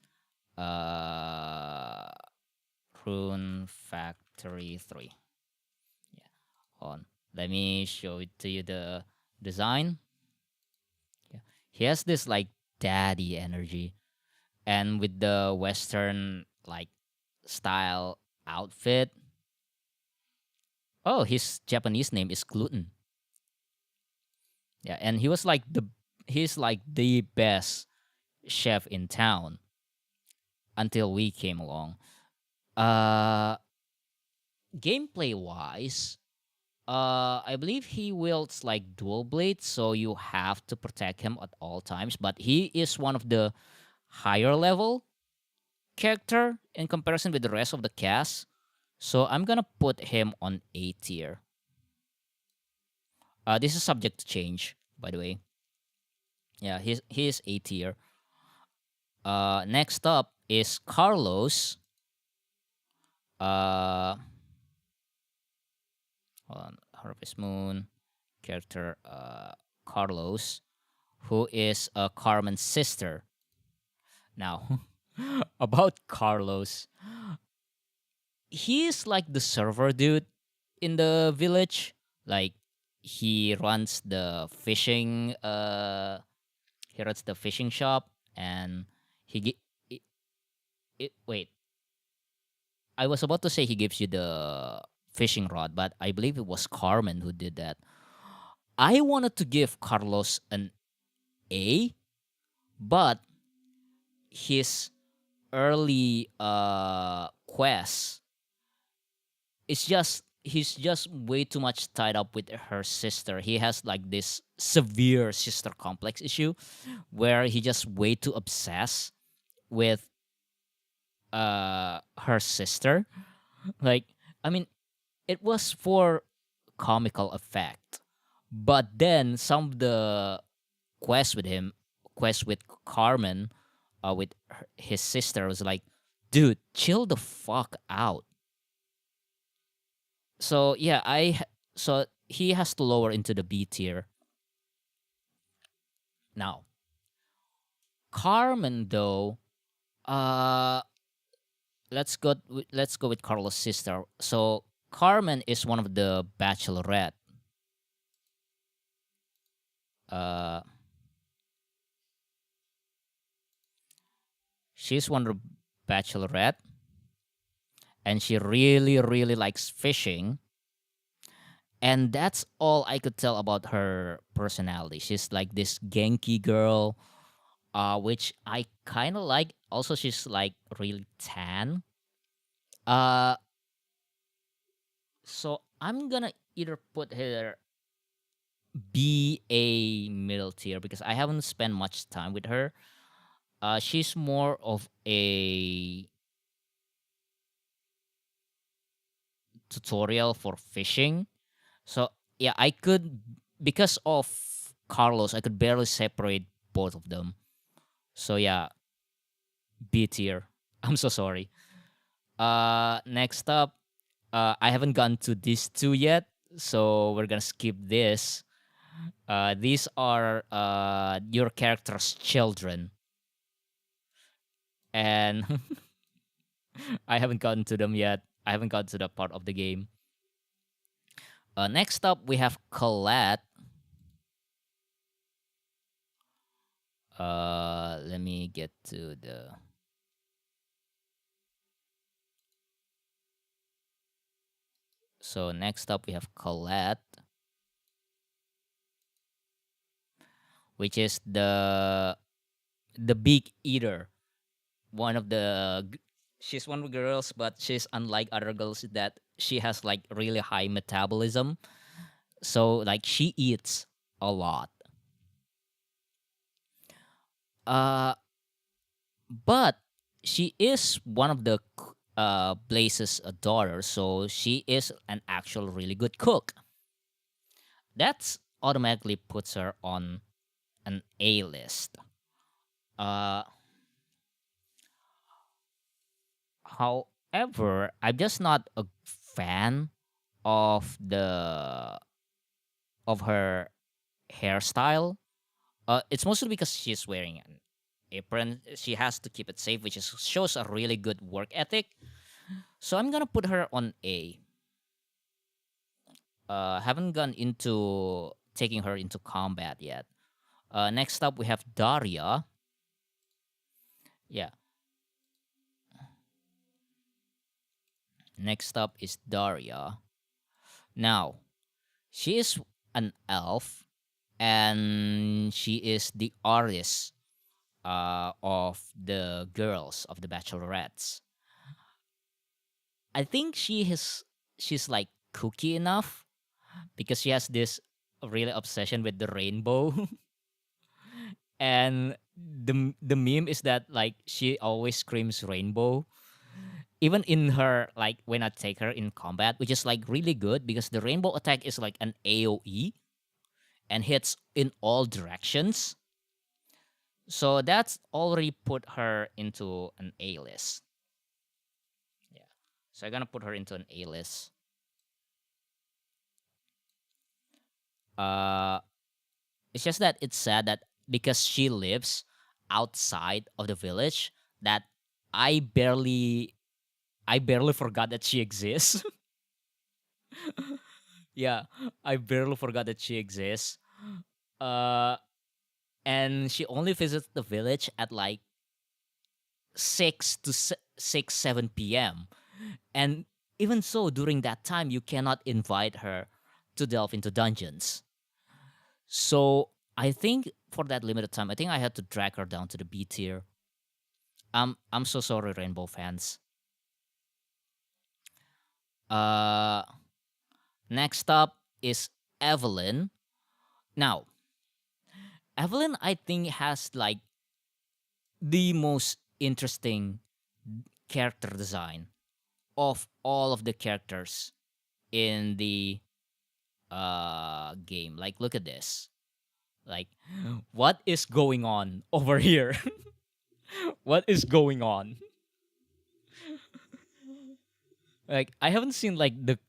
uh, Rune Factory 3. Yeah, on. Let me show it to you the design. Yeah, he has this like daddy energy, and with the Western like style outfit. Oh, his Japanese name is Gluten. Yeah, and he's like the best chef in town until we came along. Uh Gameplay wise, I believe he wields like dual blades, so you have to protect him at all times, but he is one of the higher level character in comparison with the rest of the cast. So I'm gonna put him on A tier. This is subject to change, by the way. Yeah, he is A tier. Next up is Carlos. Hold on, Harvest Moon character Carlos, who is Carmen's sister. Now, about Carlos, he's like the server dude in the village. Like he runs the fishing shop, and he wait, I was about to say he gives you the fishing rod, but I believe it was Carmen who did that. I wanted to give Carlos an A, but his early quests, it's just he's just way too much tied up with her sister. He has like this severe sister complex issue where he just way too obsessed with her sister. Like, I mean, it was for comical effect, but then some of the quests with Carmen, with his sister, was like, dude, chill the fuck out. So yeah, so he has to lower into the B tier. Now, Carmen though, uh, let's go with Carlos' sister. So Carmen is one of the bachelorette. Uh, she's one of the bachelorette, and she really, really likes fishing. And that's all I could tell about her personality. She's like this Genki girl, which I kind of like. Also, she's like really tan. Uh, so I'm gonna either put her B A middle tier because I haven't spent much time with her. She's more of a tutorial for fishing. So yeah, I could, because of Carlos, I could barely separate both of them. So yeah, B tier. I'm so sorry. Next up, I haven't gone to these two yet, so we're gonna skip this. These are your character's children, and I haven't gotten to them yet. I haven't gotten to that part of the game. Next up, we have Colette. Let me get to the. So next up, we have Colette, which is the big eater. One of the she's one of the girls, but she's unlike other girls that she has like really high metabolism. So like she eats a lot. But she is one of the Blaze's daughter, so she is an actual really good cook. That's automatically puts her on an A list. However, I'm just not a fan of her hairstyle. It's mostly because she's wearing an apron. She has to keep it safe, which shows a really good work ethic. So I'm gonna put her on A. Haven't gone into taking her into combat yet. Next up, we have Daria. Yeah. Next up is Daria. Now, she is an elf, and she is the artist of the girls of the bachelorettes. I think she's like kooky enough because she has this really obsession with the rainbow. And the meme is that like she always screams rainbow even in her, like when I take her in combat, which is like really good because the rainbow attack is like an AoE and hits in all directions. So that's already put her into an A list. Yeah. So I'm gonna put her into an A list. It's just that it's sad that because she lives outside of the village, that I barely forgot that she exists. Yeah, I barely forgot that she exists. And she only visits the village at like 7 p.m. And even so, during that time, you cannot invite her to delve into dungeons. So I think for that limited time, I think I had to drag her down to the B tier. I'm so sorry, Rainbow fans. Next up is Evelyn. Now, Evelyn, I think, has like the most interesting character design of all of the characters in the game. Like, look at this. Like, what is going on over here? What is going on? Like, I haven't seen like the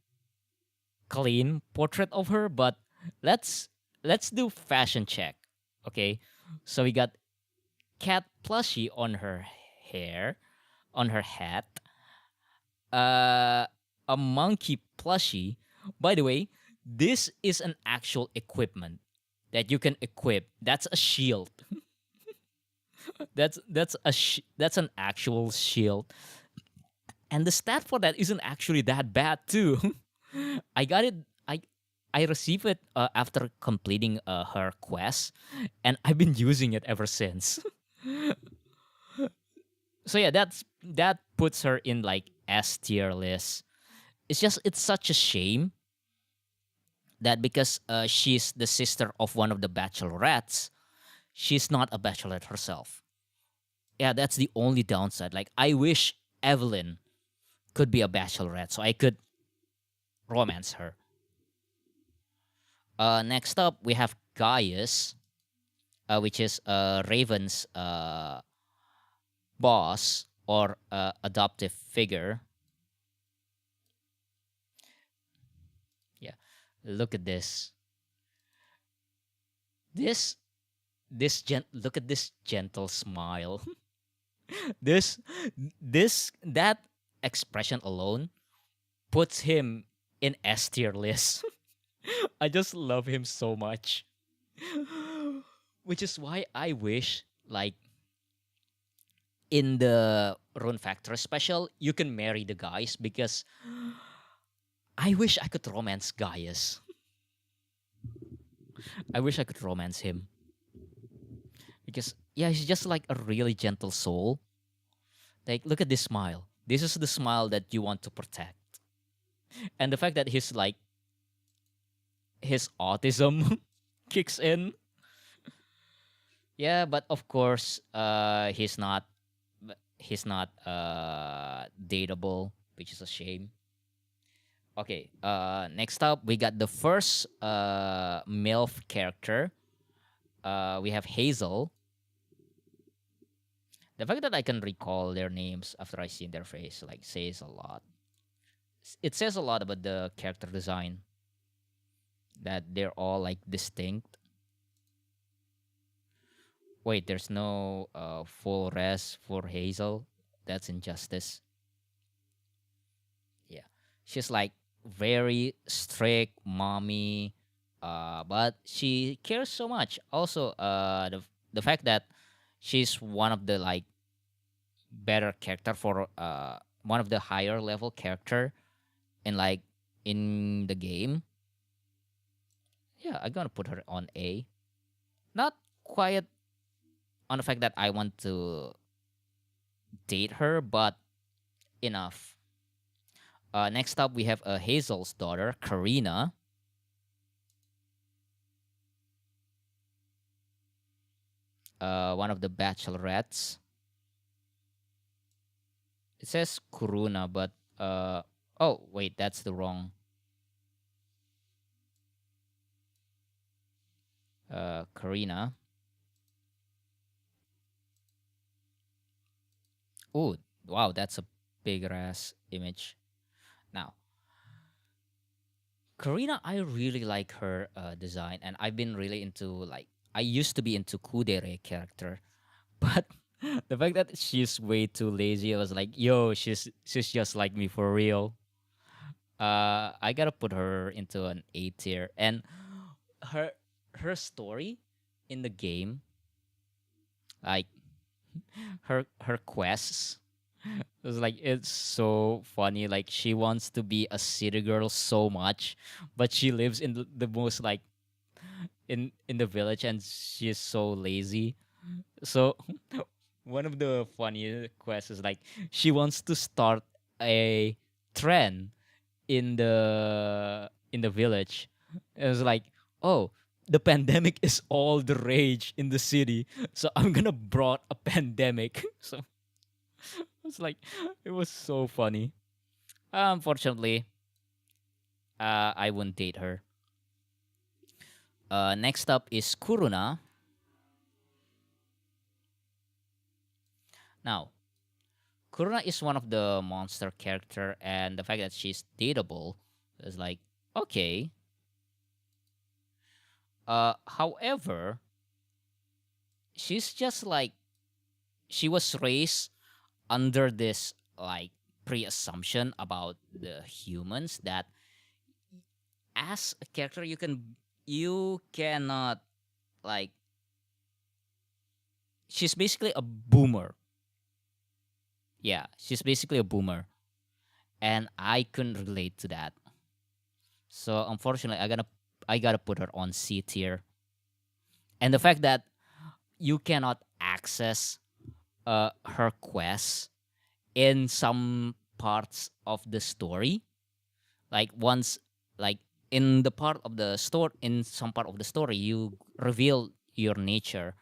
clean portrait of her, but let's do fashion check. Okay, so we got cat plushie on her hair, on her hat, a monkey plushie. By the way, this is an actual equipment that you can equip. That's a shield. that's that's an actual shield, and the stat for that isn't actually that bad too. I got it. I received it after completing her quest, and I've been using it ever since. So yeah, that puts her in like S tier list. It's such a shame that because she's the sister of one of the bachelorettes, she's not a bachelorette herself. Yeah, that's the only downside. Like, I wish Evelyn could be a bachelorette so I could romance her. Next up, we have Gaius, which is Raven's boss or adoptive figure. Yeah, look at this. Look at this gentle smile. That expression alone puts him in S tier list. I just love him so much. Which is why I wish, like, in the Rune Factor special, you can marry the guys because I wish I could romance Gaius. I wish I could romance him. Because, yeah, he's just like a really gentle soul. Like, look at this smile. This is the smile that you want to protect. And the fact that he's like, his autism kicks in. Yeah, but of course, he's not dateable, which is a shame. Okay, next up, we got the first MILF character. We have Hazel. The fact that I can recall their names after I see their face, like, says a lot. it says a lot about the character design that they're all like distinct. Wait, there's no full res for Hazel. That's injustice. Yeah, she's like very strict mommy, but she cares so much. Also, the fact that she's one of the like better character for one of the higher level character in like in the game. Yeah, I'm gonna put her on A. Not quite on the fact that I want to date her, but enough. Next up, we have Hazel's daughter, Karina. One of the bachelorettes. It says Kuruna, but oh wait, that's the wrong. Karina. Oh wow, that's a big ass image. Now, Karina, I really like her design, and I've been really into like I used to be into Kudere character, but the fact that she's way too lazy, I was like, yo, she's just like me for real. I gotta put her into an A tier, and her her story in the game, like her quests, it was like it's so funny. Like she wants to be a city girl so much, but she lives in the most like in the village, and she's so lazy. So one of the funny quests is like she wants to start a trend in the village. It was like, oh, the pandemic is all the rage in the city, so I'm gonna brought a pandemic. So it's like it was so funny. Unfortunately, I wouldn't date her. Next up is Kuruna. Now, Kuruna is one of the monster character, and the fact that she's dateable is like okay. However, she's just like she was raised under this like pre-assumption about the humans that as a character you cannot like she's basically a boomer. Yeah, she's basically a boomer, and I couldn't relate to that. So unfortunately, I gotta put her on C tier. And the fact that you cannot access her quests in some parts of the story, like once like in the part of the store in some part of the story you reveal your nature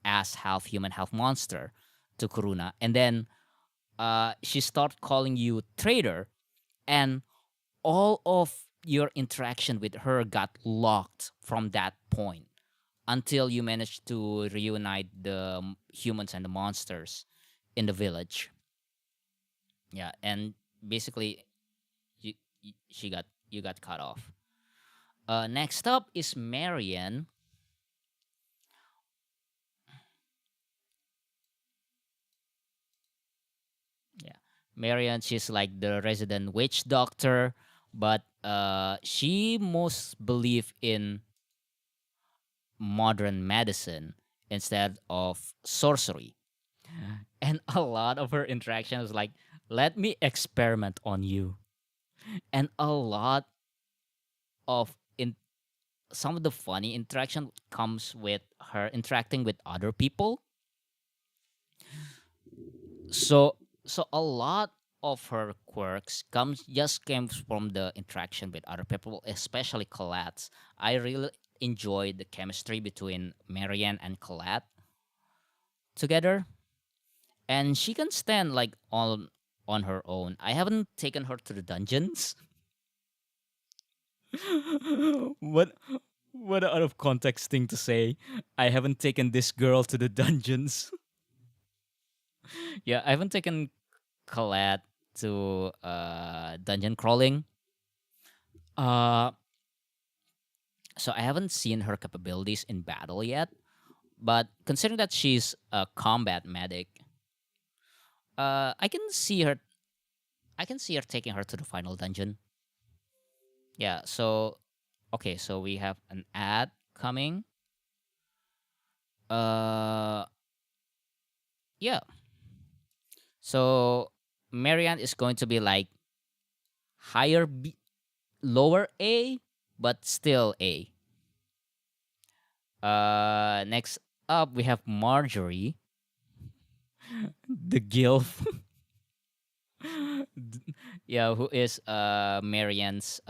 as half human half monster to Kuruna, and then she start calling you traitor, and all of your interaction with her got locked from that point until you managed to reunite the humans and the monsters in the village. Yeah, and basically you got cut off. Next up is Marian. Yeah, Marian. She's like the resident witch doctor, but she most believe in modern medicine instead of sorcery. And a lot of her interaction is like, let me experiment on you. And a lot of in some of the funny interaction comes with her interacting with other people. So a lot of her quirks came from the interaction with other people, especially Colette. I really enjoyed the chemistry between Marianne and Colette together, and she can stand like on her own. I haven't taken her to the dungeons. what what out of context thing to say? I haven't taken this girl to the dungeons. Yeah, I haven't taken Colette to dungeon crawling. Uh, so I haven't seen her capabilities in battle yet, but considering that she's a combat medic, I can see her. I can see her taking her to the final dungeon. Yeah. So, okay. So we have an ad coming. Yeah. So Marianne is going to be like higher B, lower A, but still A. Next up we have Marjorie, the gilf. Yeah, who is Marianne's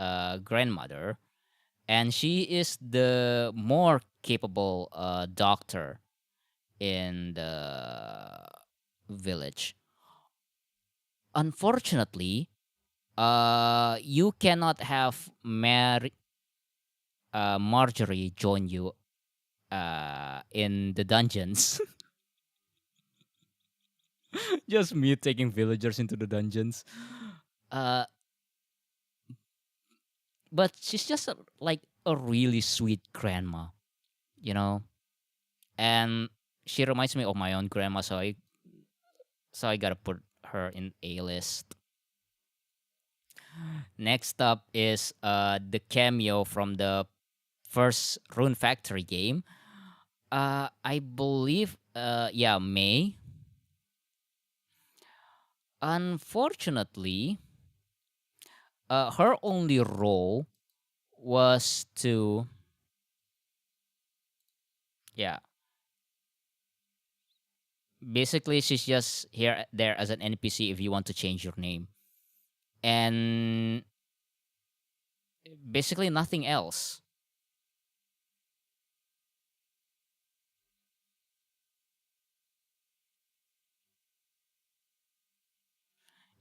grandmother, and she is the more capable doctor in the village. Unfortunately, you cannot have Marjorie join you in the dungeons. Just me taking villagers into the dungeons. Uh, but she's just like a really sweet grandma, you know, and she reminds me of my own grandma, so I gotta put her in A list. Next up is the cameo from the first Rune Factory game. I believe yeah, May. Unfortunately, her only role was to, yeah, basically she's just here there as an NPC if you want to change your name, and basically nothing else.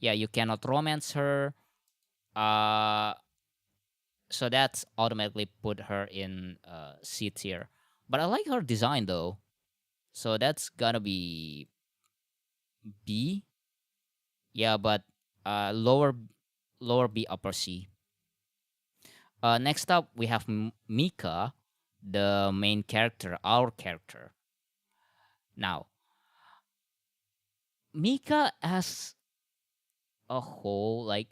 Yeah, you cannot romance her. Uh, so that's automatically put her in C tier. But I like her design though, so that's gonna be B. Yeah, but lower B, upper C. Next up we have Mika, the main character, our character. Now, Mika as a whole, like,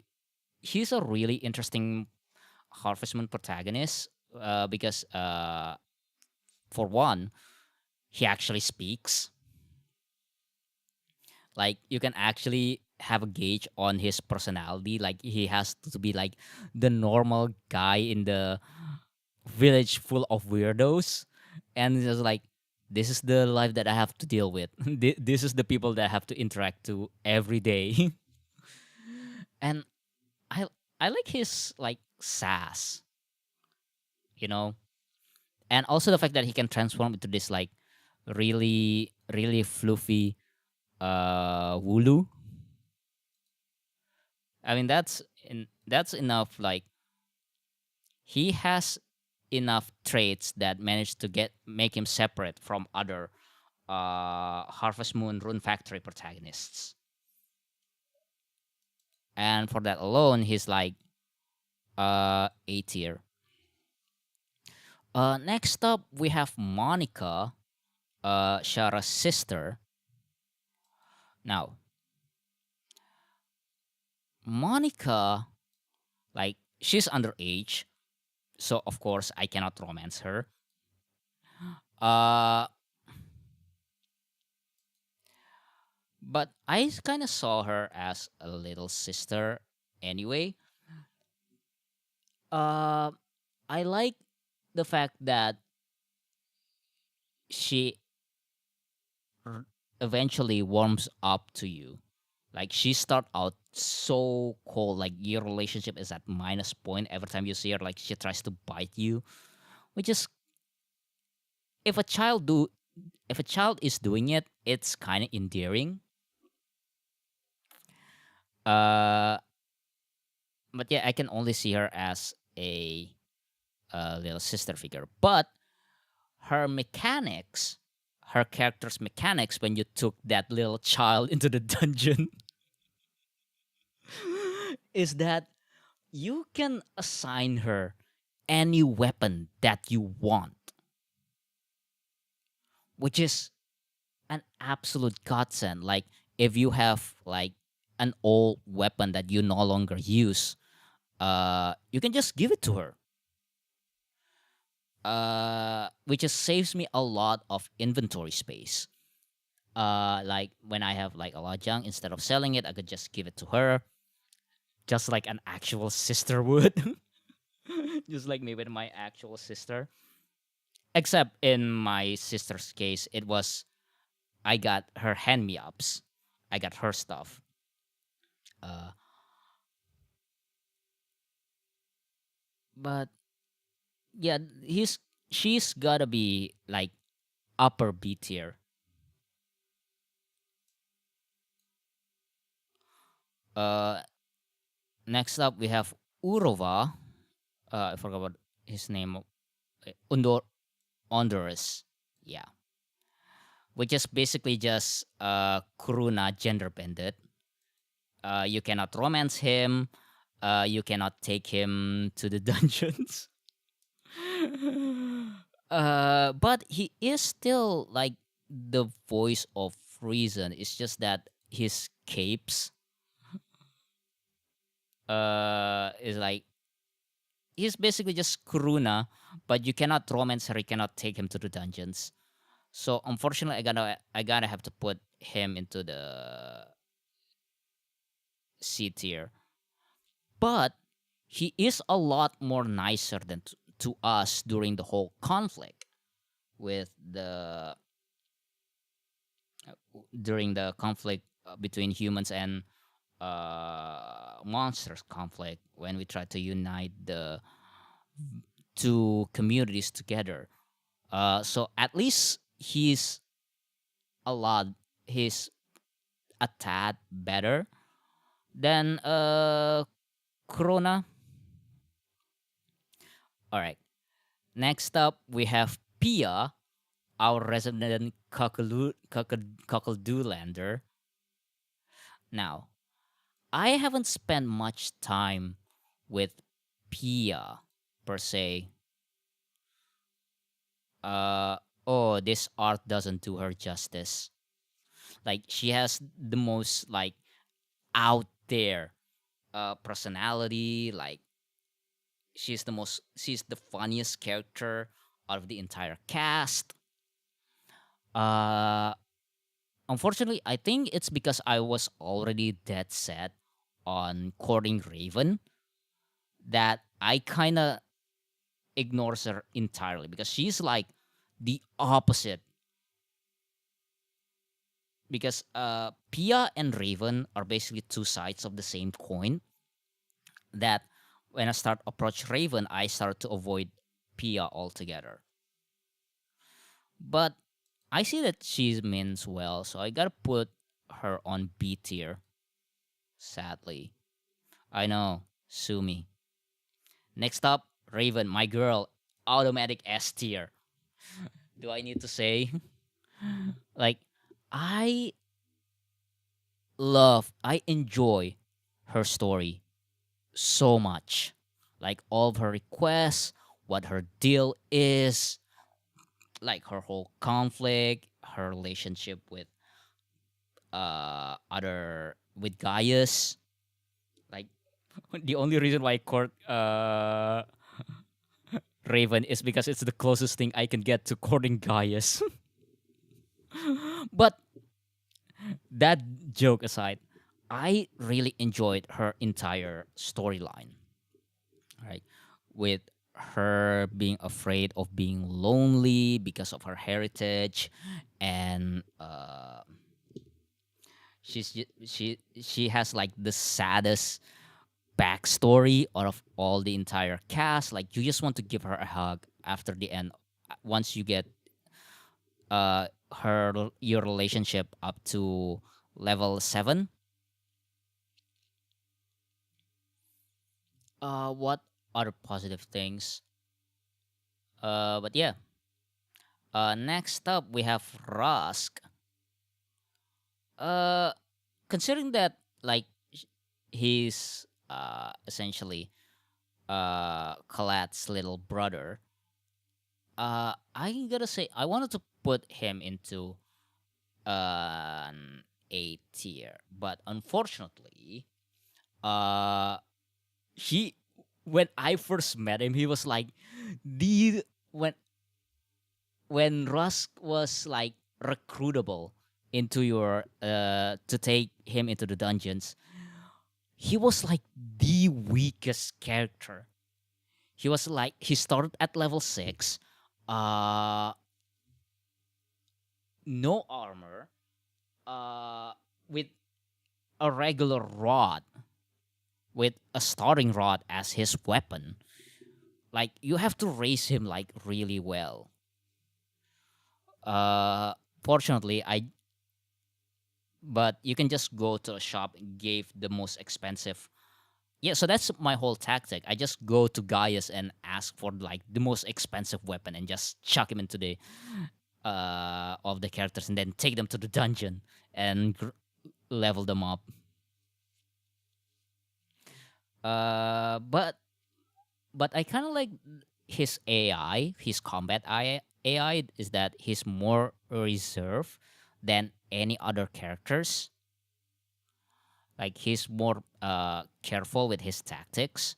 he's a really interesting Harvest Moon protagonist because, for one, he actually speaks. Like, you can actually have a gauge on his personality. Like, he has to be like the normal guy in the village full of weirdos, and it's just like, this is the life that I have to deal with. This is the people that I have to interact to every day. And I I like his like sass, you know, and also the fact that he can transform into this like really fluffy Wooloo. I mean that's enough. Like, he has enough traits that manage to make him separate from other Harvest Moon Rune Factory protagonists. And for that alone, he's like A tier. Next up, we have Monica, Shara's sister. Now, Monica, like, she's underage, so of course I cannot romance her. Uh, but I kind of saw her as a little sister anyway. Uh, I like the fact that she eventually warms up to you. Like, she start out so cold, like your relationship is at minus point every time you see her. Like, she tries to bite you, which is, if a child do if a child is doing it, it's kind of endearing. Uh, but yeah, I can only see her as a little sister figure. But her mechanics, her character's mechanics, when you took that little child into the dungeon, is that you can assign her any weapon that you want, which is an absolute godsend. Like if you have like an old weapon that you no longer use, you can just give it to her. Which just saves me a lot of inventory space. Like when I have like a lot of junk, instead of selling it, I could just give it to her, just like an actual sister would. Just like me with my actual sister. Except in my sister's case, it was I got her hand me ups. I got her stuff. Uh, but yeah, she's gotta be like upper B tier. Uh, Next up we have Urova. I forgot what his name. Honduras. Yeah, which is basically just Kuruna gender bended. You cannot romance him. You cannot take him to the dungeons. But he is still like the voice of reason. It's just that his capes is like he's basically just Kuruna, but you cannot romance her. You cannot take him to the dungeons. So unfortunately, I gotta have to put him into the C tier. But he is a lot more nicer than to us during the whole conflict with the during the conflict between humans and monsters conflict when we try to unite the two communities together. So at least a lot he's a tad better than Corona. All right. Next up, we have Pia, our resident cockle-doolander. Now, I haven't spent much time with Pia per se. Oh, this art doesn't do her justice. Like she has the most like out there personality. Like she's the funniest character out of the entire cast. Uh, Unfortunately, I think it's because I was already dead set on courting Raven that I kind of ignores her entirely because she's like the opposite. Because Pia and Raven are basically two sides of the same coin. That when I start approach Raven, I start to avoid Pia altogether. But I see that she means well, so I gotta put her on B tier. Sadly, I know, sue me. Next up, Raven, my girl, automatic S tier. Do I need to say? Like, I I enjoy her story so much. Like all of her requests, what her deal is, like her whole conflict, her relationship with other with Gaius. Like the only reason why I court Raven is because it's the closest thing I can get to courting Gaius. But that joke aside, I really enjoyed her entire storyline. Right? With her being afraid of being lonely because of her heritage and she has like the saddest backstory out of all the entire cast. Like you just want to give her a hug after the end once you get your relationship up to level 7. What other positive things? But yeah. Next up we have Rusk. Uh, Considering that like he's essentially Kalat's little brother. I gotta say I wanted to put him into an A tier, but unfortunately, uh, he when I first met him, he was like the when Rusk was like recruitable into your to take him into the dungeons, he was like the weakest character. He was like he started at level 6, uh no armor, with a regular rod, with a starting rod as his weapon. Like you have to raise him like really well. Uh Fortunately, I but you can just go to a shop and give the most expensive. Yeah, so that's my whole tactic. I just go to Gaius and ask for like the most expensive weapon and just chuck him into the of the characters and then take them to the dungeon and level them up. But I kind of like his AI, his combat AI is that he's more reserved than any other characters. Like he's more careful with his tactics.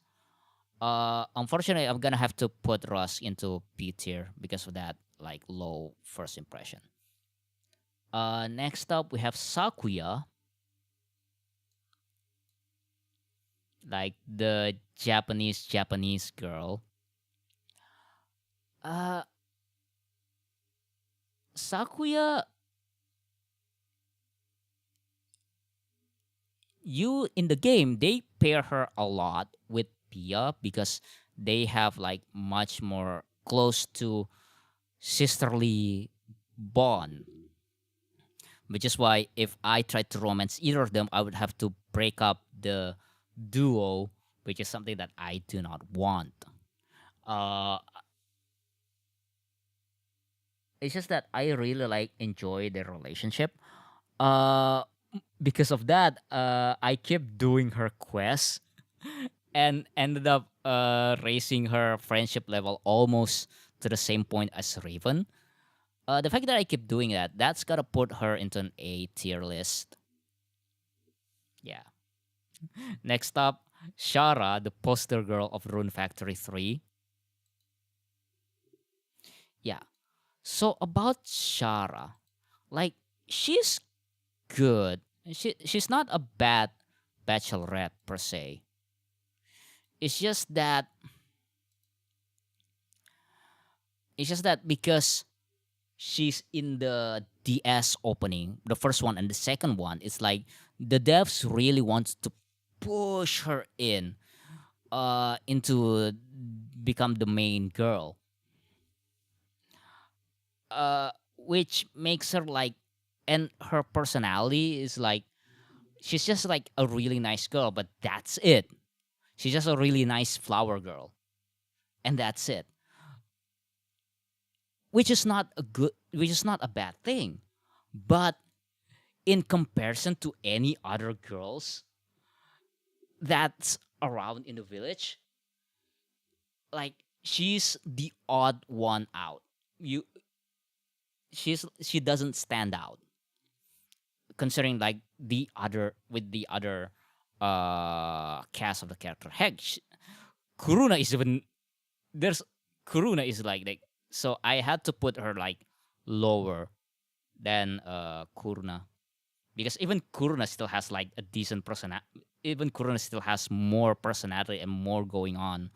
Unfortunately, I'm gonna have to put Russ into B tier because of that like low first impression. Next up we have Sakuya, like the Japanese girl. Sakuya, you in the game they pair her a lot with Pia because they have like much more close to sisterly bond, which is why if I tried to romance either of them, I would have to break up the duo, which is something that I do not want. Uh, it's just that I really like enjoy their relationship. Uh, because of that, I kept doing her quests and ended up raising her friendship level almost to the same point as Raven. The fact that I keep doing that, that's gotta put her into an A tier list. Yeah. Next up, Shara, the poster girl of Rune Factory 3. Yeah. So about Shara, like she's good. She's not a bad bachelorette per se. It's just that because she's in the DS opening, the first one and the second one, it's like the devs really want to push her into become the main girl. Which makes her like, and her personality is like she's just like a really nice girl, but that's it. She's just a really nice flower girl, and that's it. Which is not a bad thing, but in comparison to any other girls that's around in the village, like she's the odd one out. She doesn't stand out considering like the other cast of the character. Heck, Kuruna is even there's Kuruna is like so I had to put her like lower than Kuruna because even Kuruna still has like a decent personality. Even Kuruna still has more personality and more going on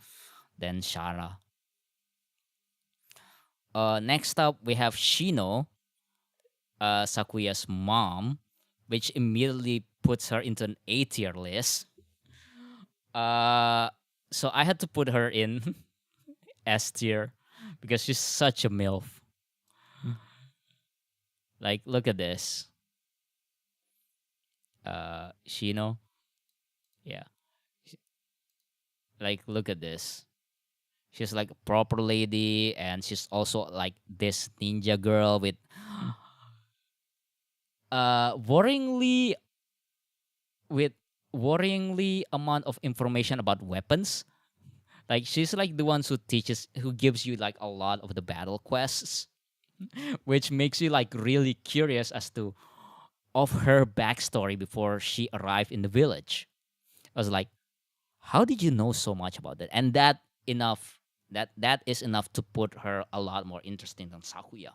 than Shara. Next up we have Shino, Sakuya's mom, which immediately puts her into an A tier list. So I had to put her in S tier because she's such a MILF. Like, look at this. Shino. Yeah. Like, look at this. She's like a proper lady, and she's also like this ninja girl with worryingly with worryingly amount of information about weapons. Like she's like the ones who gives you like a lot of the battle quests, which makes you like really curious as to of her backstory before she arrived in the village. I was like, how did you know so much about that? And that is enough to put her a lot more interesting than Sakuya.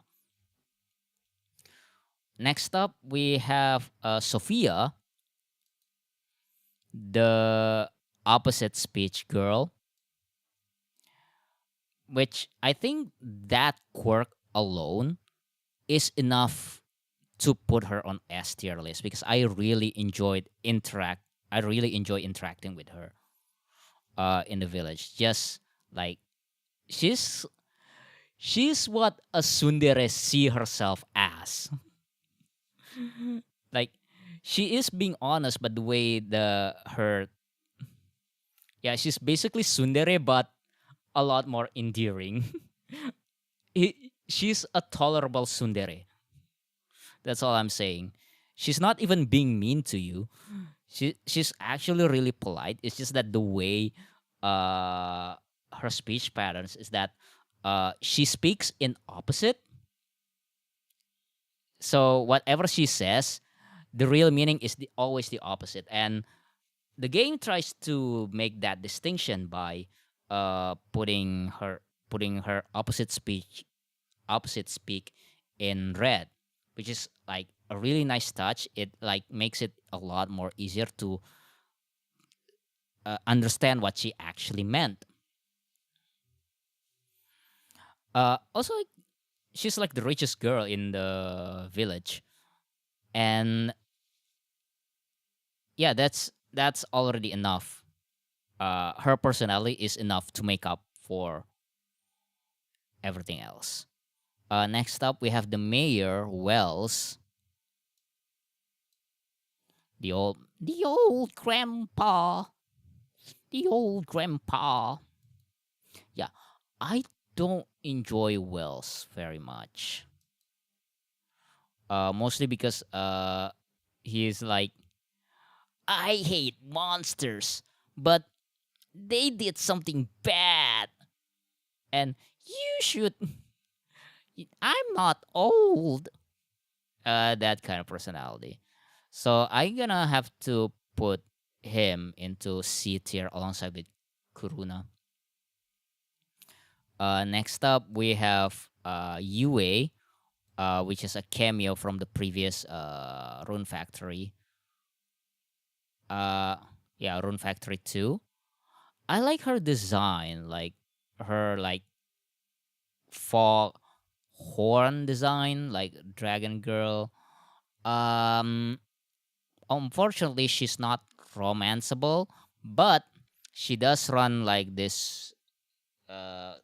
Next up, we have Sophia, the opposite speech girl, which I think that quirk alone is enough to put her on S tier list because I really enjoy interacting with her in the village. Just like she's she's what a tsundere see herself as. Like she is being honest, but the way the her yeah, she's basically tsundere but a lot more endearing. She's a tolerable tsundere. That's all I'm saying. She's not even being mean to you. She's actually really polite. It's just that the way uh her speech patterns is that she speaks in opposite. So whatever she says, the real meaning is always the opposite. And the game tries to make that distinction by putting her opposite speak in red, which is like a really nice touch. It like makes it a lot more easier to understand what she actually meant. Also, like, she's like the richest girl in the village, and yeah, that's already enough. Her personality is enough to make up for everything else. Next up, we have the mayor Wells, the old grandpa, the old grandpa. Yeah, I don't enjoy Wells very much. Mostly because he's like, I hate monsters, but they did something bad, and you should. I'm not old. That kind of personality. So I'm gonna have to put him into C tier alongside with Kuruna. Next up, we have Yue, which is a cameo from the previous Rune Factory. Yeah, Rune Factory 2. I like her design, like her like fog horn design, like Dragon Girl. Um, Unfortunately, she's not romanceable, but she does run like this uh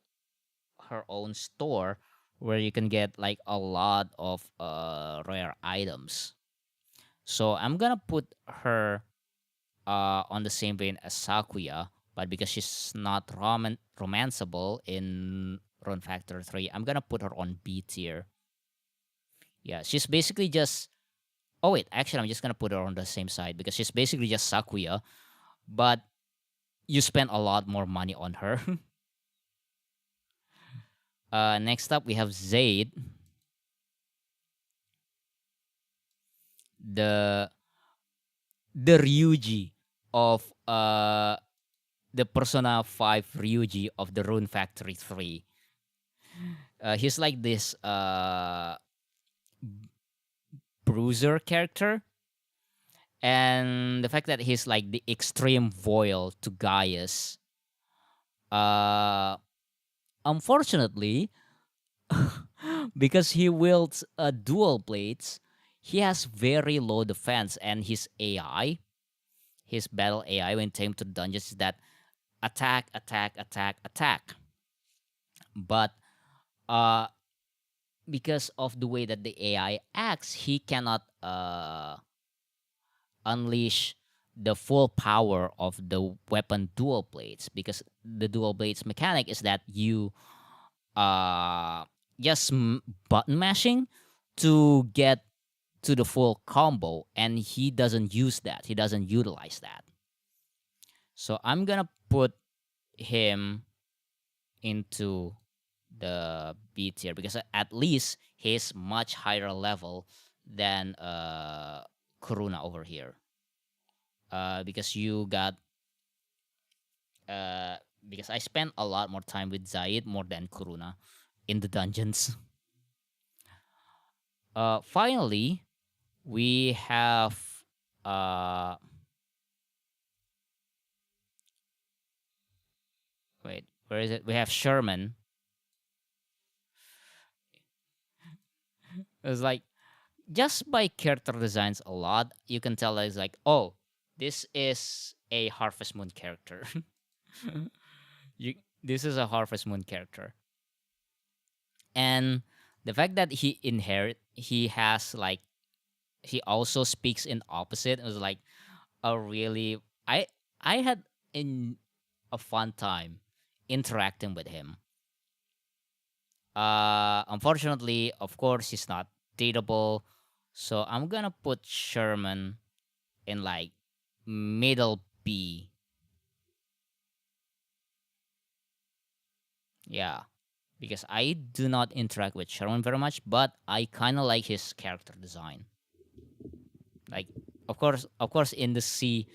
her own store where you can get like a lot of rare items. So I'm gonna put her on the same vein as Sakuya, but because she's not romanceable in Rune Factor 3, I'm gonna put her on B tier. Yeah, she's basically just. Oh wait, actually, I'm just gonna put her on the same side because she's basically just Sakuya, but you spend a lot more money on her. Next up, we have Zaid, the Ryuji of the Persona 5 Ryuji of the Rune Factory 3. He's like this bruiser character, and the fact that he's like the extreme foil to Gaius. Unfortunately, because he wields dual blades, he has very low defense, and his battle AI when tamed to dungeons is that attack, attack, attack, attack. But because of the way that the AI acts, he cannot unleash the full power of the weapon dual blades, because the dual blades mechanic is that you just button mashing to get to the full combo, and he doesn't use that. He doesn't utilize that. So I'm gonna put him into the B tier because at least he's much higher level than Kuruna over here. Because you got because I spent a lot more time with Zaid more than Kuruna in the dungeons. Finally, we have wait, where is it? We have Sherman. It's like just by character designs a lot, you can tell that it's like, oh, this is a Harvest Moon character. This is a Harvest Moon character. And the fact that he has like, he also speaks in opposite. It was like a really, I had a fun time interacting with him. Unfortunately, of course, he's not dateable, so I'm gonna put Sherman in like middle B. Yeah, because I do not interact with Sherman very much, but I kind of like his character design. Like, of course, in the sea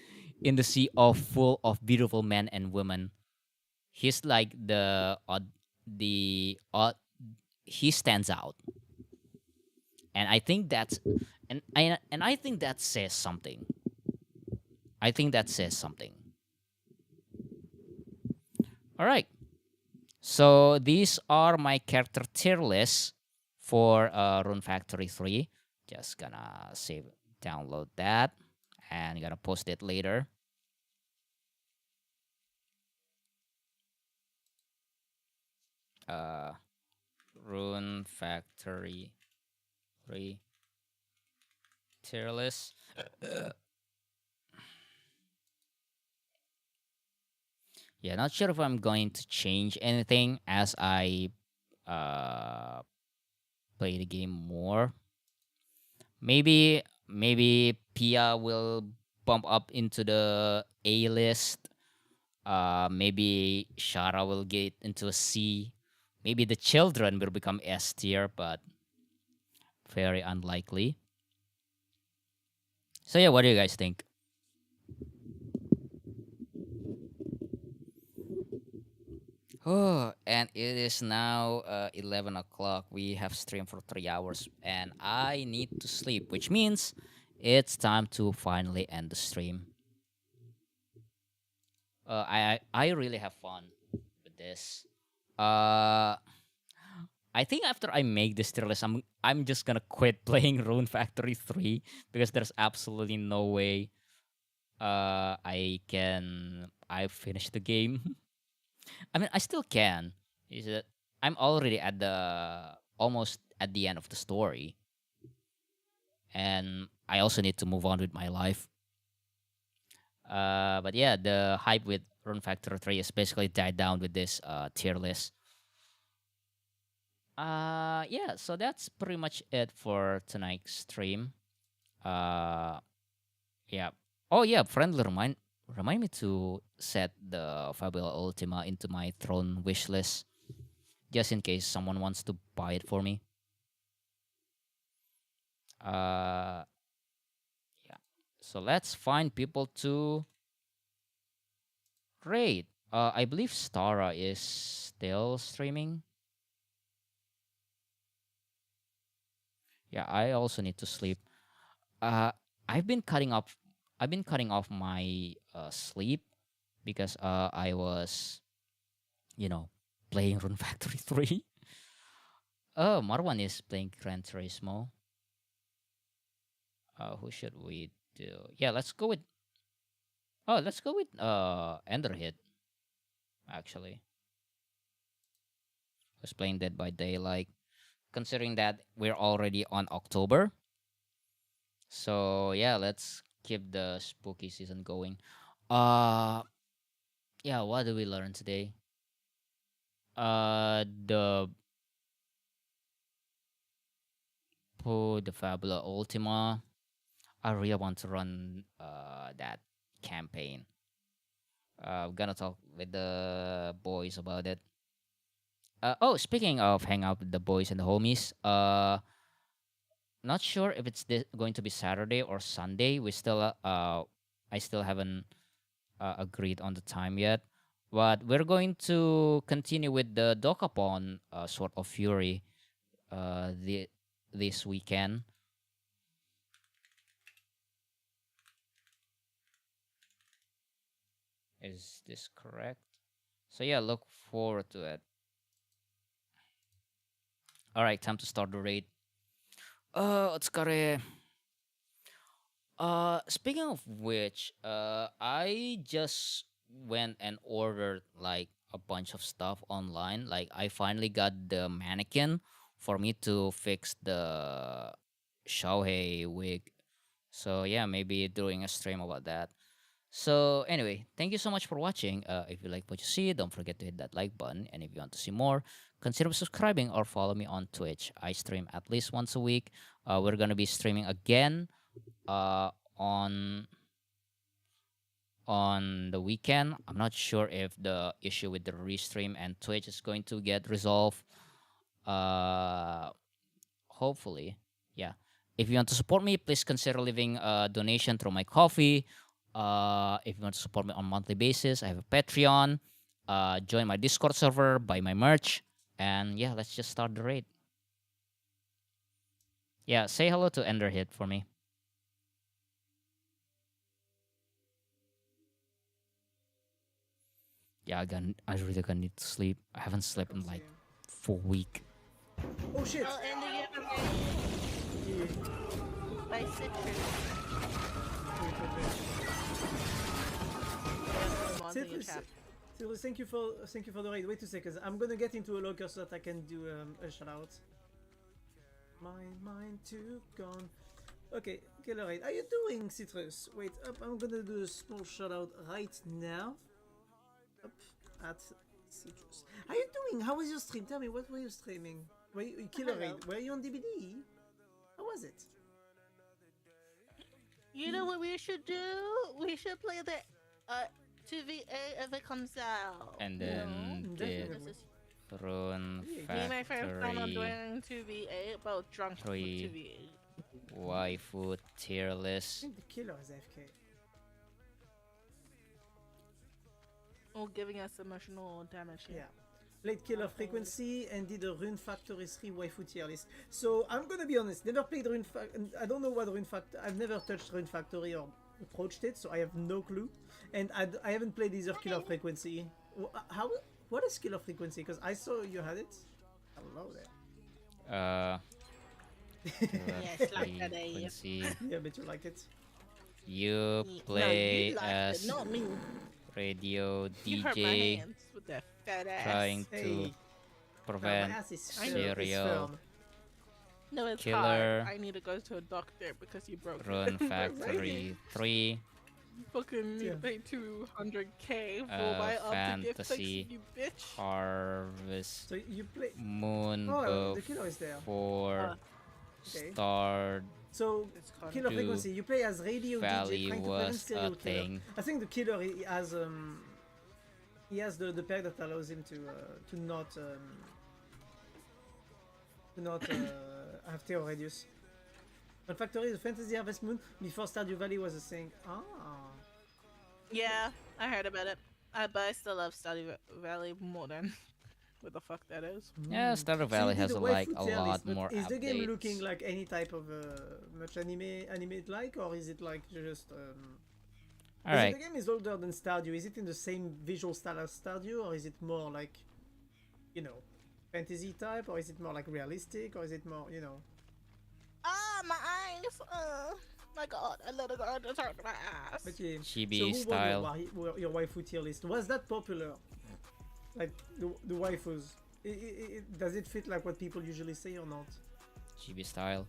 of full of beautiful men and women, he's like he stands out, and I think that's and I think that says something. I think that says something. All right. So these are my character tier lists for Rune Factory 3. Just gonna download that, and gonna post it later. Rune Factory 3 tier list. Yeah, not sure if I'm going to change anything as I play the game more. Maybe Pia will bump up into the A list. Maybe Shara will get into a C. Maybe the children will become S tier, but very unlikely. So yeah, what do you guys think? Oh, and it is now 11 o'clock. We have streamed for 3 hours, and I need to sleep, which means it's time to finally end the stream. I really have fun with this. I think after I make this tier list, I'm just gonna quit playing Rune Factory 3 because there's absolutely no way I finish the game. I mean, I still can. Is that I'm already at the almost at the end of the story, and I also need to move on with my life. But yeah, the hype with Rune Factor 3 is basically died down with this tier list. Yeah, so that's pretty much it for tonight's stream. Yeah. Oh yeah, friendly remind me to set the Fabula Ultima into my throne wish list, just in case someone wants to buy it for me. Yeah. So let's find people to raid. I believe Stara is still streaming. Yeah, I also need to sleep. I've been cutting off my sleep because I was, playing Rune Factory 3. Oh, Marwan is playing Gran Turismo. Who should we do? Yeah, let's go with Enderhit, actually. Who's playing Dead by Daylight. Considering that we're already on October. So yeah, let's keep the spooky season going. Yeah, what did we learn today? The Waifu, the Fabula Ultima. I really want to run that campaign. I'm gonna talk with the boys about it. Oh, speaking of hang out with the boys and the homies, not sure if it's going to be Saturday or Sunday. I still haven't agreed on the time yet, but we're going to continue with the Dokapon sort of fury this weekend. Is this correct? So yeah, look forward to it. All right, time to start the raid. Otsukare. Speaking of which, I just went and ordered like a bunch of stuff online. Like I finally got the mannequin for me to fix the Shohei wig. So yeah, maybe doing a stream about that. So anyway, thank you so much for watching. If you like what you see, don't forget to hit that like button. And if you want to see more, consider subscribing or follow me on Twitch. I stream at least once a week. We're gonna be streaming again on the weekend. I'm not sure if the issue with the restream and Twitch is going to get resolved. Hopefully, yeah. If you want to support me, please consider leaving a donation through my coffee. If you want to support me on a monthly basis, I have a Patreon. Join my Discord server, buy my merch, and yeah, let's just start the raid. Yeah, say hello to Enderhit for me. Yeah, I really gonna need to sleep. I haven't slept in like 4 weeks. Oh shit! By citrus. Citrus, thank you for the raid. Wait 2 seconds. I'm gonna get into a locker so that I can do a shout out. Mine too gone. Okay, killer raid. How you doing, Citrus? Wait up. I'm gonna do a small shout out right now. Up at Citrus. How you doing? How was your stream? Tell me, what were you streaming? Killer raid. Were you on DVD? How was it? You know what we should do? We should play the 2v8 if it comes out. And then did Rune Me my first time on doing Factory 2v8, but drunk for 2v8. Waifu tier I list. think the killer is AFK. Or giving us emotional damage. Yeah. Played Killer Frequency and did a Rune Factory 3 waifu tier list. So I'm gonna be honest, never played Rune Factory. I don't know what Rune Factory. I've never touched Rune Factory or approached it, so I have no clue. And I haven't played either Killer Frequency. What is Killer Frequency? Because I saw you had it. Hello there. Yes, like that. Yeah, bet you like it. You play no, you as it, not me. radio You hurt my DJ hands with that fat ass. trying to Hey. prevent My ass is serial firm. No, it's killer hard. I need to go to a doctor because you broke Rune it. Factory 3 Fucking Yeah. pay 200k for my up to get fixed, Fantasy you bitch. Harvest So you play. Moon Oh, the killer is there. before Okay. Star So It's called Killer Do Frequency. You play as radio Valley DJ trying to prevent was serial a killer. thing. I think the killer he has the perk that allows him to not have terror radius. But Factory is a fantasy harvest moon before Stardew Valley was a thing. Ah. Yeah, I heard about it. But I still love Stardew Valley more than what the fuck that is. Yeah, Stardew Valley So you has did the like waifu a tier lot list, but more is the game looking updates. like any type of much anime like, or is it like just Alright, The game is older than Stardew. Is it in the same visual style as Stardew, or is it more like, you know, fantasy type, or is it more like realistic, or is it more, you know? Ah, my eyes! My god, I let it go to turn my ass. But yeah. Chibi so who style. won your waifu tier list? Was that popular? Like the waifus? Does it fit like what people usually say or not? Chibi style.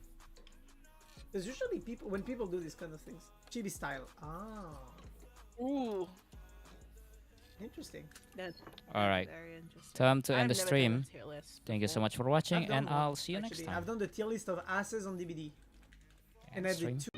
Because usually when people do these kind of things, chibi style. Ah. Ooh. Interesting. That's All right. very interesting. Time to end I've the never done a stream. tier list Thank you so before. much for watching, I've done and one, I'll see you next actually. time. I've done the tier list of asses on DVD. And And I did stream. two